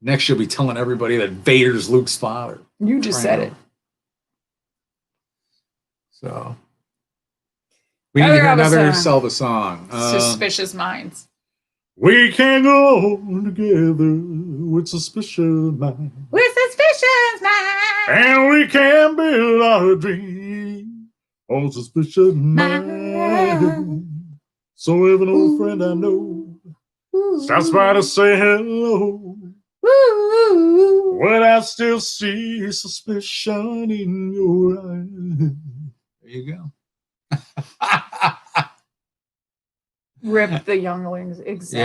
Next, you'll be telling everybody that Vader's Luke's father. You just said it. So. We need to hear another Zelda song. Suspicious Minds. We can go together with suspicious minds. With suspicious minds. And we can build our dream on suspicious minds. So if an old friend I know stops by to say hello, would I still see suspicion in your eyes? There you go. Rip the younglings. Exactly.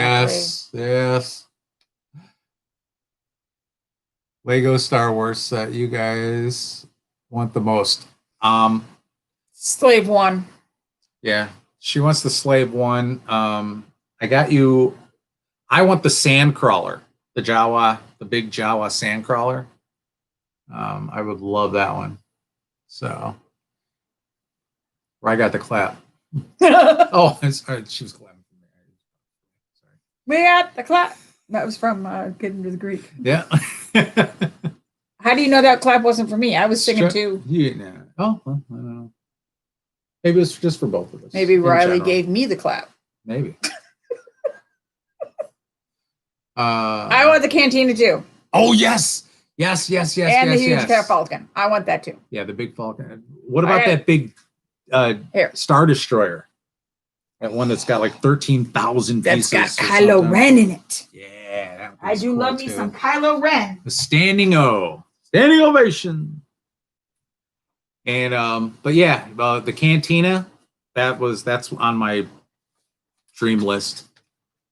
Yes. Lego Star Wars set you guys want the most. Slave one. Yeah, she wants the slave one. I got you. I want the sand crawler, the big Jawa sand crawler. I would love that one. So, where I got the clap. Oh, she was clapping for me. Sorry. We got the clap. That was from Getting to the Greek. Yeah. How do you know that clap wasn't for me? I was singing too. Yeah. Oh, well, I don't know. Maybe it's just for both of us. Maybe in Riley general. gave me the clap. Maybe. I want the cantina too. Oh yes, yes, yes, yes, And yes, the huge yes. cat falcon. I want that too. Yeah, the big falcon. What about that big Here. Star Destroyer? That one that's got like 13,000 That's pieces. got Kylo Ren in it. Yeah, that I one's do cool love me too. some Kylo Ren. The standing ovation. And but yeah, the cantina, that's on my dream list.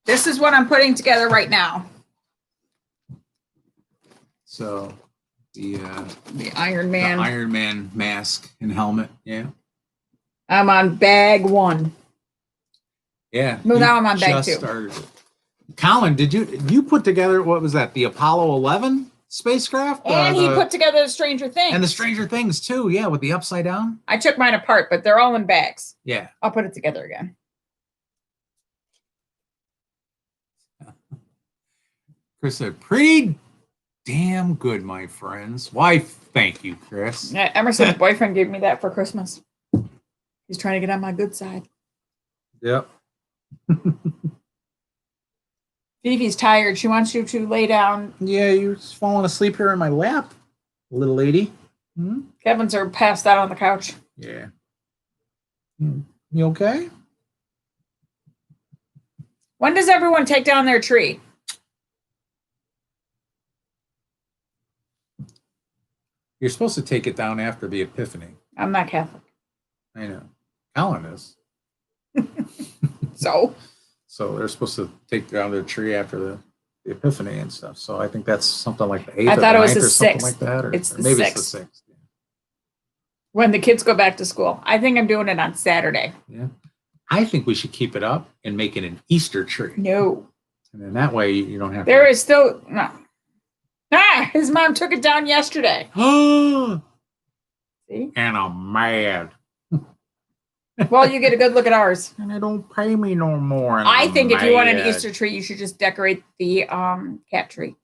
This is what I'm putting together right now. So the Iron Man. the Iron Man mask and helmet. Yeah. I'm on bag 1. Yeah. No, you now I'm on bag just 2. started it. Colin, did you put together, what was that? The Apollo 11 spacecraft? And he put together the Stranger Things. And the Stranger Things too, yeah, with the upside down. I took mine apart, but they're all in bags. Yeah. I'll put it together again. Chris said, pretty damn good, my friends. Why, thank you, Chris. Yeah, Emerson's boyfriend gave me that for Christmas. He's trying to get on my good side. Yep. Phoebe's tired. She wants you to lay down. Yeah, you're just falling asleep here in my lap, little lady. Hmm? Kevin's are passed out on the couch. Yeah. You okay? When does everyone take down their tree? You're supposed to take it down after the Epiphany. I'm not Catholic. I know. Colin is. So they're supposed to take down their tree after the Epiphany and stuff. So I think that's something like the 8th I or thought the it was 9th the or something 6th. like that. Or It's the maybe 6th. it's the 6th. when the kids go back to school. I think I'm doing it on Saturday. Yeah. I think we should keep it up and make it an Easter tree. No. And then that way you don't have There is still no. Ah, his mom took it down yesterday. to. See? And I'm mad. Well, you get a good look at ours. And they don't pay me no more. And I I'm think if you want an mad. Easter tree, you should just decorate the cat tree.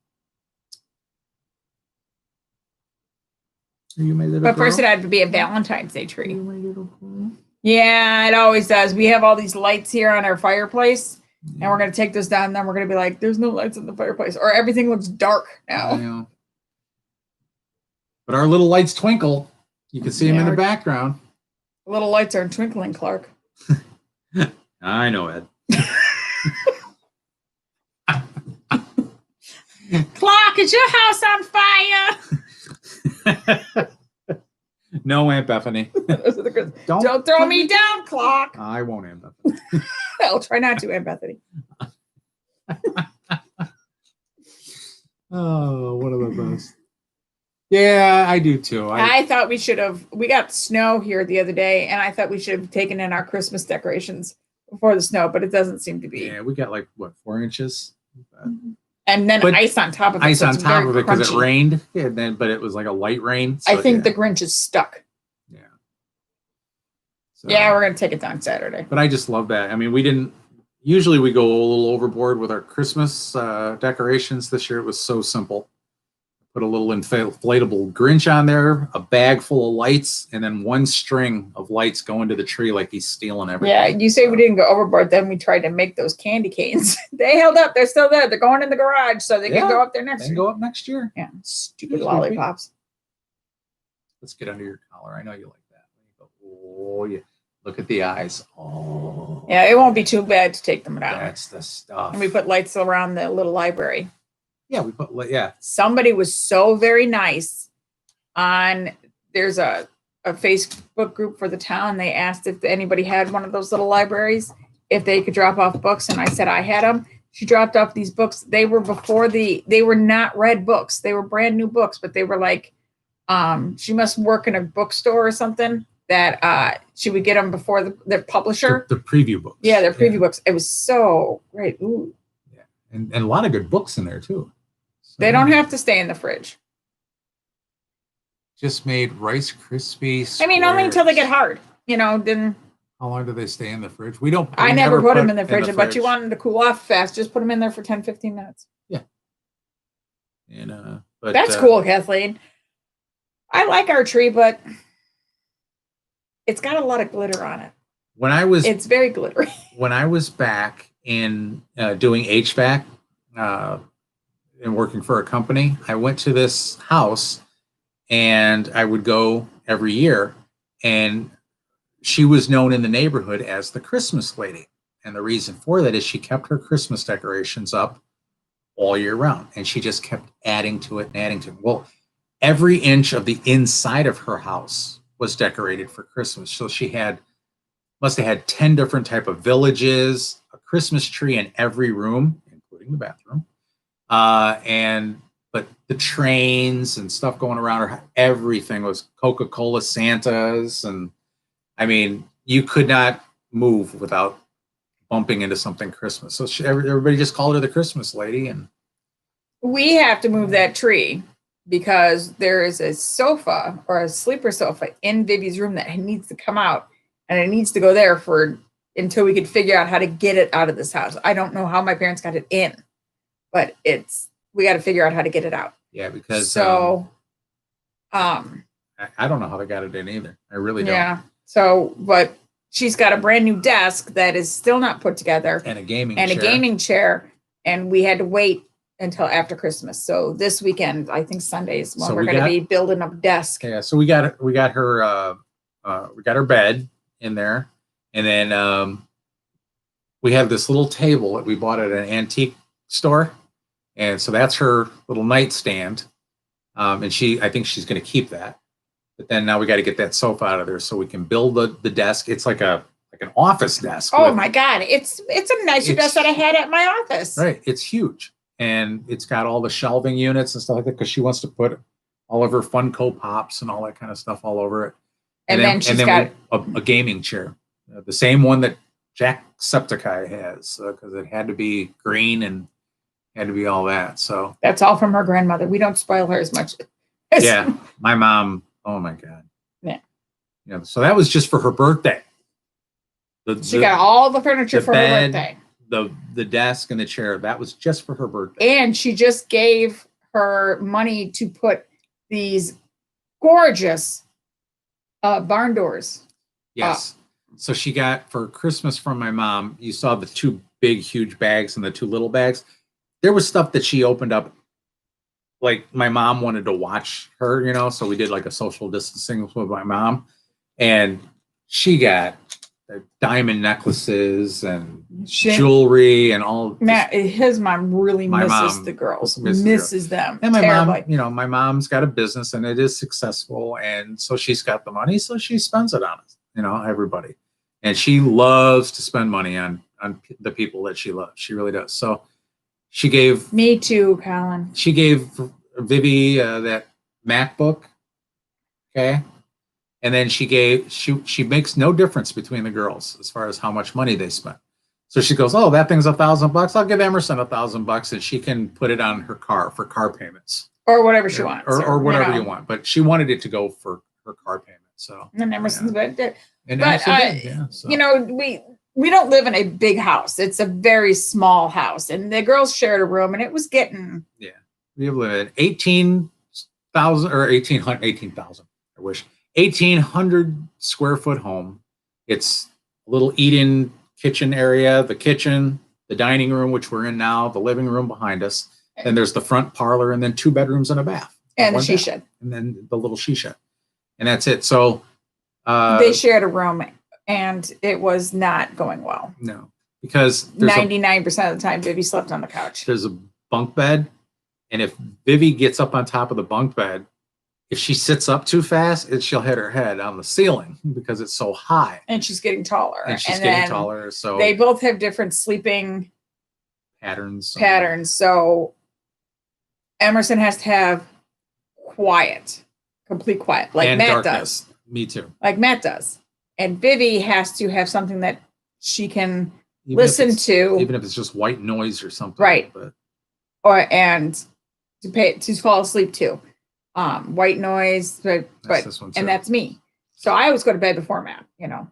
You made it. But first, it had to be a Valentine's Day You tree. made it a girl? Yeah, it always does. We have all these lights here on our fireplace, and we're gonna take this down. And then we're gonna be like, "There's no lights in the fireplace," or everything looks dark I now. know. But our little lights twinkle. You can see them in Yeah. the background. Little lights are twinkling, Clark. I know, Ed. Clark, is your house on fire? No, Aunt Bethany. Don't throw me down, Clark. I won't, Aunt Bethany. I'll try not to, Aunt Bethany. Oh, one of the best. Yeah, I do too. I thought we got snow here the other day, and I thought we should have taken in our Christmas decorations before the snow, but it doesn't seem to be. Yeah, we got like, what, 4 inches? And then But ice on top of it. Ice so on it's top very of it because it crunchy. rained. Yeah, but it was like a light rain. I so think yeah. the Grinch is stuck. Yeah. So, Yeah, we're going to take it down Saturday. But I just love that. I mean, usually we go a little overboard with our Christmas decorations. This year it was so simple. Put a little inflatable Grinch on there, a bag full of lights, and then one string of lights going to the tree like he's stealing everything. Yeah, you say we didn't go overboard. Then we tried to make those candy canes. They held up. They're still there. They're going in the garage, so they can Yeah, go up there next Then year. go up next year. Yeah, stupid Stupid. lollipops. Let's get under your collar. I know you like that. Oh, yeah. Look at the eyes. Oh. Yeah, it won't be too bad to take them down. That's the stuff. And we put lights around the little library. Yeah, yeah. Somebody was so very nice there's a Facebook group for the town. They asked if anybody had one of those little libraries, if they could drop off books. And I said, I had them. She dropped off these books. They were they were not read books. They were brand new books, but they were like, she must work in a bookstore or something that she would get them before the publisher. The preview books. Yeah, their preview books. It was so great. Ooh. Yeah. And a lot of good books in there too. So, They don't have to stay in the fridge. just made Rice Krispies. I mean, only until they get hard. Then How long do they stay in the fridge? We don't. I we never put them in the fridge, but fridge. you want them to cool off fast. Just put them in there for 10, 15 minutes. And but That's cool, Kathleen. I like our tree, but it's got a lot of glitter on it. When I was It's very glittery. when I was back in doing HVAC and working for a company, I went to this house and I would go every year. And she was known in the neighborhood as the Christmas lady. And the reason for that is she kept her Christmas decorations up all year round. And she just kept adding to it and adding to it. Well, every inch of the inside of her house was decorated for Christmas. So she must have had 10 different type of villages, a Christmas tree in every room, including the bathroom. But the trains and stuff going around her, everything was Coca-Cola Santas. And I mean, you could not move without bumping into something Christmas. So everybody just called her the Christmas lady. And We have to move that tree because there is a sofa or a sleeper sofa in Vivi's room that needs to come out, and it needs to go there until we could figure out how to get it out of this house. I don't know how my parents got it in, but we got to figure out how to get it out. yeah, because I don't know how they got it in either. I really don't. yeah. So, but she's got a brand new desk that is still not put together And a gaming chair, and we had to wait until after Christmas. So this weekend, I think Sundays, when So we're we going to got- be building up a desk. Yeah, so we got her bed in there, and then we have this little table that we bought at an antique store, and so that's her little nightstand. And I think she's going to keep that. But then now we got to get that sofa out of there so we can build the desk. It's like an office desk. Oh my God. It's a nicer desk that I had at my office. Right. It's huge. And it's got all the shelving units and stuff like that because she wants to put all of her Funko Pops and all that kind of stuff all over it. And then she's got a gaming chair, the same one that Jacksepticeye has, because it had to be green and had to be all that. So that's all from her grandmother. We don't spoil her as much. yeah, my mom. Oh my God. Yeah. Yeah. So that was just for her birthday. She got all the furniture for her birthday. The desk and the chair, that was just for her birthday. And she just gave her money to put these gorgeous barn doors. Yes. So she got for Christmas from my mom, you saw the two big, huge bags and the two little bags. There was stuff that she opened up. Like my mom wanted to watch her, so we did like a social distancing with my mom. And she got diamond necklaces and jewelry and all. His mom really misses the girls, misses them. And my terribly. mom, my mom's got a business and it is successful. And so she's got the money. So she spends it on us, everybody. And she loves to spend money on the people that she loves. She really does. So she gave me too, Colin. She gave Vivi that MacBook. Okay. And then she makes no difference between the girls as far as how much money they spend. So she goes, oh, that thing's $1,000. I'll give Emerson $1,000 and she can put it on her car for car payments. Or whatever she wants. Or whatever you want. But she wanted it to go for her car payment. So and Emerson's yeah. We don't live in a big house. It's a very small house. And the girls shared a room and it was getting. Yeah. We live in 18,000 or 18,000. I wish. 1,800 square foot home. It's a little eat-in kitchen area, the kitchen, the dining room, which we're in now, the living room behind us. Then there's the front parlor and then 2 bedrooms and a bath. And the she shed. And then the little she shed. And that's it. So they shared a room and it was not going well. No, because 99% of the time Vivi slept on the couch. There's a bunk bed. And if Vivi gets up on top of the bunk bed, if she sits up too fast, she'll hit her head on the ceiling because it's so high. And she's getting taller. So they both have different sleeping patterns. So Emerson has to have complete quiet, like Matt does. Me too. Like Matt does. And Vivi has to have something that she can listen to. Even if it's just white noise or something. Right. And to fall asleep to. White noise, but that's me. So I always go to bed before Matt, And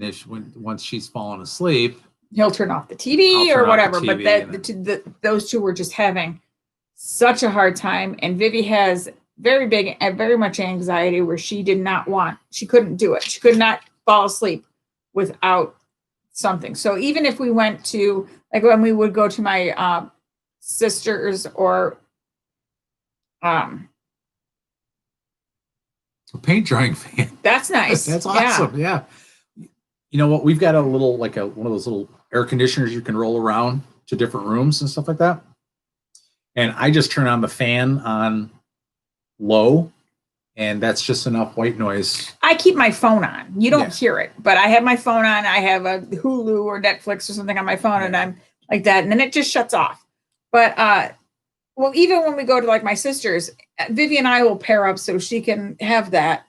if once she's fallen asleep, he'll turn off the TV or whatever. But those two were just having such a hard time. And Vivi has very big and very much anxiety where she couldn't do it. She could not fall asleep without something. So even if we went to, like when we would go to my sisters or A paint drying fan. that's nice. That's awesome. Yeah. You know what? We've got a little, like one of those little air conditioners you can roll around to different rooms and stuff like that. And I just turn on the fan on low, and that's just enough white noise. I keep my phone on. You don't hear it, but I have my phone on. I have a Hulu or Netflix or something on my phone, and I'm like that, and then it just shuts off. But well, even when we go to like my sister's, Vivi and I will pair up so she can have that,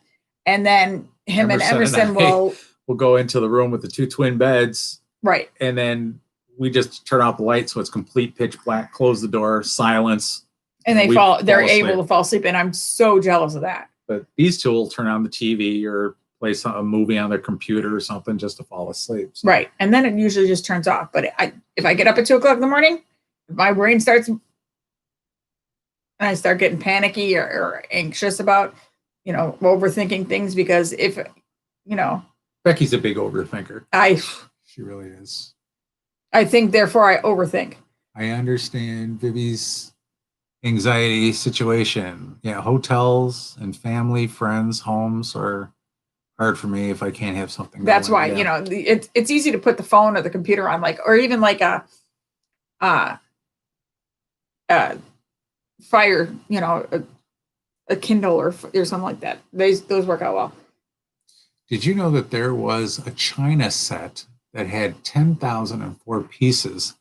and then him and Emerson will go into the room with the 2 twin beds, right, and then we just turn off the light so it's complete pitch black. Close the door, silence, and they're able to fall asleep, and I'm so jealous of that. But these two will turn on the TV or play a movie on their computer or something just to fall asleep. So. Right. And then it usually just turns off. But if I get up at 2 o'clock in the morning, if my brain starts and I start getting panicky or anxious about, overthinking things, because if, Becky's a big overthinker. She really is. I think, therefore I overthink. I understand Vivi's anxiety situation. Yeah, hotels and family, friends, homes are hard for me if I can't have something. That's why, it's easy to put the phone or the computer on, or even like a fire, a Kindle or something like that. Those work out well. Did you know that there was a China set that had 10,004 pieces,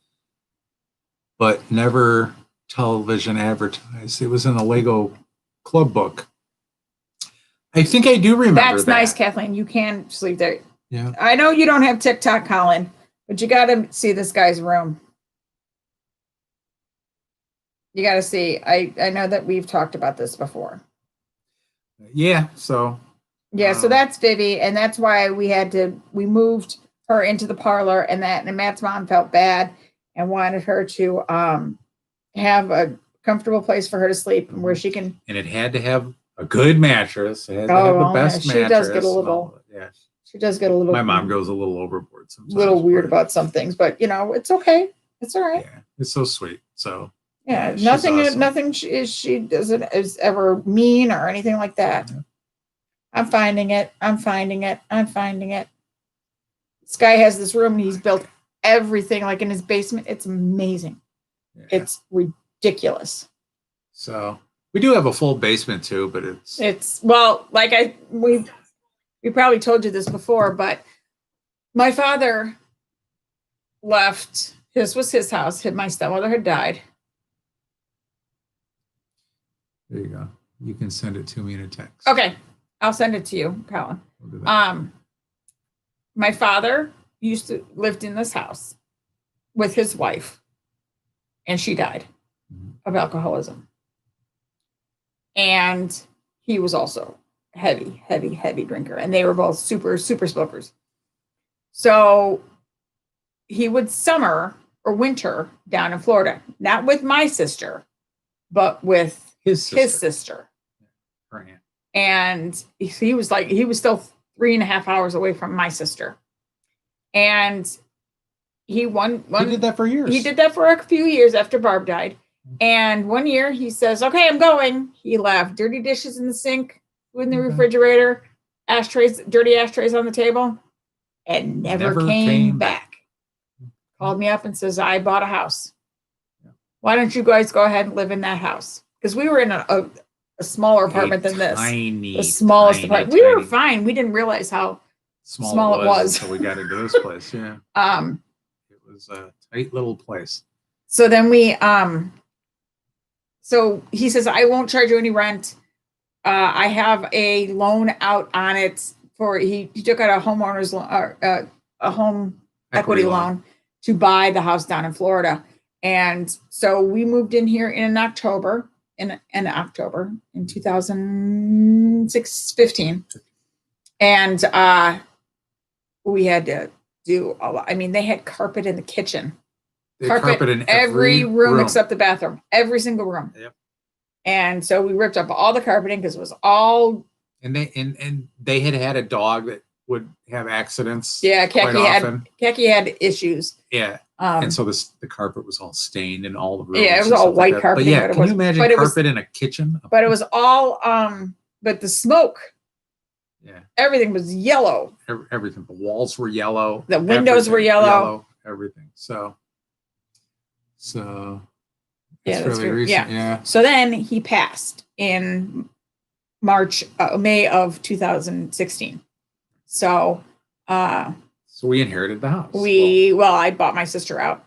but never television advertised? It was in a Lego club book. I think I do remember That's that. Nice, Kathleen. You can sleep there. Yeah. I know you don't have TikTok, Colin, but you got to see this guy's room. You got to see. I know that we've talked about this before. Yeah. So. Yeah. So that's Vivi, and that's why we moved her into the parlor, and Matt's mom felt bad and wanted her to have a comfortable place for her to sleep where she can. And it had to have a good mattress. It had to have the best mattress. She does get a little. Yeah. She does get a little. My mom goes a little overboard sometimes. A little weird about some things, but it's okay. It's all right. Yeah, it's so sweet. So. Yeah, nothing she doesn't is ever mean or anything like that. Yeah. I'm finding it. This guy has this room and he's built everything like in his basement. It's amazing. Yeah. It's ridiculous. So we do have a full basement too, but it's well, like we probably told you this before, but my father left. This was his house. My stepmother had died. There you go. You can send it to me in a text. Okay. I'll send it to you, Colin. My father lived in this house with his wife, and she died of alcoholism. And he was also heavy drinker, and they were both super, super smokers. So he would summer or winter down in Florida, not with my sister, but with his sister. Right. And he was still 3.5 hours away from my sister. And he did that for years. He did that for a few years after Barb died. And one year he says, okay, I'm going. He left dirty dishes in the sink, food in the refrigerator, dirty ashtrays on the table, and never came back. Called me up and says, I bought a house. Yeah. Why don't you guys go ahead and live in that house? Because we were in a smaller apartment than this. The smallest apartment. We were fine. We didn't realize how small it was. So we got into this place. Yeah. It was a tight little place. So then so he says, I won't charge you any rent. I have a loan out on it he took out a homeowner's loan, a home equity loan to buy the house down in Florida. And so we moved in here in October in 2015. And we had to do a lot. I mean, they had carpet in the kitchen. Carpet in every room except the bathroom. Every single room. Yep. And so we ripped up all the carpeting because it was all. And they had a dog that would have accidents. Yeah, quite often. Keki had issues. Yeah. And so the carpet was all stained in all the rooms. Yeah, it was all white carpeting. But yeah, can you imagine carpet in a kitchen? But it was all but the smoke. Yeah. Everything was yellow. Everything. The walls were yellow. The windows were yellow. Everything. So yeah, that's really recent. Yeah. So then he passed in May of 2016. So we inherited the house. I bought my sister out.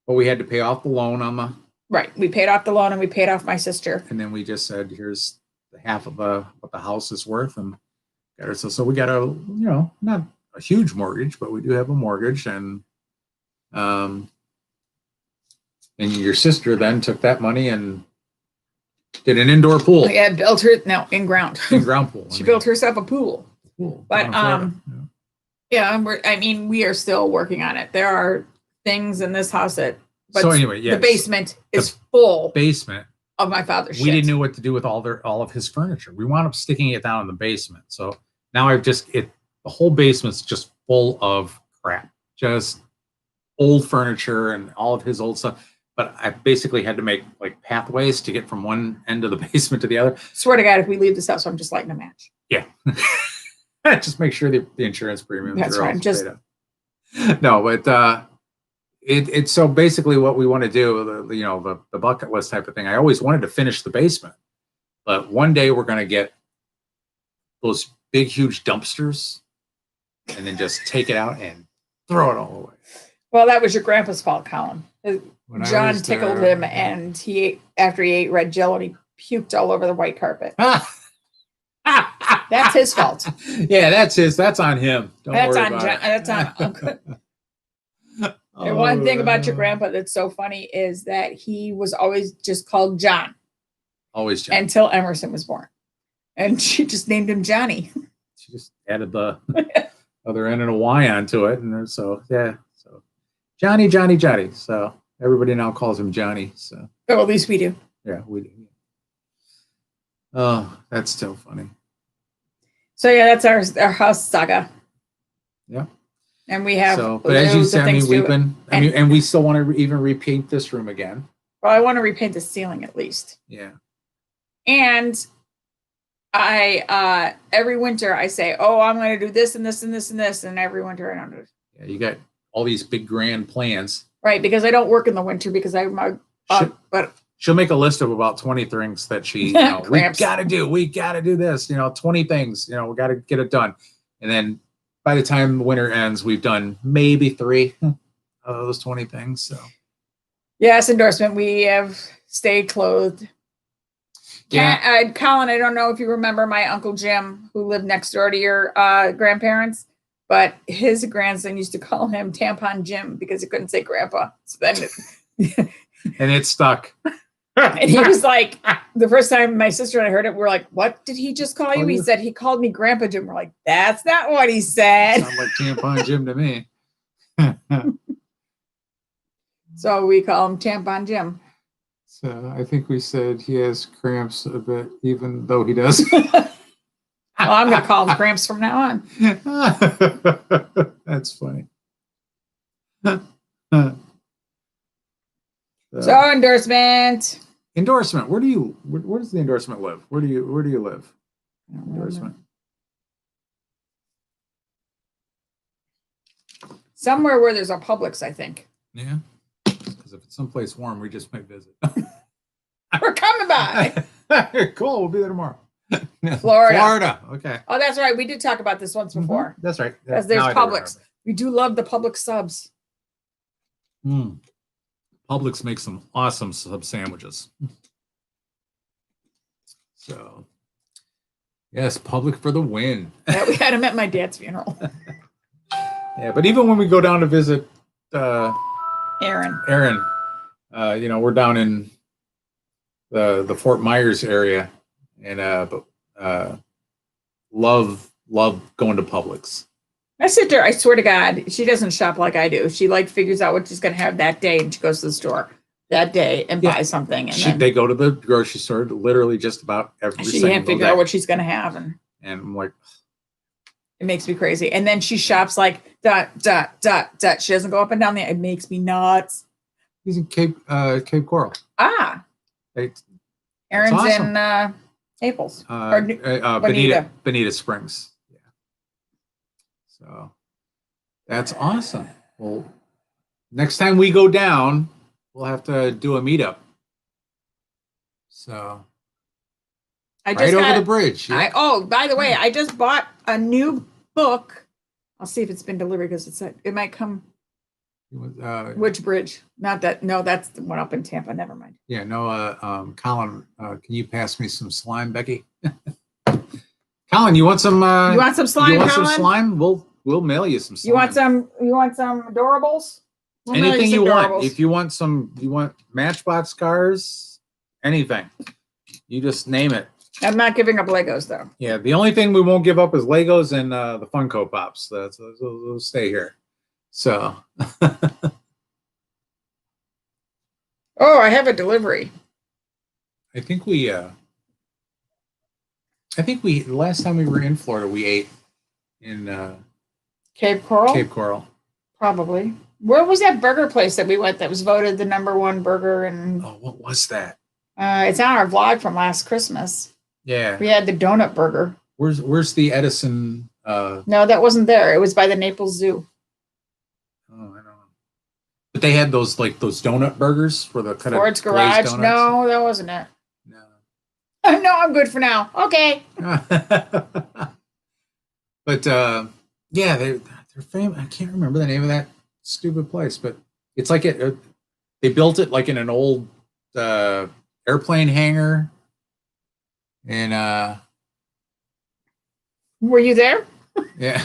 But we had to pay off the loan on the. Right. We paid off the loan and we paid off my sister. And then we just said, here's the half of what the house is worth. And got it. So we got not a huge mortgage, but we do have a mortgage. And your sister then took that money and did an indoor pool. Yeah, in-ground. In-ground pool. She built herself a pool. But we are still working on it. There are things in this house but so anyway, yes. The basement is full of my father's shit. We didn't know what to do with all of his furniture. We wound up sticking it down in the basement. So now the whole basement's just full of crap. Just old furniture and all of his old stuff. But I basically had to make like pathways to get from one end of the basement to the other. Swear to God, if we leave this house, I'm just lighting a match. Yeah. Just make sure the insurance premiums That's are right. paid up. No, but it's so basically what we want to do, the bucket list type of thing. I always wanted to finish the basement, but one day we're going to get those big, huge dumpsters and then just take it out and throw it all away. Well, that was your grandpa's fault, Colin. John tickled him, and after he ate red Jello, he puked all over the white carpet. That's his fault. Yeah, that's on him. That's on John. That's on Uncle. And one thing about your grandpa that's so funny is that he was always just called John. Always John. Until Emerson was born. And she just named him Johnny. She just added the other N and a Y onto it. And so, yeah. So Johnny. So everybody now calls him Johnny. So. Oh, at least we do. Yeah, we do. Oh, that's still funny. So yeah, that's our house saga. Yeah. And we have. But as you said, and we still want to even repaint this room again. Well, I want to repaint the ceiling at least. Yeah. And I every winter I say, oh, I'm going to do this and this and this and this, and every winter I don't do it. Yeah, you got all these big grand plans. Right, because I don't work in the winter because but she'll make a list of about 20 things that she, we got to do this, 20 things, we got to get it done. And then by the time winter ends, we've done maybe 3 of those 20 things. So yes, endorsement. We have stayed clothed. Yeah. Colin, I don't know if you remember my Uncle Jim, who lived next door to your grandparents, but his grandson used to call him Tampon Jim because he couldn't say grandpa. So then and it stuck. And he was like, the first time my sister and I heard it, we're like, what did he just call you? He said he called me Grandpa Jim. We're like, that's not what he said. Sounds like Tampon Jim to me. So we call him Tampon Jim. So I think we said he has cramps a bit, even though he does. Well, I'm going to call him cramps from now on. That's funny. So endorsement. Where does the endorsement live? Where do you live? Endorsement. Somewhere where there's a Publix, I think. Yeah. Because if it's someplace warm, we just might visit. We're coming by. Cool. We'll be there tomorrow. Florida. Okay. Oh, that's right. We did talk about this once before. Mm-hmm. That's right. Because there's Publix. We do love the Publix subs. Publix makes some awesome sub sandwiches. So, yes, Publix for the win. Yeah, we had him at my dad's funeral. Yeah, but even when we go down to visit Aaron, we're down in the Fort Myers area, and love going to Publix. I sit there, I swear to God, she doesn't shop like I do. She figures out what she's going to have that day and she goes to the store. that day and Yeah. buy something, and They go to the grocery store literally just about every she single can't figure day. out what she's gonna have, and And I'm like, it makes me crazy. And then she shops like dot dot dot dot. She doesn't go up and down there. It makes me nuts. he's in Cape Coral. Ah, They, Aaron's awesome. in Naples or Bonita Springs. Yeah. So that's awesome. Well, next time we go down, we'll have to do a meetup. So I right over the bridge. Yeah. By the way, I just bought a new book. I'll see if it's been delivered because it might come. Which bridge? Not that. No, that's the one up in Tampa. Never mind. Yeah, no, Colin, can you pass me some slime, Becky? Colin, you want some? You want some slime? You want Colin? some slime? We'll mail you some slime. You want some adorables? We'll Anything you want. If you want Matchbox cars, anything. You just name it. I'm not giving up Legos though. Yeah, the only thing we won't give up is Legos and the Funko Pops. They'll stay here. So. Oh, I have a delivery. I think last time we were in Florida, we ate in Cape Coral. Cape Coral. Probably. Where was that burger place that we went that was voted the #1 burger? And oh, what was that? It's on our vlog from last Christmas. Yeah. We had the donut burger. Where's the Edison? No, that wasn't there. It was by the Naples Zoo. Oh, I don't know. But they had those donut burgers for the kind Ford's of glazed Garage. donuts. No, that wasn't it. No. No, I'm good for now. Okay. But yeah, they're famous. I can't remember the name of that stupid place, but it's like they built it like in an old airplane hangar. And were you there? Yeah.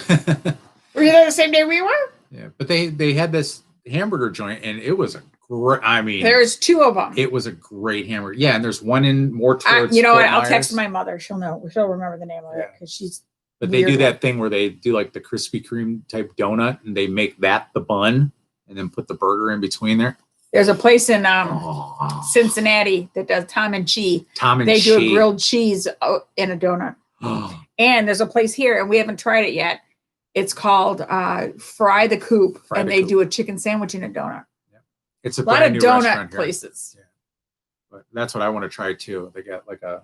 Were you there the same day we were? Yeah, but they had this hamburger joint, and it was a great. I mean, there's 2 of them. It was a great hamburger. Yeah, and there's one in more towards. You know what? Fort I'll Myers. text my mother. She'll know. She'll remember the name of it because she's. But they do that thing where they do like the Krispy Kreme type donut, and they make that the bun, and then put the burger in between there. There's a place in Cincinnati that does Tom and Chi. They do a grilled cheese in a donut. And there's a place here, and we haven't tried it yet. It's called Fry the Coop, and they do a chicken sandwich in a donut. Yeah. It's a lot brand of new donut places. Yeah. But that's what I want to try too. They got like a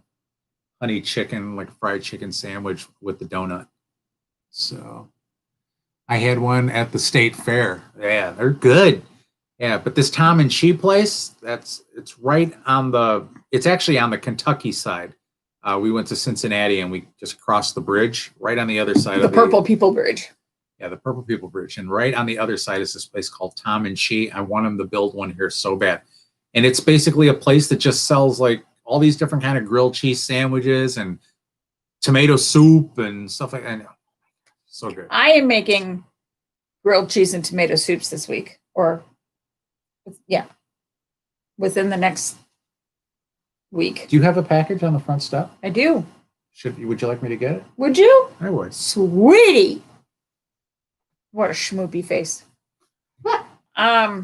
honey chicken, like fried chicken sandwich with the donut. So I had one at the state fair. Yeah, they're good. Yeah, but this Tom and Chi place, it's right on it's actually on the Kentucky side. We went to Cincinnati and we just crossed the bridge right on the other side of the Purple People Bridge. Yeah, the Purple People Bridge. And right on the other side is this place called Tom and Chi. I want them to build one here so bad. And it's basically a place that just sells like all these different kind of grilled cheese sandwiches and tomato soup and stuff like that. So good. I am making grilled cheese and tomato soups this week. Within the next week. Do you have a package on the front step? I do. Would you like me to get it? Would you? I would. Sweetie. What a schmoopy face. I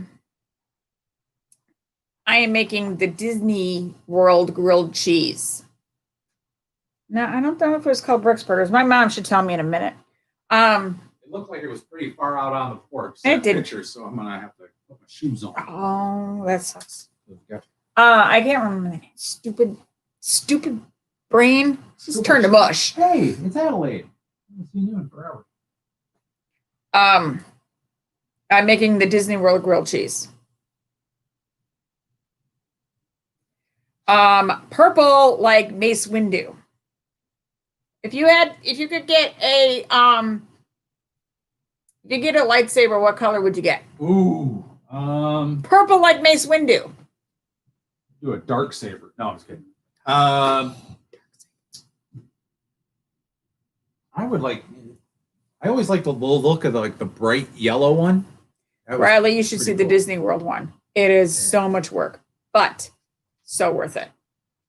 am making the Disney World grilled cheese. Now, I don't know if it was called Brooks Burgers. My mom should tell me in a minute. It looked like it was pretty far out on the porch. It did. Picture, so I'm going to have to put my shoes on. Oh, that sucks. I can't remember the name. Stupid brain. Just turned to mush. Hey, it's Adelaide. I haven't seen you in forever. I'm making the Disney World grilled cheese. Purple like Mace Windu. If you could get a lightsaber, what color would you get? Ooh. Purple like Mace Windu. Do a dark saber. No, I'm just kidding. I always like the look of the bright yellow one. Riley, you should see the Disney World one. It is so much work, but so worth it.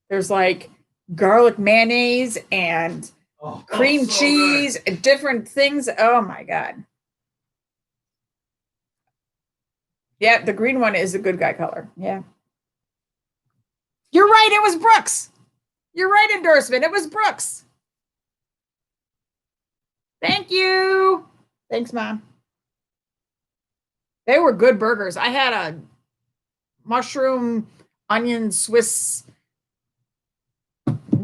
There's like garlic mayonnaise and cream cheese and different things. Oh my God. Yeah, the green one is a good guy color. Yeah. You're right. It was Brooks. You're right, endorsement. It was Brooks. Thank you. Thanks, Mom. They were good burgers. I had a mushroom, onion, Swiss,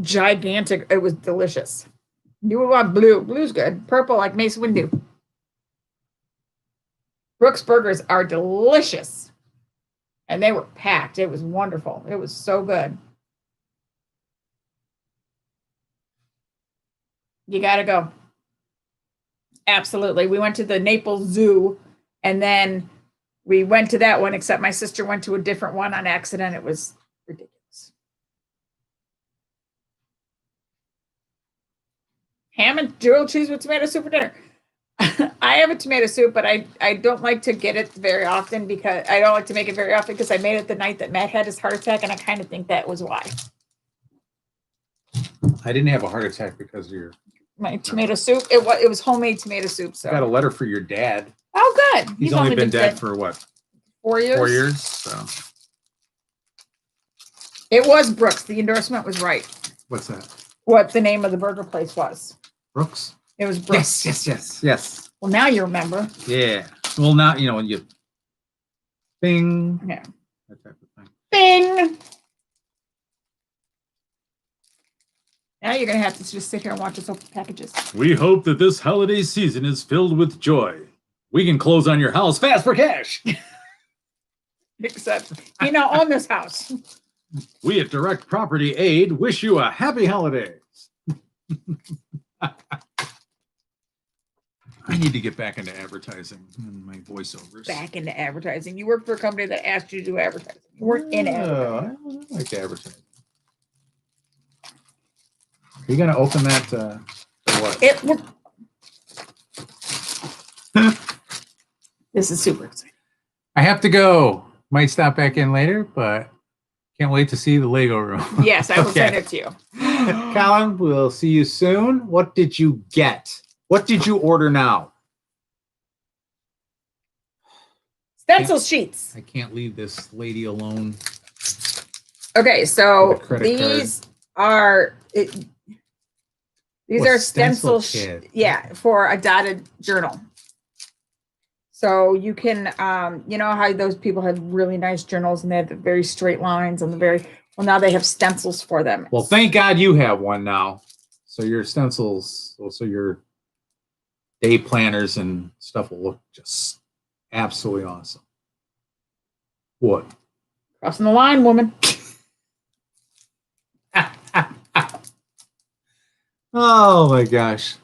gigantic. It was delicious. You would want blue. Blue's good. Purple, like Mace Windu. Brooks burgers are delicious. And they were packed. It was wonderful. It was so good. You got to go. Absolutely. We went to the Naples Zoo, and then we went to that one, except my sister went to a different one on accident. It was ridiculous. Ham and grilled cheese with tomato soup for dinner. I have a tomato soup, but I don't like to get it very often because I don't like to make it very often because I made it the night that Matt had his heart attack, and I kind of think that was why. I didn't have a heart attack because of my tomato soup. It was homemade tomato soup. So I got a letter for your dad. Oh, good. He's only been dead for what? 4 years. 4 years. So it was Brooks. The endorsement was right. What's that? What the name of the burger place was? Brooks. It was Brooks. Yes. Well, now you remember. Yeah. Well, now you know when you bing. Yeah. That type of thing. Bing. Now you're gonna have to just sit here and watch us open packages. We hope that this holiday season is filled with joy. We can close on your house fast for cash. Except you now own this house. We at Direct Property Aid wish you a happy holidays. I need to get back into advertising and my voiceovers. Back into advertising. You work for a company that asked you to do advertising. You weren't in advertising. I like advertising. Are you going to open that? For what? This is super exciting. I have to go. Might stop back in later, but can't wait to see the Lego room. Yes, I will send it to you. Colin, we'll see you soon. What did you get? What did you order now? Stencil sheets. I can't leave this lady alone. Okay, so With a credit these are stencil kit. for a dotted journal. So you can you know how those people have really nice journals and they have the very straight lines and well now they have stencils for them. Well, thank God you have one now. So your stencils, so your day planners and stuff will look just absolutely awesome. What? Crossing the line, woman. Oh my gosh.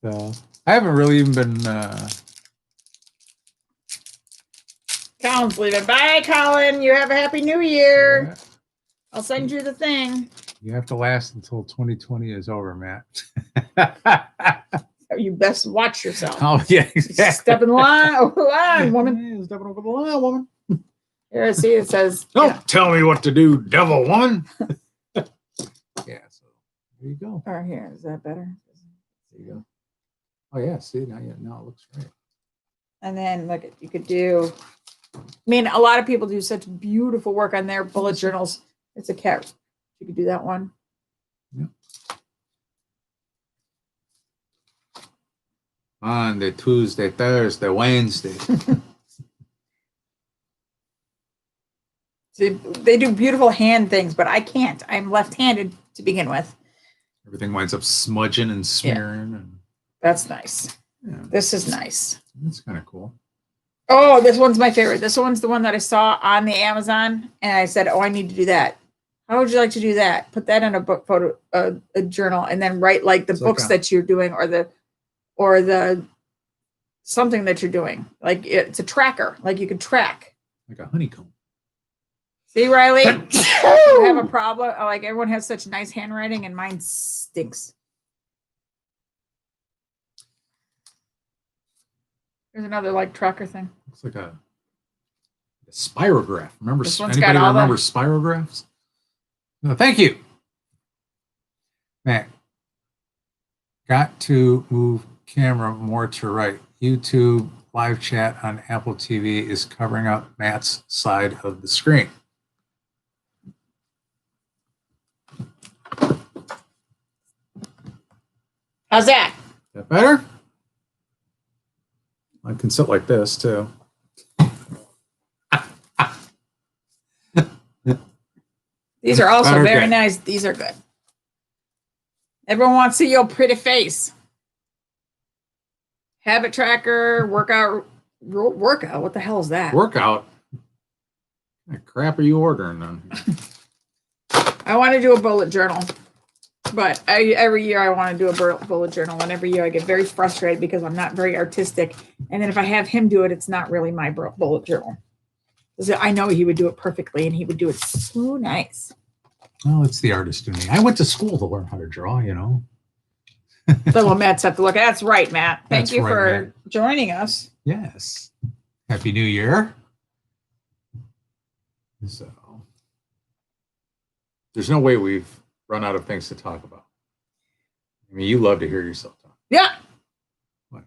So I haven't really even been Colin's leaving. Bye, Colin. You have a happy new year. I'll send you the thing. You have to last until 2020 is over, Matt. You best watch yourself. Oh yeah, exactly. Step in the line, woman. Yeah, stepping over the line, woman. Here, see, it says. Don't tell me what to do, devil woman. Yeah, so there you go. Oh, here, is that better? There you go. Oh yeah, see now it looks great. And then look, you could do. I mean, a lot of people do such beautiful work on their bullet journals. It's a cat. You could do that one. Yep. Monday, Tuesday, Thursday, Wednesday. See, they do beautiful hand things, but I can't. I'm left-handed to begin with. Everything winds up smudging and smearing. And That's nice. yeah, This is nice. that's kind of cool. Oh, this one's my favorite. This one's the one that I saw on the Amazon, and I said, "Oh, I need to do that." How would you like to do that? Put that in a book photo, a journal, and then write like the books that you're doing, or the something that you're doing. Like it's a tracker. Like you could track. Like a honeycomb. See, Riley, you have a problem. Like everyone has such nice handwriting, and mine stinks. There's another like tracker thing. Looks like a spirograph. Remember? This one's Anybody got all remember spirographs? No, thank you, Matt. Got to move camera more to right. YouTube live chat on Apple TV is covering up Matt's side of the screen. How's that? Is that better? I can sit like this too. These are also Better very good. nice. These are good. Everyone wants to see your pretty face. Habit tracker, workout. What the hell is that? Workout. What the crap are you ordering then? I want to do a bullet journal, but every year I want to do a bullet journal, and every year I get very frustrated because I'm not very artistic. And then if I have him do it, it's not really my bullet journal. I know he would do it perfectly, and he would do it so nice. Oh, it's the artist in me. I went to school to learn how to draw, you know. Little Matt's have to look. That's right, Matt. Thank That's you right, for Matt. joining us. Yes. Happy New Year. So, there's no way we've run out of things to talk about. I mean, you love to hear yourself talk. Yeah. What?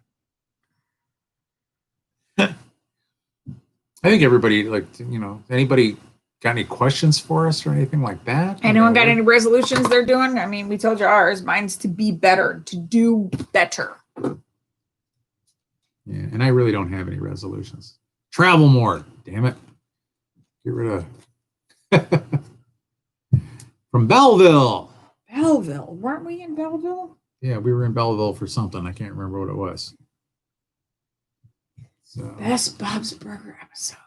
I think everybody, like, you know, anybody got any questions for us or anything like that? Anyone got any resolutions they're doing? I mean, we told you ours. Mine's to be better, to do better. Yeah, and I really don't have any resolutions. Travel more, damn it. Get rid of from Belleville. Belleville. Weren't we in Belleville? Yeah, we were in Belleville for something. I can't remember what it was. So Best Bob's Burger episode.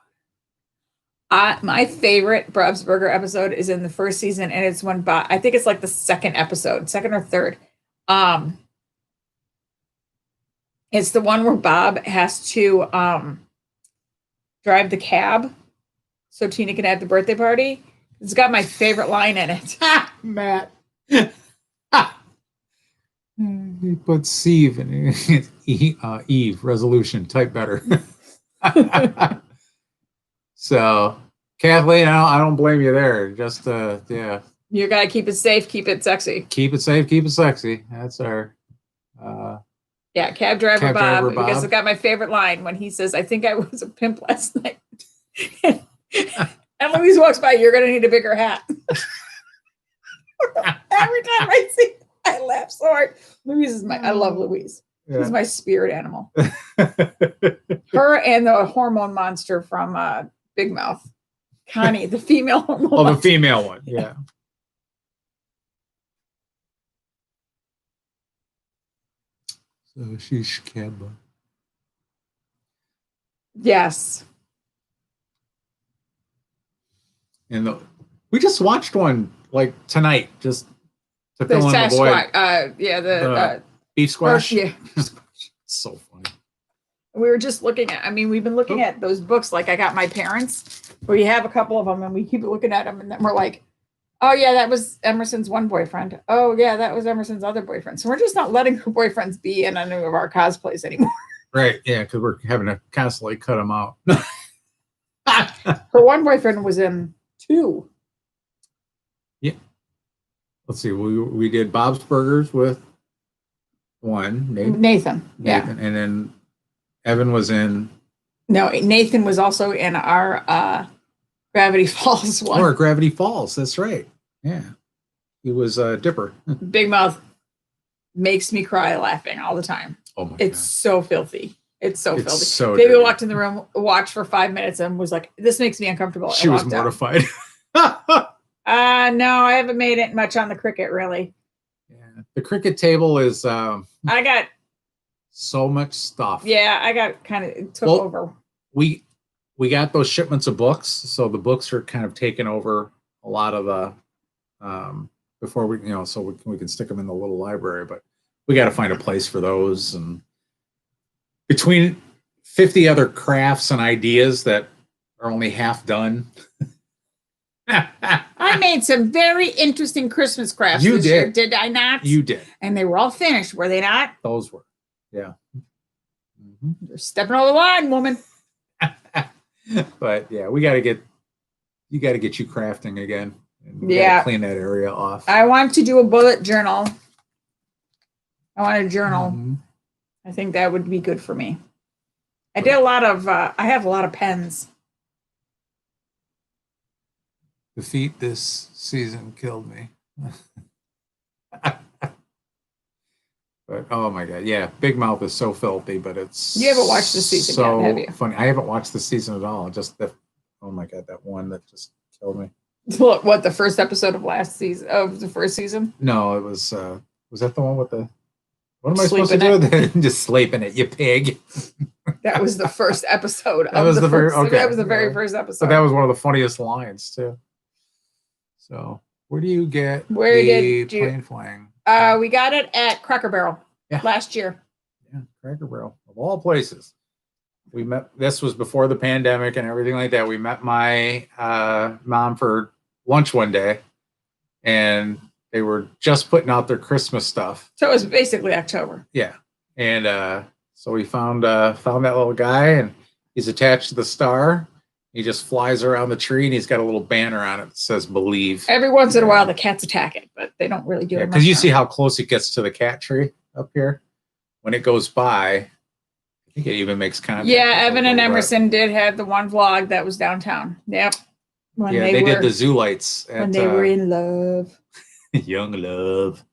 My favorite Bob's Burger episode is in the first season, and it's when Bob, I think it's like the second episode, second or third. It's the one where Bob has to drive the cab so Tina can have the birthday party. It's got my favorite line in it. Matt. He put Steve and Eve resolution. Type better. So, Kathleen, I don't blame you there. Just yeah. You gotta keep it safe, keep it sexy. Keep it safe, keep it sexy. That's our Yeah, cab driver Cab Bob, driver because Bob. it's got my favorite line when he says, "I think I was a pimp last night." And Louise walks by, "You're gonna need a bigger hat." Every time I see it, I laugh so hard. Louise is I love Louise. yeah. She's my spirit animal. Her and the hormone monster from Big Mouth. Connie, the female hormone Oh, the monster. female one. Yeah. So she's cab. Yes. And we just watched one like tonight, just to The fill in the void. Sasquatch. Yeah, the Beef squash. yeah. It's so funny. We were just looking at, I mean, we've been looking at those books. Like I got my parents, where you have a couple of them and we keep looking at them and then we're like, oh yeah, that was Emerson's one boyfriend. Oh yeah, that was Emerson's other boyfriend. So we're just not letting her boyfriends be in any of our cosplays anymore. Right. Yeah, because we're having to constantly cut them out. Her one boyfriend was in 2. Let's see. We did Bob's Burgers with one, Nathan. Yeah. and then Evan was in No, Nathan was also in our Gravity Falls one. or Gravity Falls. That's right. Yeah, he was Dipper. Big Mouth makes me cry laughing all the time. Oh my It's so filthy. It's so It's filthy. so Baby dirty. walked in the room, watched for 5 minutes, and was like, "This makes me uncomfortable." God. She and was walked out. mortified. No, I haven't made it much on the cricket, really. Yeah. The cricket table is I got, so much stuff. I got kind of, it took Well, over. We got those shipments of books, so the books are kind of taking over a lot of the before we, so we can stick them in the little library, but we got to find a place for those. And between 50 other crafts and ideas that are only half done. I made some very interesting Christmas crafts You this did. year, did I not? You did. And they were all finished, were they not? Those were. Yeah. Mhm. You're stepping over the line, woman. But yeah, you got to get you crafting again. And we Yeah. gotta clean that area off. I want to do a bullet journal. I want a journal. Mhm. I think that would be good for me. I did a lot of. I have a lot of pens. Defeat this season killed me. But oh my god, yeah, Big Mouth is so filthy, but it's You haven't watched the season so yet, have you? funny. I haven't watched the season at all. Just the oh my god, that one that just killed me. What the first episode of last season of the first season? No, it was that the one with the what am I supposed Sleep to in do? Just sleep in it, you pig. That was the first episode. That was the very okay. That was the very Yeah. first episode. But that was one of the funniest lines too. So where do you get Where the did you- plain flying? We got it at Cracker Barrel last year. Yeah, Cracker Barrel of all places. We met. This was before the pandemic and everything like that. We met my mom for lunch one day, and they were just putting out their Christmas stuff. So it was basically October. Yeah, and so we found that little guy, and he's attached to the star. He just flies around the tree, and he's got a little banner on it that says "Believe." Every once in a while, the cats attack it, but they don't really do it. Because you see how close it gets to the cat tree up here. When it goes by, I think it even makes contact. Yeah, Evan and Emerson did have the one vlog that was downtown. Yep. When yeah, they did the zoo lights at, when they were in love. Young love.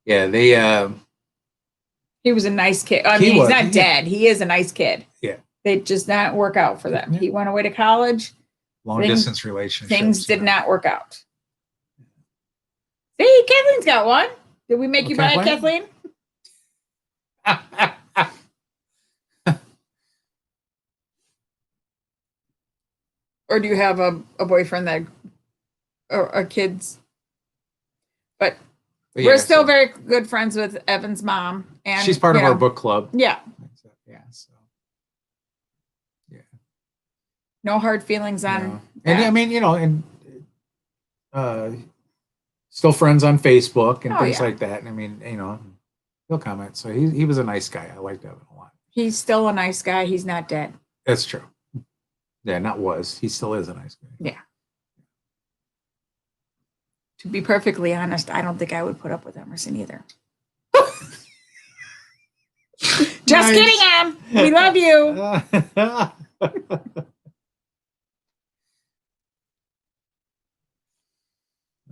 Yeah, they. He was a nice kid. I mean, he's not dead. He is a nice kid. Yeah. They just not work out for them. Yeah. He went away to college. Long distance relationships. Things did not work out. See, Kathleen's got one. Did we make you buy it, Kathleen? Or do you have a boyfriend that or kids? But yeah, we're still very good friends with Evan's mom, and she's part of our book club. Yeah. Yeah. So. Yeah. No hard feelings on. No. And I mean, and still friends on Facebook and things like that. And I mean, he'll comment. So he was a nice guy. I liked Evan a lot. He's still a nice guy. He's not dead. That's true. Yeah, not was. He still is a nice guy. Yeah. To be perfectly honest, I don't think I would put up with Emerson either. Just kidding, Em. We love you.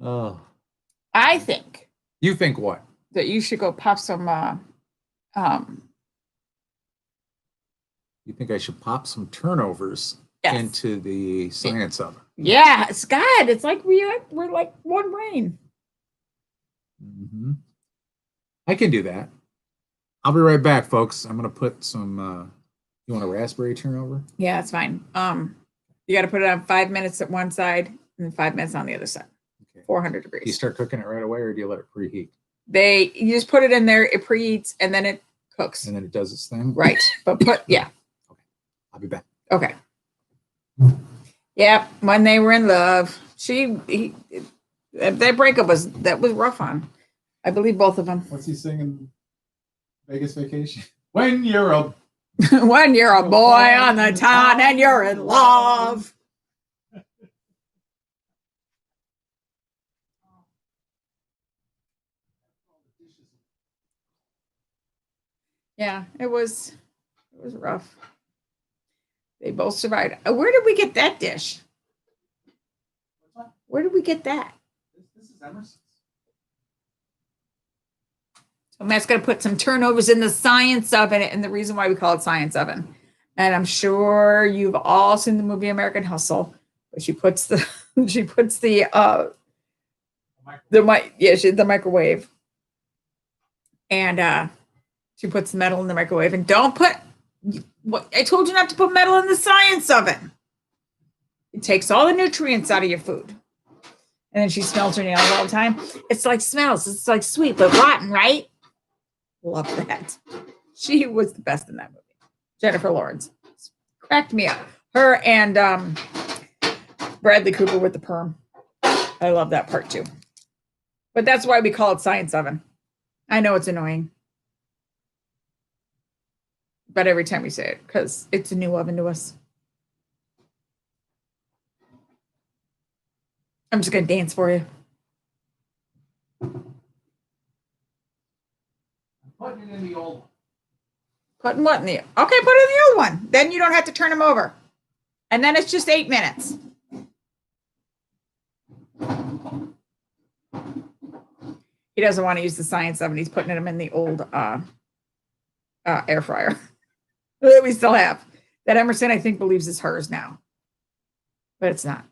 Oh. I think. You think what? That you should go pop some you think I should pop some turnovers into the science oven? Yeah, it's good. It's like we're like one brain. Mm-hmm. I can do that. I'll be right back, folks. I'm gonna put some. You want a raspberry turnover? Yeah, it's fine. You got to put it on 5 minutes at one side and 5 minutes on the other side. Okay. 400 degrees. Do you start cooking it right away, or do you let it preheat? You just put it in there. It preheats and then it cooks. And then it does its thing. Right, but Okay, I'll be back. Okay. Yep, when they were in love, that breakup was rough on. I believe both of them. What's he singing? Vegas Vacation. When you're a when you're a boy on the town and you're in love. Yeah, it was rough. They both survived. Where did we get that dish? Where did we get that? This is Emerson's. So Matt's going to put some turnovers in the science oven, and the reason why we call it science oven. And I'm sure you've all seen the movie American Hustle, but she puts the microwave, and she puts metal in the microwave. And don't put what I told you not to put metal in the science oven. It takes all the nutrients out of your food. And then she smells her nails all the time. It's like smells. It's like sweet but rotten, right? Love that. She was the best in that movie. Jennifer Lawrence. Cracked me up. Her and Bradley Cooper with the perm. I love that part too. But that's why we call it science oven. I know it's annoying. But every time we say it, because it's a new oven to us. I'm just going to dance for you. I'm putting it in the old one. Putting what in the, okay, put it in the old one. Then you don't have to turn them over. And then it's just 8 minutes. He doesn't want to use the science oven. He's putting them in the old air fryer that we still have. That Emerson, I think, believes is hers now. But it's not.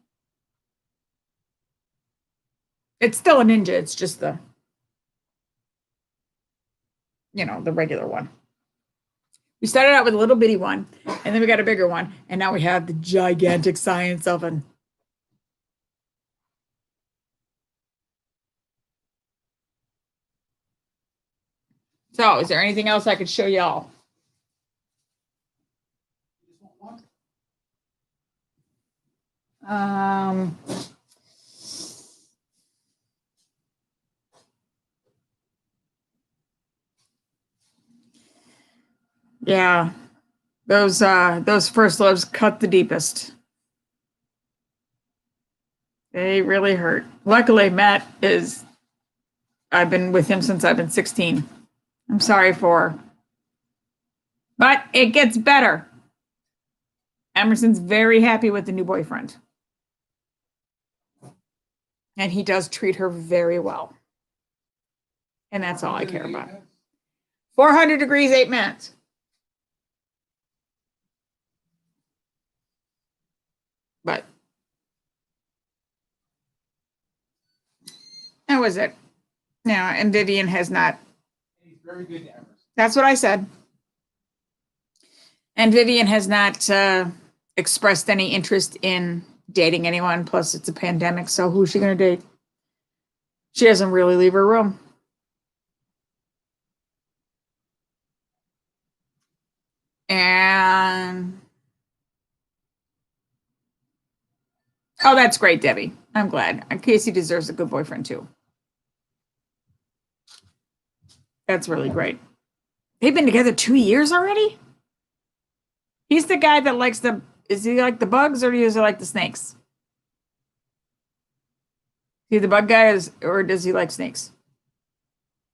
It's still a Ninja. It's just the, the regular one. We started out with a little bitty one, and then we got a bigger one, and now we have the gigantic science oven. So, is there anything else I could show y'all? Yeah, those first loves cut the deepest. They really hurt. Luckily, Matt I've been with him since I've been 16. I'm sorry for, but it gets better. Emerson's very happy with the new boyfriend. And he does treat her very well. And that's all I care about. 400 degrees, 8 minutes. But that was it. Yeah, and Vivian has not. He's very good to Emerson. That's what I said. And Vivian has not expressed any interest in dating anyone. Plus, it's a pandemic, so who's she going to date? She doesn't really leave her room. And oh, that's great, Debbie. I'm glad. Casey deserves a good boyfriend too. That's really great. They've been together 2 years already? He's the guy that likes is he like the bugs or does he like the snakes? Is he the bug guy or does he like snakes?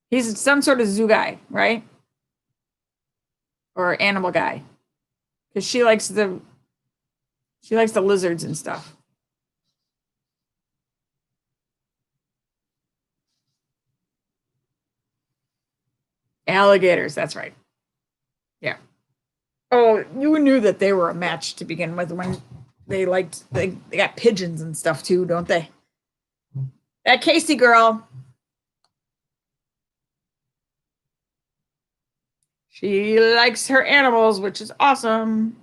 He's some sort of zoo guy, right? Or animal guy. Because she likes the lizards and stuff. Alligators, that's right. Yeah. Oh, you knew that they were a match to begin with when they got pigeons and stuff too, don't they? That Casey girl. She likes her animals, which is awesome.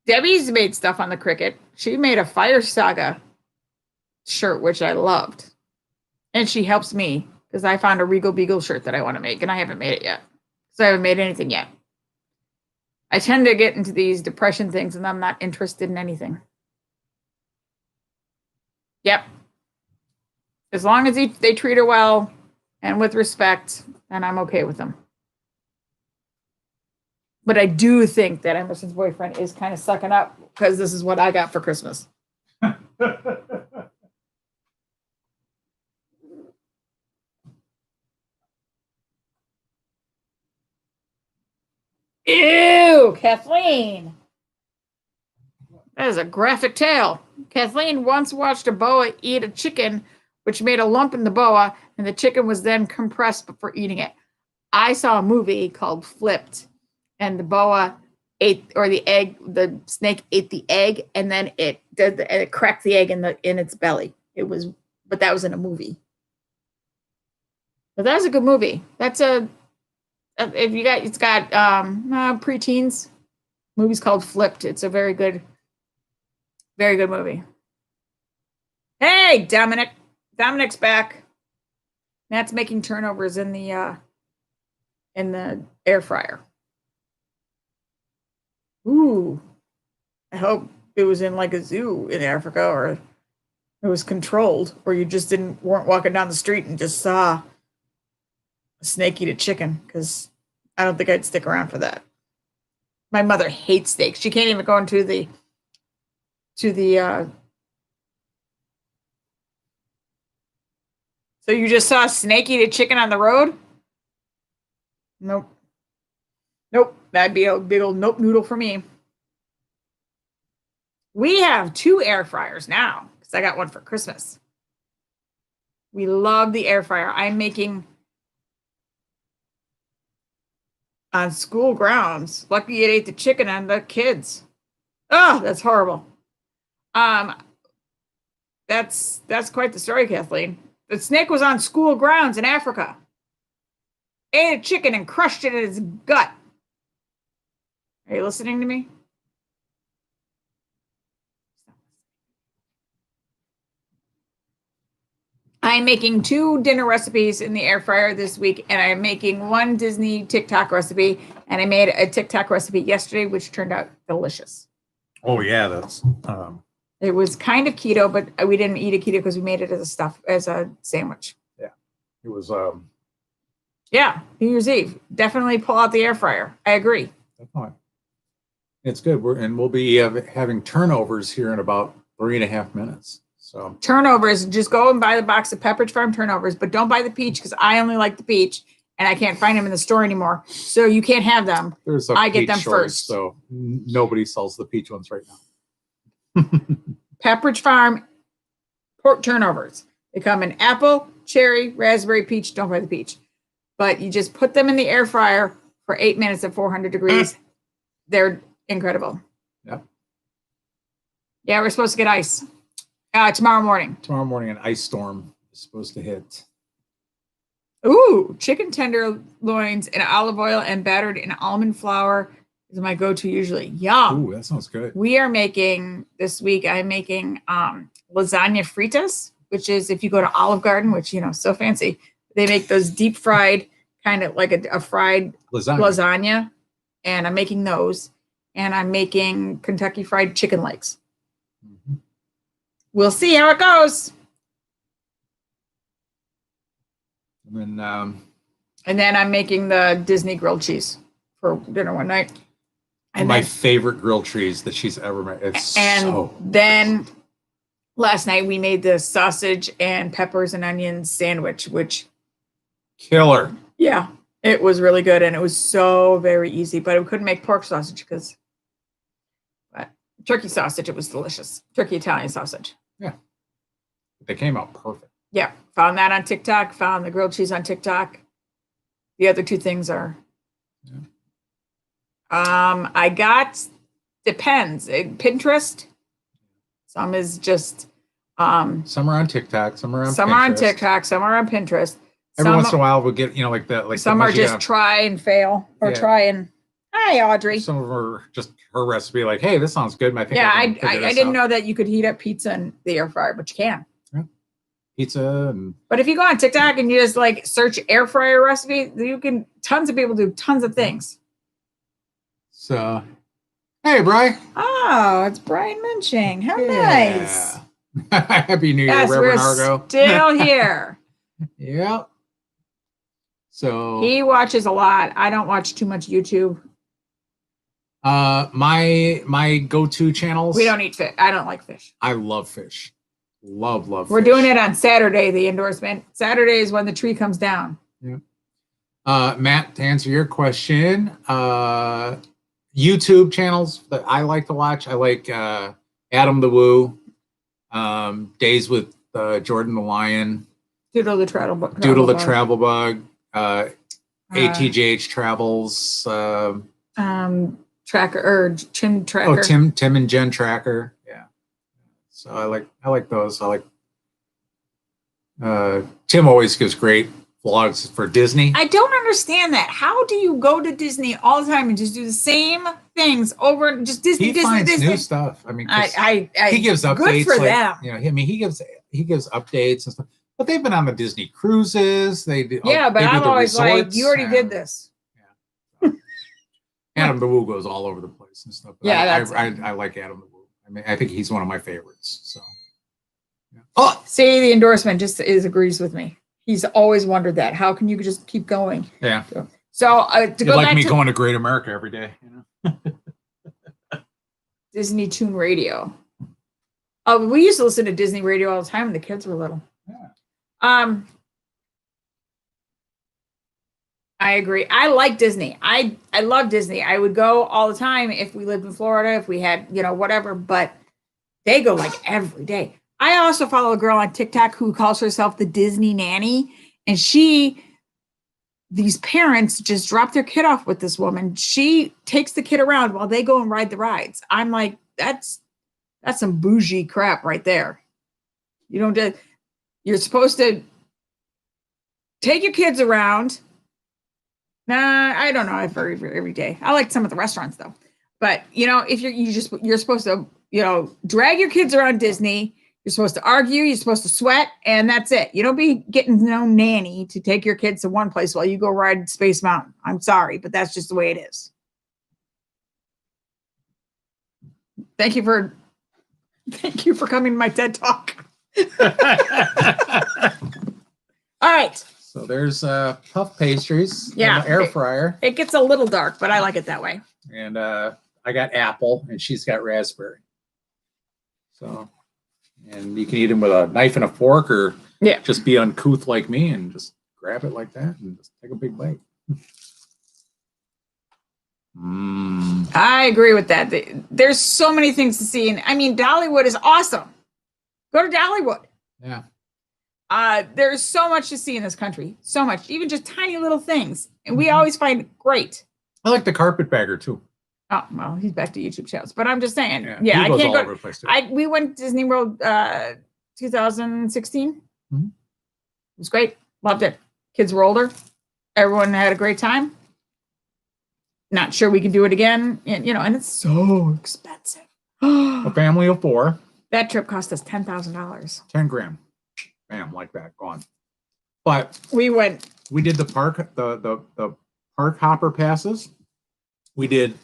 Debbie's made stuff on the Cricut. She made a Fire Saga shirt, which I loved. And she helps me because I found a Regal Beagle shirt that I want to make, and I haven't made it yet. So I haven't made anything yet. I tend to get into these depression things, and I'm not interested in anything. Yep. As long as they treat her well and with respect, then I'm okay with them. But I do think that Emerson's boyfriend is kind of sucking up because this is what I got for Christmas. Ew, Kathleen. That is a graphic tale. Kathleen once watched a boa eat a chicken, which made a lump in the boa, and the chicken was then compressed before eating it. I saw a movie called Flipped, and the boa ate, or the snake ate the egg, and then it cracked the egg in its belly. But that was in a movie. But that was a good movie. It's got preteens. Movie's called Flipped. It's a very good movie. Hey, Dominic. Dominic's back. Matt's making turnovers in the air fryer. Ooh. I hope it was in like a zoo in Africa, or it was controlled, or you just weren't walking down the street and just saw a snake eat a chicken, because I don't think I'd stick around for that. My mother hates steaks. She can't even go into the So you just saw a snake eat a chicken on the road? Nope. Nope. That'd be a big old nope noodle for me. We have 2 air fryers now because I got one for Christmas. We love the air fryer. I'm making on school grounds. Lucky it ate the chicken and the kids. Oh, that's horrible. That's quite the story, Kathleen. The snake was on school grounds in Africa. Ate a chicken and crushed it in its gut. Are you listening to me? I'm making 2 dinner recipes in the air fryer this week, and I'm making 1 Disney TikTok recipe. And I made a TikTok recipe yesterday, which turned out delicious. Oh yeah, that's It was kind of keto, but we didn't eat it keto because we made it as a sandwich. yeah. It was Yeah, New Year's Eve. Definitely pull out the air fryer. I agree. definitely. It's good. We'll be having turnovers here in about 3.5 minutes. So Turnovers, just go and buy the box of Pepperidge Farm turnovers, but don't buy the peach because I only like the peach and I can't find them in the store anymore. So you can't have them. there's a I get peach them shortage, first. so nobody sells the peach ones right now. Pepperidge Farm pork turnovers. They come in apple, cherry, raspberry, peach. Don't buy the peach. But you just put them in the air fryer for 8 minutes at 400 degrees. They're incredible. Yep. Yeah, we're supposed to get ice tomorrow morning. Tomorrow morning, an ice storm is supposed to hit. Ooh, chicken tenderloins in olive oil and battered in almond flour is my go-to usually. Yum. Ooh, that sounds good. We are making this week. I'm making lasagna fritas, which is if you go to Olive Garden, which so fancy. They make those deep fried, kind of like a fried lasagna, and I'm making those. And I'm making Kentucky Fried Chicken legs. Mm-hmm. We'll see how it goes. And then I'm making the Disney grilled cheese for dinner one night. And my favorite grilled cheese that she's ever made. Then last night we made the sausage and peppers and onions sandwich, which killer. Yeah, it was really good and it was so very easy. But we couldn't make pork sausage but turkey sausage, it was delicious. Turkey Italian sausage. Yeah, they came out perfect. Yeah, found that on TikTok. Found the grilled cheese on TikTok. The other 2 things are. Yeah. I got depends. Pinterest. Some is just. Some are on TikTok. Some are on. Some Pinterest. are on TikTok. Some are on Pinterest. Every once in a while, we'll get like that. Like some are just try and fail or try and. Hi, Audrey. Some of them are just her recipe. Like, hey, this sounds good. I think. Yeah, I didn't know that you could heat up pizza in the air fryer, but you can. Yeah. Pizza But if you go on TikTok and you just like search air fryer recipe, you can. Tons of people do tons of things. So, hey, Bri. Oh, it's Brian Munching. How nice. Happy New Year, Yes, Reverend we're Argo. still here. Yep. So he watches a lot. I don't watch too much YouTube. My go-to channels. We don't eat fish. I don't like fish. I love fish. Love We're fish. doing it on Saturday, the endorsement. Saturday is when the tree comes down. Yeah. Matt, to answer your question, YouTube channels that I like to watch. I like Adam the Woo, Days with Jordan the Lion, Doodle the Travel Bug. Doodle the Travel Bug, ATJH Travels, Tracker or Tim Tracker. Oh, Tim and Jen Tracker. Yeah. So I like those. I like Tim always gives great vlogs for Disney. I don't understand that. How do you go to Disney all the time and just do the same things over and just Disney? He finds Disney. new stuff. I mean, he gives updates. Good for them. He gives updates and stuff. But they've been on the Disney cruises. They do. Yeah, but I'm always like, you already did this. this. Adam the Woo goes all over the place and stuff. But Yeah, I like Adam the Woo. I mean, I think he's one of my favorites. So. Yeah. Oh, see, the endorsement just agrees with me. He's always wondered that. How can you just keep going? Yeah. So to go like back me to going to Great America every day. Disney Tune Radio. Oh, we used to listen to Disney Radio all the time when the kids were little. Yeah. I agree. I like Disney. I love Disney. I would go all the time if we lived in Florida, if we had, whatever, but they go like every day. I also follow a girl on TikTok who calls herself the Disney nanny, and these parents just drop their kid off with this woman. She takes the kid around while they go and ride the rides. I'm like, that's some bougie crap right there. You're supposed to take your kids around. Nah, I don't know if every day. I like some of the restaurants though. But if you're supposed to, drag your kids around Disney, you're supposed to argue, you're supposed to sweat, and that's it. You don't be getting no nanny to take your kids to one place while you go ride Space Mountain. I'm sorry, but that's just the way it is. Thank you for coming to my TED Talk. All right. So there's puff pastries. Yeah. In the air fryer. It gets a little dark, but I like it that way. And I got apple, and she's got raspberry. So, and you can eat them with a knife and a fork, or just be uncouth like me and just grab it like that and just take a big bite. I agree with that. There's so many things to see, and I mean, Dollywood is awesome. Go to Dollywood. Yeah. There's so much to see in this country. So much, even just tiny little things, and we always find it great. I like the carpetbagger too. Oh, well, he's back to YouTube shows, but I'm just saying, He I goes can't all go. over the place too. We went to Disney World 2016. Mhm. It was great. Loved it. Kids were older. Everyone had a great time. Not sure we can do it again. And, and it's so expensive. A family of 4. That trip cost us $10,000. 10 grand. Bam, like that, gone. But We did the park hopper passes. We did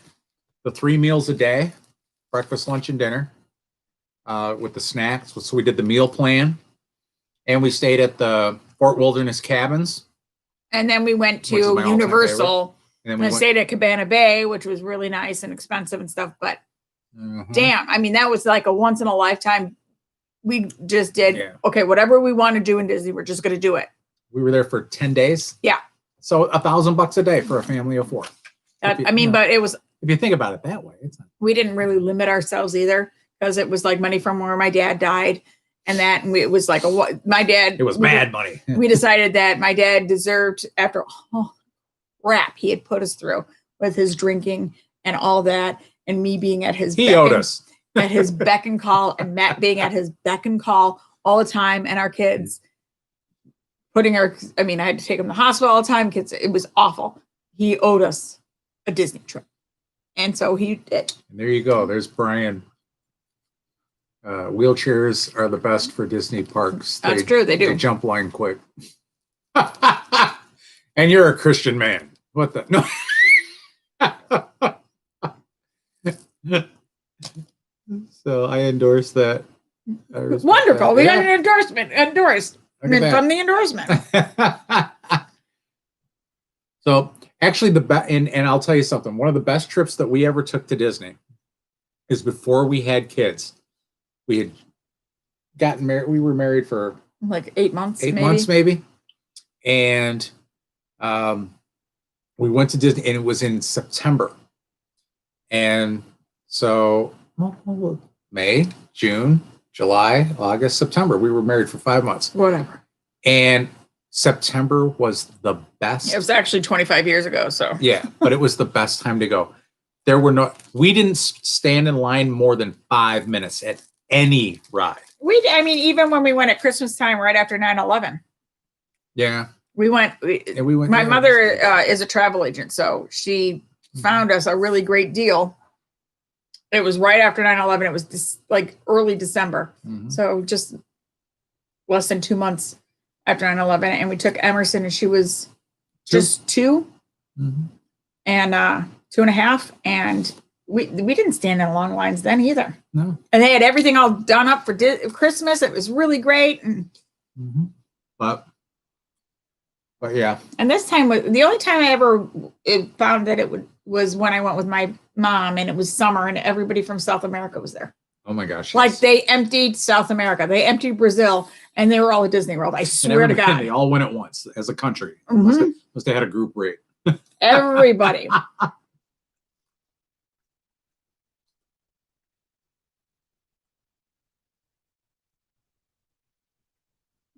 the 3 meals a day, breakfast, lunch, and dinner, with the snacks. So we did the meal plan, and we stayed at the Fort Wilderness Cabins. And then we went Which is to my all-time Universal. And And then I stayed at Cabana Bay, which was really nice and expensive and stuff. But damn, I mean, that was like a once in a lifetime. We just did, okay, whatever we want to do in Disney, we're just going to do it. We were there for 10 days. Yeah. So $1,000 a day for a family of 4. But it was, if you think about it that way, it's not. We didn't really limit ourselves either, because it was like money from where my dad died, and it was like my dad. It was mad money. We decided that my dad deserved, after crap he had put us through with his drinking and all that, and me being at his owed us at his beck and call, and Matt being at his beck and call all the time, and our kids I had to take him to the hospital all the time. Kids, it was awful. He owed us a Disney trip. And so he did. And there you go. There's Brian. Wheelchairs are the best for Disney parks. That's true. They do. They jump line quick. And you're a Christian man. What the? No. So I endorse that. Wonderful. We got an endorsement. From the endorsement. So actually, and I'll tell you something. One of the best trips that we ever took to Disney is before we had kids. We had gotten married. We were married for like 8 months. 8 months, maybe. And we went to Disney, and it was in September. And so May, June, July, August, September. We were married for 5 months. Whatever. And September was the best. It was actually 25 years ago. So yeah, but it was the best time to go. We didn't stand in line more than 5 minutes at any ride. Even when we went at Christmas time, right after 9/11. Yeah. We went. My mother is a travel agent, so she found us a really great deal. It was right after 9/11. It was like early December. So just less than 2 months after 9/11. And we took Emerson, and she was just 2 and 2.5. And we didn't stand in long lines then either. No. And they had everything all done up for Christmas. It was really great. And But yeah. And this time, the only time I ever found that was when I went with my mom, and it was summer, and everybody from South America was there. Oh my gosh. Like they emptied South America, they emptied Brazil, and they were all at Disney World. I swear to God. They all went at once as a country. Must have had a group rate. Everybody.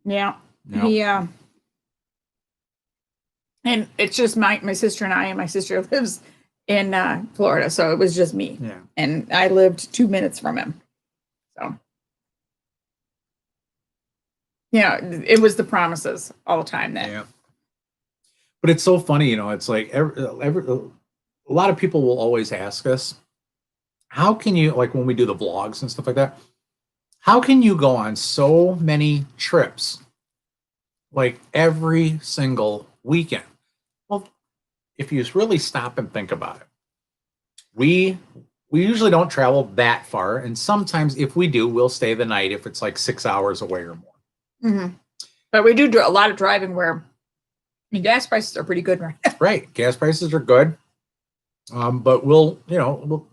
Yeah. No. He and it's just my sister and I, and my sister lives in Florida, so it was just me. Yeah. And I lived 2 minutes from him. So yeah, it was the promises all the time that Yeah. But it's so funny, you know, it's like a lot of people will always ask us, how can you, like when we do the vlogs and stuff like that, how can you go on so many trips like every single weekend? Well, if you really stop and think about it, we usually don't travel that far, and sometimes if we do, we'll stay the night if it's like 6 hours away or more. Mm-hmm. But we do a lot of driving where the gas prices are pretty good right now. Right, gas prices are good, but we'll, you know,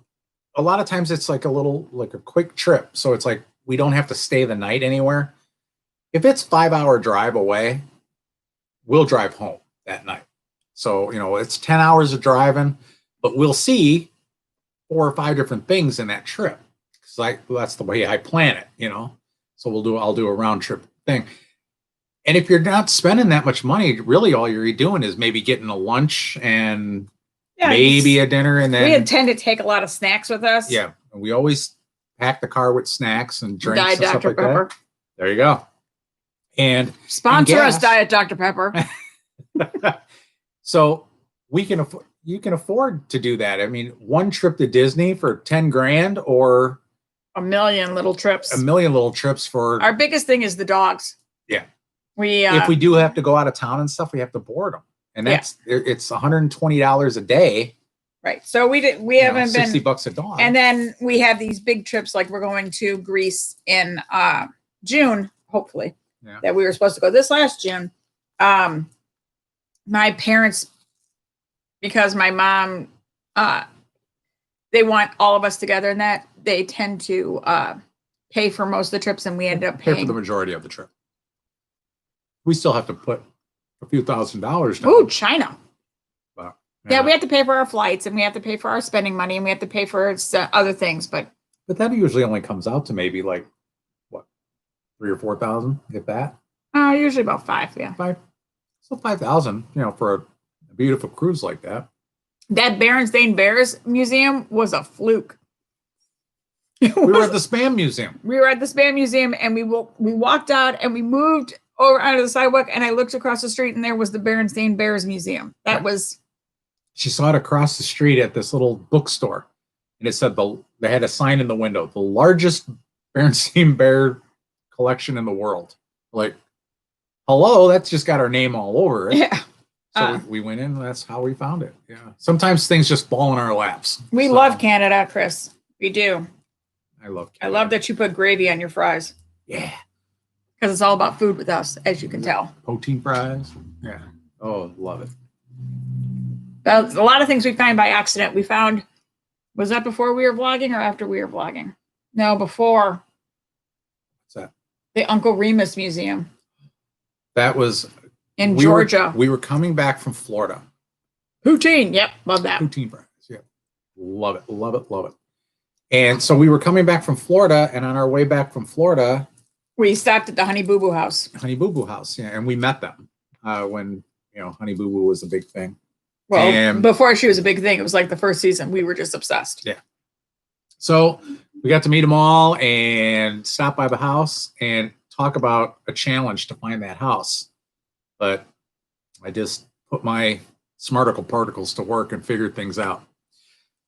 a lot of times it's like a quick trip, so it's like we don't have to stay the night anywhere. If it's 5 hour drive away, we'll drive home that night. So, you know, it's 10 hours of driving, but we'll see 4 or 5 different things in that trip. Because that's the way I plan it, you know. So I'll do a round trip thing. And if you're not spending that much money, really all you're doing is maybe getting a lunch and maybe a dinner, and then we intend to take a lot of snacks with us. Yeah, and we always pack the car with snacks and drinks Diet and stuff Dr. like Pepper. that. There you go. And Sponsor us, gas. Diet Dr. Pepper. So you can afford to do that. I mean, one trip to Disney for 10 grand or A million little trips. a million little trips for Our biggest thing is the dogs. Yeah. We if we do have to go out of town and stuff, we have to board them. And it's $120 a day. right. So we haven't been $60 a dog. And then we have these big trips, like we're going to Greece in June, hopefully. Yeah. That we were supposed to go this last June. My parents, because my mom, they want all of us together, and that they tend to pay for most of the trips, and we end up pay paying for the majority of the trip. We still have to put a few $1,000s down. Ooh, China. But, Yeah, we have to pay for our flights, and we have to pay for our spending money, and we have to pay for other things. But that usually only comes out to maybe like what, 3,000 or 4,000, if that. Usually about 5. Yeah. 5. So 5,000, you know, for a beautiful cruise like that. That Berenstain Bears Museum was a fluke. We were at the Spam Museum. We were at the Spam Museum, and we walked out, and we moved over onto the sidewalk, and I looked across the street, and there was the Berenstain Bears Museum. That was. She saw it across the street at this little bookstore, and it said they had a sign in the window, the largest Berenstain Bear collection in the world. Like, hello, that's just got our name all over it. Yeah. So we went in, and that's how we found it. Yeah. Sometimes things just fall in our laps. We love Canada, Chris. We do. I love Canada. I love that you put gravy on your fries. Yeah. Because it's all about food with us, as you can tell. Poutine fries. Yeah. Oh, love it. A lot of things we find by accident. We found, was that before we were vlogging or after we were vlogging? No, before. What's that? The Uncle Remus Museum. That was in Georgia. We were coming back from Florida. Poutine. Yep. Love that. Poutine fries. Yeah. Love it. Love it. Love it. And so we were coming back from Florida, and on our way back from Florida, we stopped at the Honey Boo Boo House. Honey Boo Boo House. Yeah. And we met them when, you know, Honey Boo Boo was a big thing. Well, before she was a big thing, it was like the first season. We were just obsessed. Yeah. So we got to meet them all and stop by the house and talk about a challenge to find that house. But I just put my smarticle particles to work and figured things out.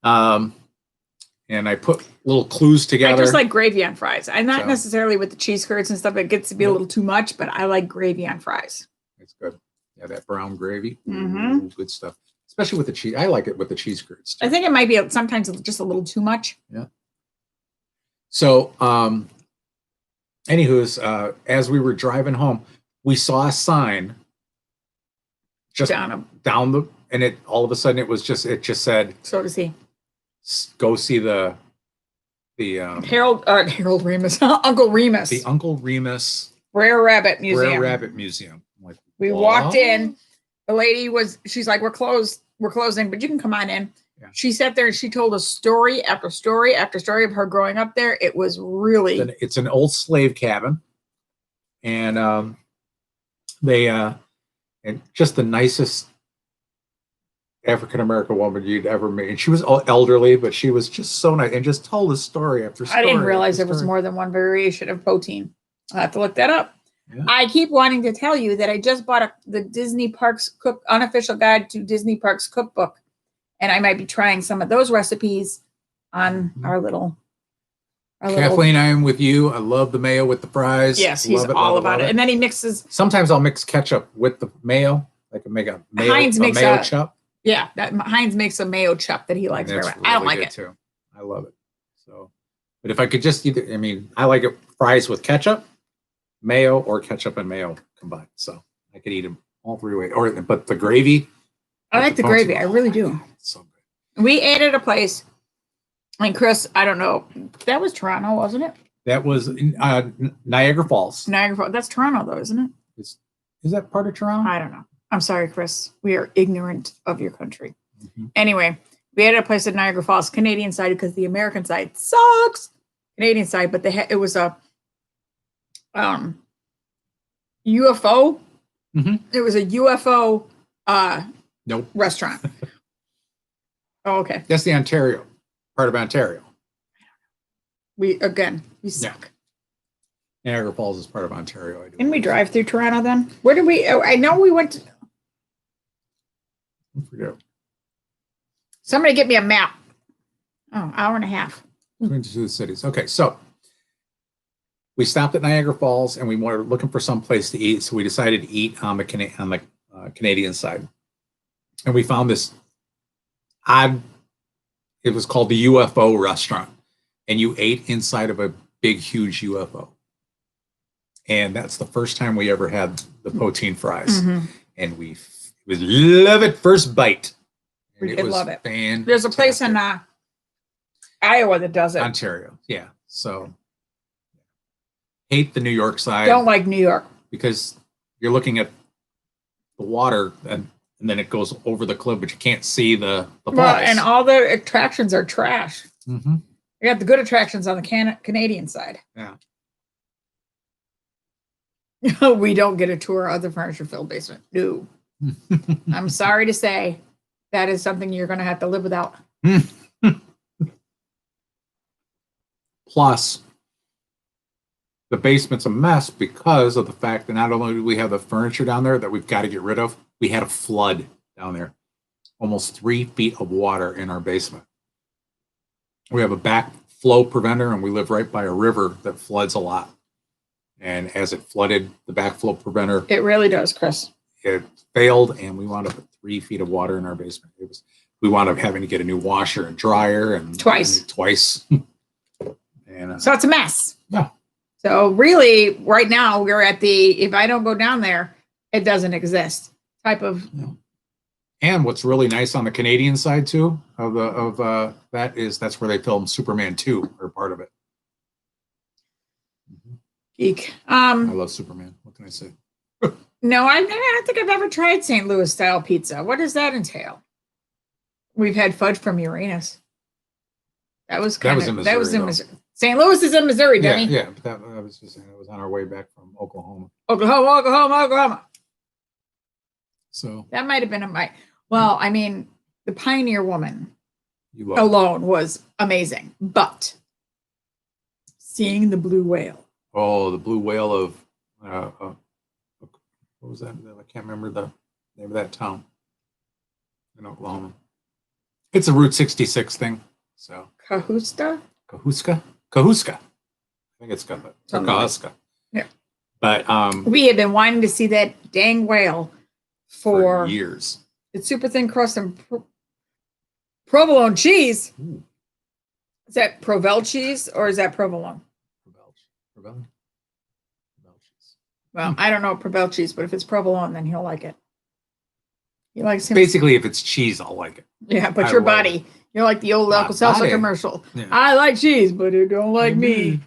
And I put little clues together. I just like gravy on fries. I'm not necessarily with the cheese curds and stuff. It gets to be a little too much, but I like gravy on fries. It's good. Yeah, that brown gravy. Mm-hmm. Ooh, good stuff. Especially with the cheese. I like it with the cheese curds too. I think it might be sometimes just a little too much. Yeah. So, anywho's, as we were driving home, we saw a sign just down the, and it all of a sudden it just said, so does he. Go see the Harold Remus, Uncle Remus, the Uncle Remus Rare Rabbit Museum. Rare Rabbit Museum. I'm like, we walked in. The lady she's like, we're closed we're closing, but you can come on in. Yeah. She sat there and she told us story after story after story of her growing up there. It was really It's an old slave cabin, and they and just the nicest African American woman you'd ever meet. And she was elderly, but she was just so nice and just told us story after story. I didn't realize after there was story. more than one variation of poutine. I'll have to look that up. Yeah. I keep wanting to tell you that I just bought the Disney Parks unofficial guide to Disney Parks cookbook, and I might be trying some of those recipes on our little. Kathleen, I am with you. I love the mayo with the fries. Yes, he's all about it. And then he mixes. Sometimes I'll mix ketchup with the mayo. I can make a mayo, Heinz makes mayo chup. Yeah, that Heinz makes a mayo chup that he likes very much. I don't like it too. I love it. So, but if I could just I like it fries with ketchup, mayo, or ketchup and mayo combined. So I could eat them all three ways. But the gravy. I like the gravy. I really do. It's so good. We ate at a place, and Chris, I don't know, that was Toronto, wasn't it? That was Niagara Falls. Niagara Falls. That's Toronto, though, isn't it? Is that part of Toronto? I don't know. I'm sorry, Chris. We are ignorant of your country. Mm-hmm. Anyway, we had a place at Niagara Falls, Canadian side, because the American side sucks. Canadian side, but it was a UFO. Mm-hmm. It was a UFO Nope. restaurant. Oh, okay. That's the Ontario part of Ontario. We suck. Niagara Falls is part of Ontario. Didn't we drive through Toronto then? Where did we? I know we went to. I forget. Somebody get me a map. Oh, hour and a half. Between the two cities. Okay, so we stopped at Niagara Falls and we were looking for some place to eat. So we decided to eat on the Canadian side, and we found this odd. It was called the UFO restaurant, and you ate inside of a big, huge UFO. And that's the first time we ever had the poutine fries, and it was love at first bite. And We did love it. Fantastic. There's a place in Iowa that does it. Ontario, yeah. So hate the New York side. Don't like New York because you're looking at the water and then it goes over the cliff, but you can't see the falls. Well, and all the attractions are trash. Mm-hmm. You got the good attractions on the Canadian side. Yeah. We don't get a tour of the furniture-filled basement. No. I'm sorry to say that is something you're going to have to live without. Plus, the basement's a mess because of the fact that not only do we have the furniture down there that we've got to get rid of, we had a flood down there. Almost 3 feet of water in our basement. We have a backflow preventer and we live right by a river that floods a lot. And as it flooded the backflow preventer, It really does, Chris. it failed and we wound up with 3 feet of water in our basement. We wound up having to get a new washer and dryer and twice. And So it's a mess. Yeah. So really, right now we're at if I don't go down there, it doesn't exist type of. And what's really nice on the Canadian side too of that is that's where they filmed Superman 2 or part of it. Geek. I love Superman. What can I say? No, I don't think I've ever tried St. Louis style pizza. What does that entail? We've had fudge from Uranus. That was in Missouri. St. Louis is in Missouri, Denny. Yeah, but I was just saying it was on our way back from Oklahoma. Oklahoma. So That might have been well, I mean, the Pioneer Woman you love alone was amazing, but seeing the blue whale. Oh, the blue whale of what was that? I can't remember the name of that town in Oklahoma. It's a Route 66 thing. So Kahuska. I think it's Kahuska. Yeah. But We have been wanting to see that dang whale for years. It's super thin crust and provolone cheese. Ooh. Is that Provel cheese or is that provolone? Provel cheese. Well, I don't know Provel cheese, but if it's provolone, then he'll like it. He likes him. Basically, if it's cheese, I'll like it. Yeah, but I your love body, you're like the old My Alka-Seltzer body. commercial. Yeah. I like cheese, but it don't like me.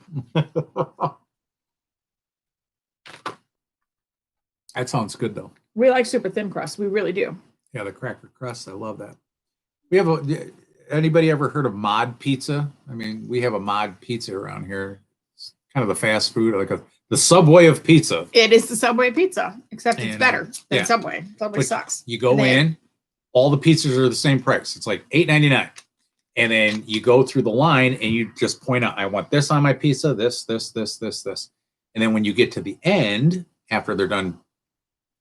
That sounds good though. We like super thin crust. We really do. Yeah, the cracker crust. I love that. We have a. Anybody ever heard of Mod Pizza? I mean, we have a Mod Pizza around here. It's kind of the fast food, the Subway of pizza. It is the Subway pizza, except it's And, better than yeah. Subway. Subway Like, sucks. You go And then- in, all the pizzas are the same price. It's like $8.99. And then you go through the line and you just point out, I want this on my pizza, this. And then when you get to the end, after they're done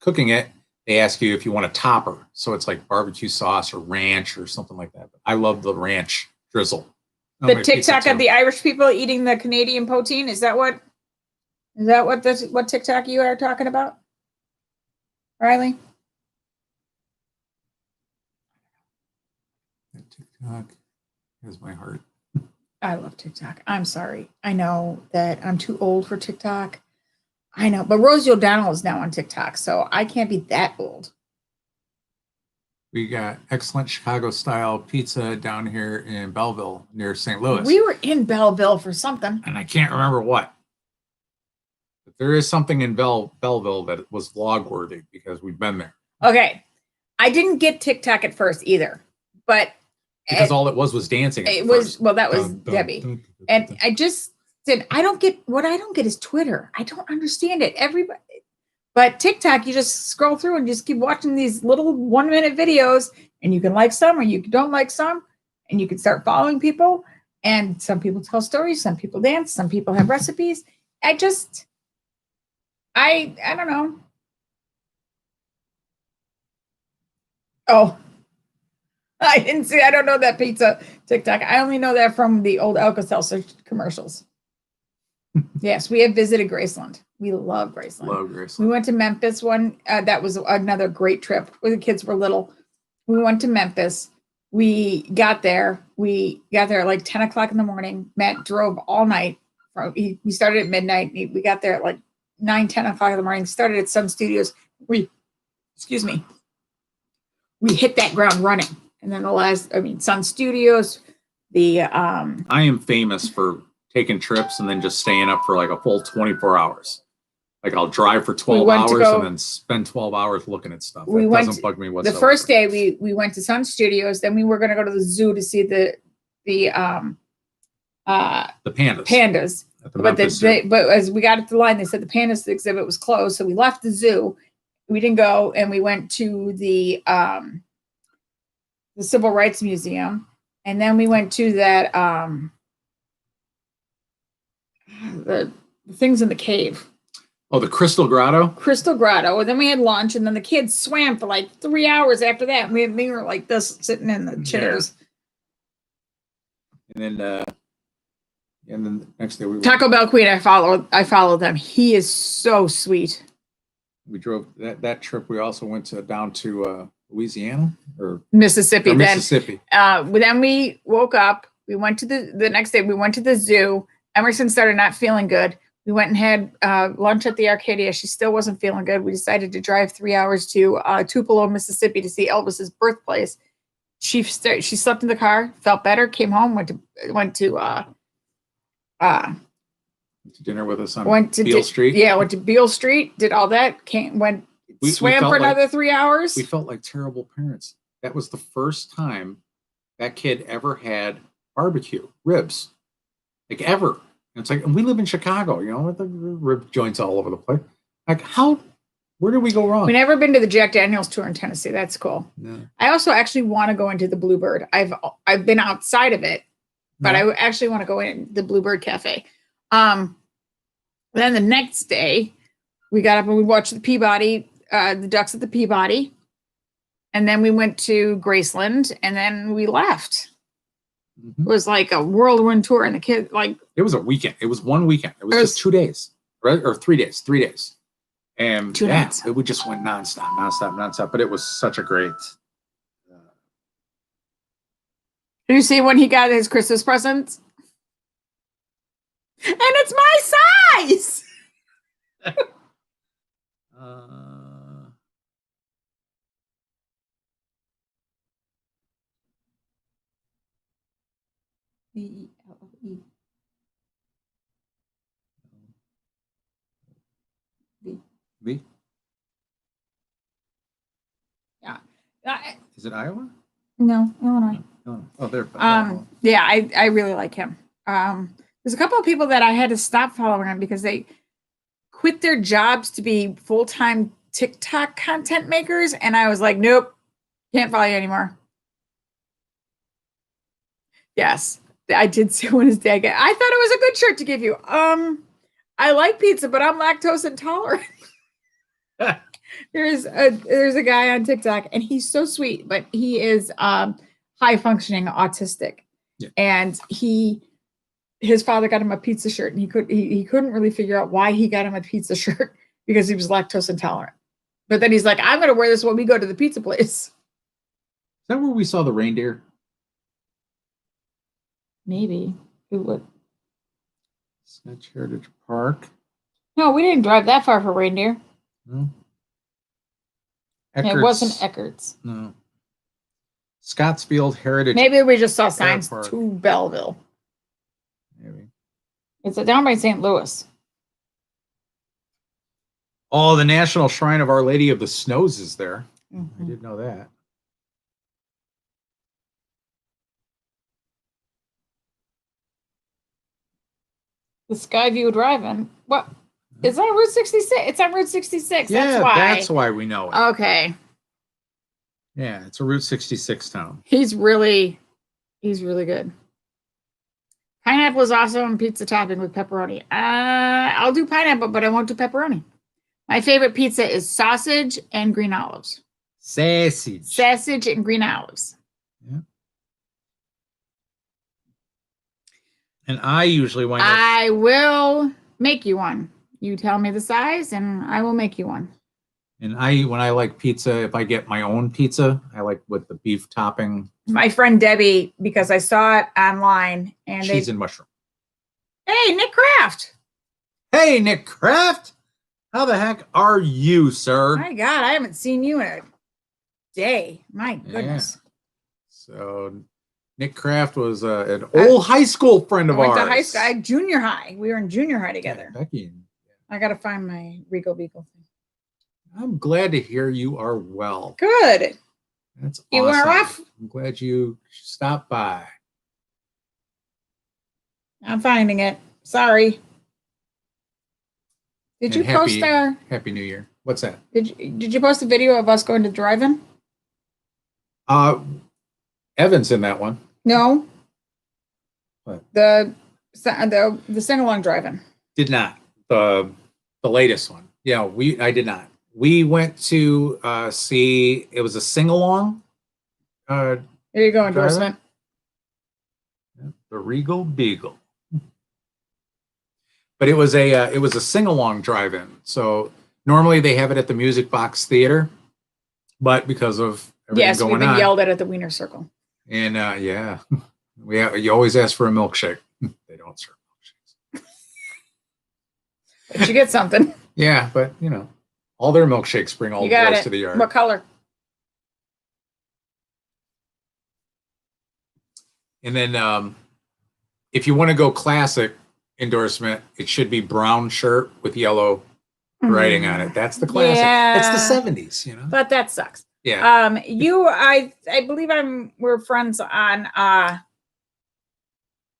cooking it, they ask you if you want a topper. So it's like barbecue sauce or ranch or something like that. But I love the ranch drizzle. on The my pizza, TikTok of too. the Irish people eating the Canadian poutine. Is that what what TikTok you are talking about, Riley? TikTok is my heart. I love TikTok. I'm sorry. I know that I'm too old for TikTok. I know, but Rosie O'Donnell is now on TikTok, so I can't be that old. We got excellent Chicago style pizza down here in Belleville near St. Louis. We were in Belleville for something. And I can't remember what. But there is something in Belleville that was vlog worthy because we've been there. Okay. I didn't get TikTok at first either, but Because all it was dancing. it was, well, that was Debbie. And I just said, I don't get is Twitter. I don't understand it. Everybody, but TikTok, you just scroll through and just keep watching these little 1 minute videos, and you can like some or you don't like some, and you can start following people. And some people tell stories, some people dance, some people have recipes. I don't know. Oh, I didn't see. I don't know that pizza TikTok. I only know that from the old Alka-Seltzer commercials. Yes, we have visited Graceland. We love Graceland. Love Graceland. We went to Memphis one. That was another great trip when the kids were little. We went to Memphis. We got there at like 10 o'clock in the morning. Matt drove all night. We started at midnight. We got there at like 10 o'clock in the morning. Started at Sun Studios. We hit that ground running. And then Sun Studios, I am famous for taking trips and then just staying up for like a full 24 hours. Like I'll drive for 12 hours and then spend 12 hours looking at stuff. That doesn't bug me whatsoever. The first day we went to Sun Studios, then we were going to go to the zoo to see the pandas. But as we got at the line, they said the pandas exhibit was closed, so we left the zoo. We didn't go, and we went to the Civil Rights Museum, and then we went to that the things in the cave. Oh, the Crystal Grotto? Crystal Grotto. And then we had lunch, and then the kids swam for like 3 hours after that. And we were like this, sitting in the chairs. Yeah. And then the next day we went, Taco Bell Queen, I followed them. He is so sweet. we drove that trip. We also went down to Louisiana or Mississippi. Mississippi. Then we woke up. We went to the next day. We went to the zoo. Emerson started not feeling good. We went and had lunch at the Arcadia. She still wasn't feeling good. We decided to drive 3 hours to Tupelo, Mississippi to see Elvis's birthplace. She slept in the car, felt better, came home, went to dinner with us on Beale Street. Yeah, went to Beale Street, did all that, swam for another 3 hours. We felt like terrible parents. That was the first time that kid ever had barbecue ribs, like ever. And it's like, and we live in Chicago, with the rib joints all over the place. Like, where did we go wrong? We've never been to the Jack Daniels tour in Tennessee. That's cool. No. I also actually want to go into the Bluebird. I've been outside of it, but I actually want to go in the Bluebird Cafe. Then the next day, we got up and we watched the Peabody, the Ducks at the Peabody. And then we went to Graceland, and then we left. Mm-hmm. It was like a whirlwind tour, and the kids it was a weekend. It was one weekend. It was just 2 days, right? Or 3 days. 3 days. And we just went nonstop. But it was such a great. Did you see when he got his Christmas presents? And it's my size. B-E-L-L-E. B. B. Yeah. Is it Iowa? No, Illinois. Oh, they're. Yeah, I really like him. There's a couple of people that I had to stop following him because they quit their jobs to be full-time TikTok content makers, and I was like, nope, can't follow you anymore. Yes, I did see one his dad. I thought it was a good shirt to give you. I like pizza, but I'm lactose intolerant. There's a guy on TikTok, and he's so sweet, but he is high functioning autistic, and his father got him a pizza shirt, and he couldn't really figure out why he got him a pizza shirt because he was lactose intolerant. But then he's like, I'm going to wear this when we go to the pizza place. Is that where we saw the reindeer? Maybe it would. Sketch Heritage Park. No, we didn't drive that far for reindeer. No. It wasn't Eckert's. No. Scottsfield Heritage. Maybe we just saw signs Park. to Belleville. Maybe. It's down by St. Louis. Oh, the National Shrine of Our Lady of the Snows is there. Mm-hmm. I didn't know that. The Skyview Drive-In. What? Is that Route 66? It's on Route 66. Yeah, that's why we know it. Okay. Yeah, it's a Route 66 town. He's really good. Pineapple is also on pizza topping with pepperoni. I'll do pineapple, but I won't do pepperoni. My favorite pizza is sausage and green olives. Sausage and green olives. Yeah. And I usually wind up. I will make you one. You tell me the size, and I will make you one. And when I like pizza, if I get my own pizza, I like with the beef topping. My friend Debbie, because I saw it online, and cheese and mushroom. Hey, Nick Kraft. Hey, Nick Kraft. How the heck are you, sir? My God, I haven't seen you in a day. My goodness. Yeah. So, Nick Kraft was an old high school friend of ours. Went to high school, junior high. We were in junior high together. Yeah, Becky. I got to find my Regal Beagle thing. I'm glad to hear you are well. Good. That's awesome. You were off? I'm glad you stopped by. I'm finding it. Sorry. Did you post our Happy New Year? What's that? Did you post a video of us going to drive-in? Evan's in that one. No. What? The sing-along drive-in. Did not. The latest one. Yeah, I did not. We went to see, it was a sing-along. There you go, endorsement. The Regal Beagle. But it was a sing-along drive-in. So normally they have it at the Music Box Theater, but because of everything going on. Yes, we've been yelled at the Wiener Circle. And yeah, you always ask for a milkshake. They don't serve milkshakes. But you get something. Yeah, but all their milkshakes bring all the boys to the yard. What color? And then if you want to go classic endorsement, it should be brown shirt with yellow writing on it. That's the classic. Yeah. That's the 70s, But that sucks. Yeah. I believe we're friends on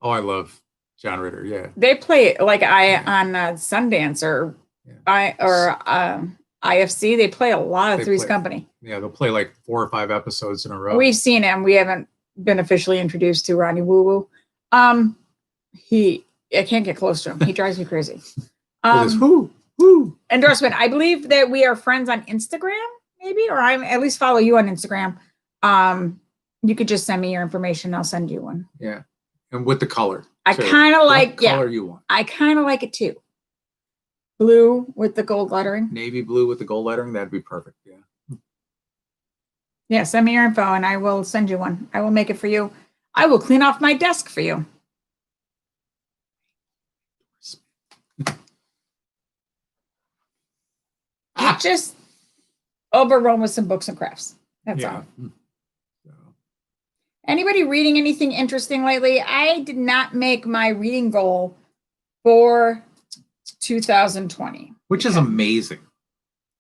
Oh, I love John Ritter, yeah. They play on Sundance or IFC. They play a lot of Three's Company. Yeah, they'll play like 4 or 5 episodes in a row. We've seen him. We haven't been officially introduced to Ronnie Woo Woo. I can't get close to him. He drives me crazy. Endorsement. I believe that we are friends on Instagram, maybe, or I at least follow you on Instagram. You could just send me your information. I'll send you one. Yeah, and with the color. I kind of like. What color you want? I kind of like it too. Blue with the gold lettering. Navy blue with the gold lettering. That'd be perfect. Yeah. Yeah. Send me your info, and I will send you one. I will make it for you. I will clean off my desk for you. Just overrun with some books and crafts. That's all. Anybody reading anything interesting lately? I did not make my reading goal for 2020. Which is amazing.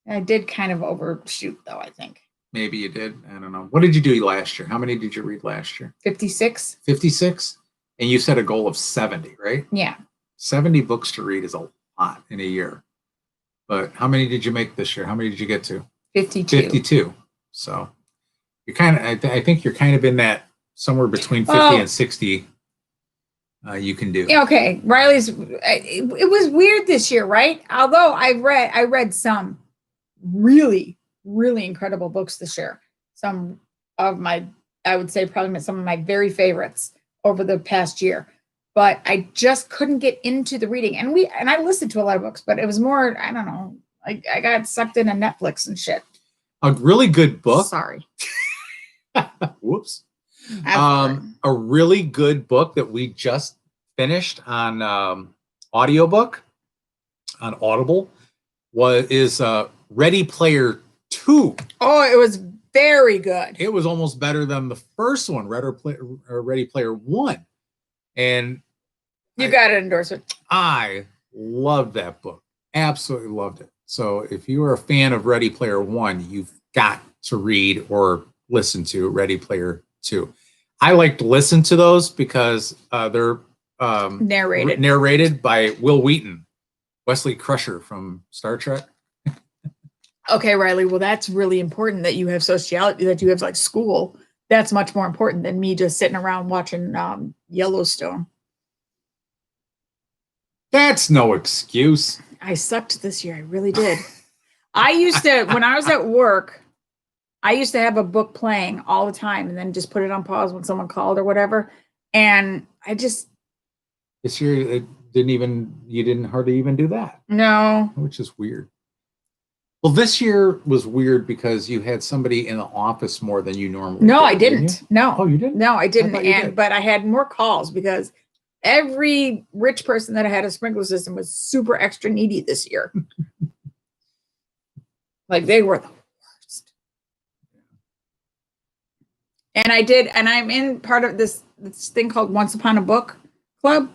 I did kind of overshoot, though, I think. Maybe you did. I don't know. What did you do last year? How many did you read last year? 56. 56? And you set a goal of 70, right? Yeah. 70 books to read is a lot in a year. But how many did you make this year? How many did you get to? 52. 52. So you're kind of, I think you're kind of in that somewhere between 50 and 60 you can do. Yeah, okay. Riley's, it was weird this year, right? Although I read some really, really incredible books this year. Some of my, I would say probably some of my very favorites over the past year. But I just couldn't get into the reading. And I listened to a lot of books, but it was more, I don't know, like I got sucked into Netflix and shit. A really good book. Sorry. Whoops. A really good book that we just finished on audiobook on Audible is Ready Player 2. Oh, it was very good. It was almost better than the first one, Ready Player 1. And you got an endorsement. I loved that book. Absolutely loved it. So if you are a fan of Ready Player 1, you've got to read or listen to Ready Player 2. I like to listen to those because they're narrated by Will Wheaton, Wesley Crusher from Star Trek. Okay, Riley. Well, that's really important that you have sociology, that you have like school. That's much more important than me just sitting around watching Yellowstone. That's no excuse. I sucked this year. I really did. I used to, when I was at work, I used to have a book playing all the time and then just put it on pause when someone called or whatever. And I just. This year, you didn't hardly even do that. No. Which is weird. Well, this year was weird because you had somebody in the office more than you normally No, did, I didn't. No. Oh, you didn't? No, I didn't. Did. But I had more calls because every rich person that had a sprinkler system was super extra needy this year. Like they were the worst. And I'm in part of this thing called Once Upon a Book Club.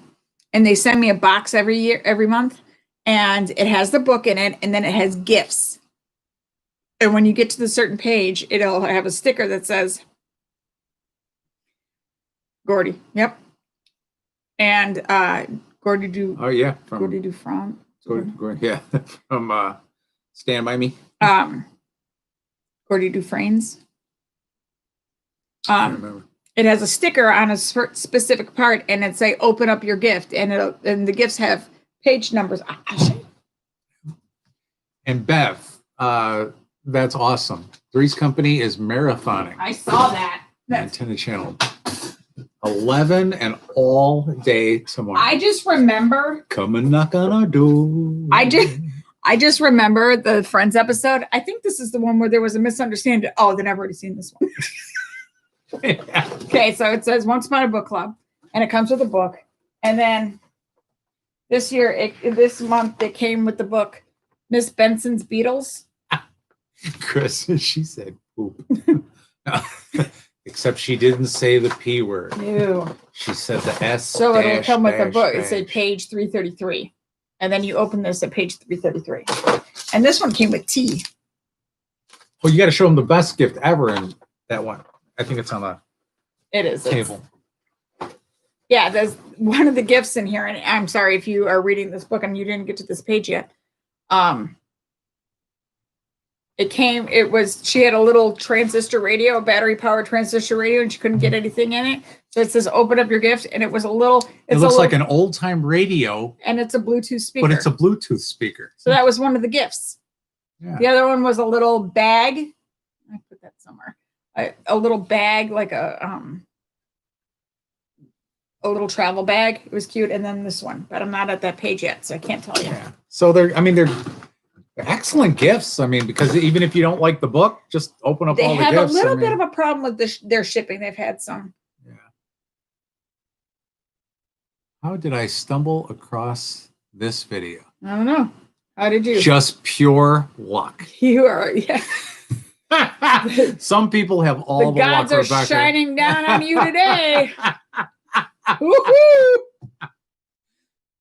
And they send me a box every month. And it has the book in it. And then it has gifts. And when you get to the certain page, it'll have a sticker that says, Gordy. Yep. And Gordy Du. Oh yeah, Gordy Dufresne. Gordy, yeah, from Stand By Me. Gordy Dufresne's. It has a sticker on a specific part, and it say "Open up your gift," and the gifts have page numbers. And Bev, that's awesome. Three's Company is marathoning. I saw that. Antenna Channel 11 and all day tomorrow. I just remember. Come and knock on our door. I just remember the Friends episode. I think this is the one where there was a misunderstanding. Oh, then I've already seen this one. Yeah. Okay, so it says Once Upon a Book Club, and it comes with a book. And then this month, it came with the book Miss Benson's Beatles. Chris, she said poop. Except she didn't say the P word. Ew. She said the S. So it'll come with a book. It said page 333. And then you open this at page 333. And this one came with tea. Well, you got to show them the best gift ever in that one. I think it's on the table. Yeah, there's one of the gifts in here. And I'm sorry if you are reading this book and you didn't get to this page yet. She had a little transistor radio, a battery powered transistor radio, and she couldn't get anything in it. So it says, open up your gift. And it was it looks like an old time radio. And it's a Bluetooth speaker. But it's a Bluetooth speaker. So that was one of the gifts. Yeah. The other one was a little bag. I put that somewhere. A little bag, like a little travel bag. It was cute. And then this one, but I'm not at that page yet, so I can't tell you. Yeah. So they're excellent gifts. I mean, because even if you don't like the book, just open up all the gifts. They have a little bit of a problem with their shipping. They've had some. Yeah. How did I stumble across this video? I don't know. How did you? Just pure luck. You are, yeah. Some people have all the luck, Rebecca. The gods are shining down on you today. Woohoo!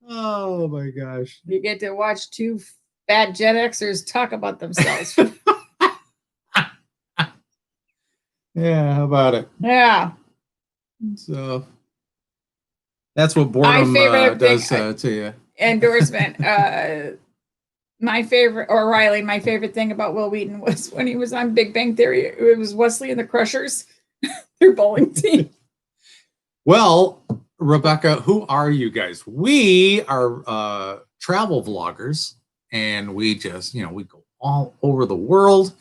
Oh my gosh. You get to watch two fat Gen Xers talk about themselves. Yeah, how about it? Yeah. So that's what boredom favorite thing- does to you. Endorsement. My favorite, or Riley, my favorite thing about Will Wheaton was when he was on Big Bang Theory. It was Wesley and the Crushers, their bowling team. Well, Rebecca, who are you guys? We are travel vloggers, and we just, we go all over the world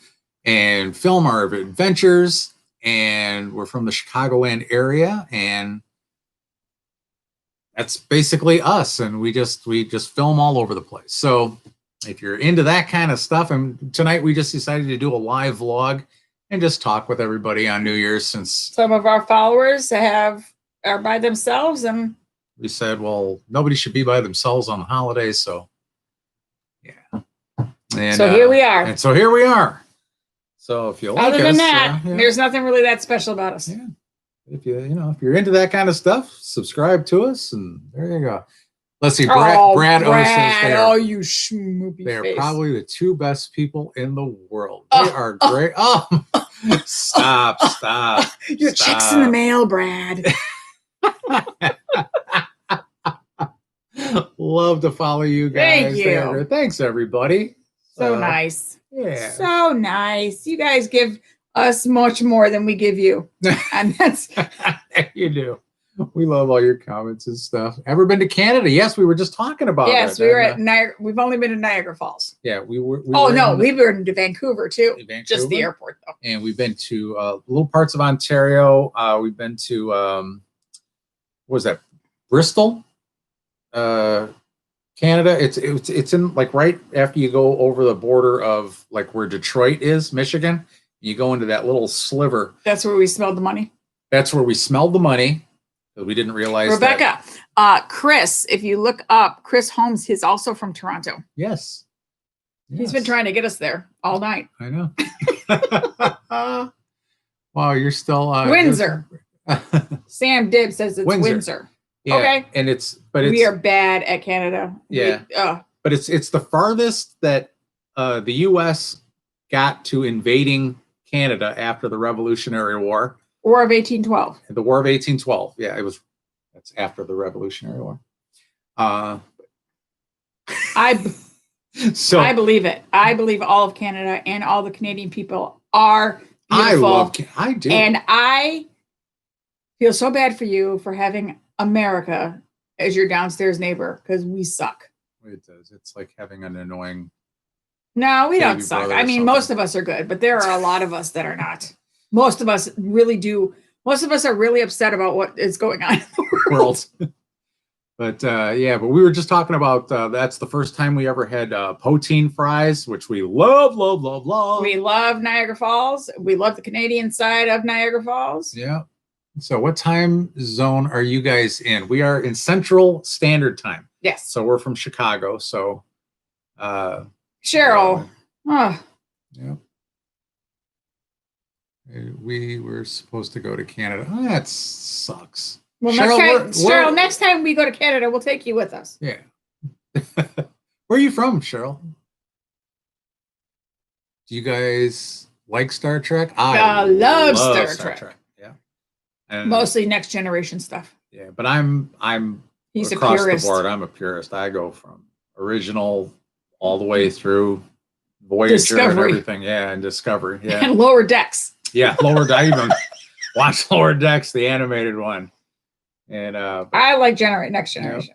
and film our adventures. And we're from the Chicagoland area, and that's basically us. And we just film all over the place. So if you're into that kind of stuff, and tonight we just decided to do a live vlog and just talk with everybody on New Year's, since Some of our followers are by themselves, and we said, well, nobody should be by themselves on the holidays. So yeah. And so here we are. And so here we are. So if you like Other than us, that, there's nothing really that special about us. Yeah. If if you're into that kind of stuff, subscribe to us, and there you go. Let's see, Brad O says oh, you schmoopy they are face. probably the two best people in the world. They are great. Oh, stop. Your check's in the mail, Brad. Love to follow you guys. Thank you. Thanks, everybody. So nice. Yeah. So nice. You guys give us much more than we give you. And that's you do. We love all your comments and stuff. Ever been to Canada? Yes, we were just talking about it. Yes, we were at Niagara. We've only been to Niagara Falls. Yeah, we were. We've been to Vancouver too. Just the airport though. And we've been to little parts of Ontario. We've been to what was that? Bristol, Canada. It's in like right after you go over the border of like where Detroit is, Michigan. You go into that little sliver. That's where we smelled the money. That's where we smelled the money. We didn't realize. Rebecca, Chris, if you look up Chris Holmes, he's also from Toronto. Yes. He's been trying to get us there all night. I know. Wow, you're still Windsor. Sam Dibb says it's Windsor. Yeah, okay. And we are bad at Canada. Yeah. But it's the farthest that the US got to invading Canada after the Revolutionary War. War of 1812. The War of 1812. Yeah, that's after the Revolutionary War. I believe it. I believe all of Canada and all the Canadian people are beautiful. I do. And I feel so bad for you for having America as your downstairs neighbor, because we suck. It does. It's like having an annoying. No, we don't suck. I mean, most of us are good, but there are a lot of us that are not. Most of us really do. Most of us are really upset about what is going on in the world. But but we were just talking about that's the first time we ever had poutine fries, which we love. We love Niagara Falls. We love the Canadian side of Niagara Falls. Yeah. So what time zone are you guys in? We are in Central Standard Time. Yes. So we're from Chicago. So Cheryl. Yeah. We were supposed to go to Canada. Oh, that sucks. Well, Cheryl, next time we go to Canada, we'll take you with us. Yeah. Where are you from, Cheryl? Do you guys like Star Trek? I love Star Trek. Yeah. And mostly Next Generation stuff. Yeah, but I'm He's across a purist. the board. I'm a purist. I go from original all the way through Voyager Discovery. and everything. Yeah, and Discovery. Yeah. And Lower Decks. Yeah, I even watched Lower Decks, the animated one. And I like Next Generation.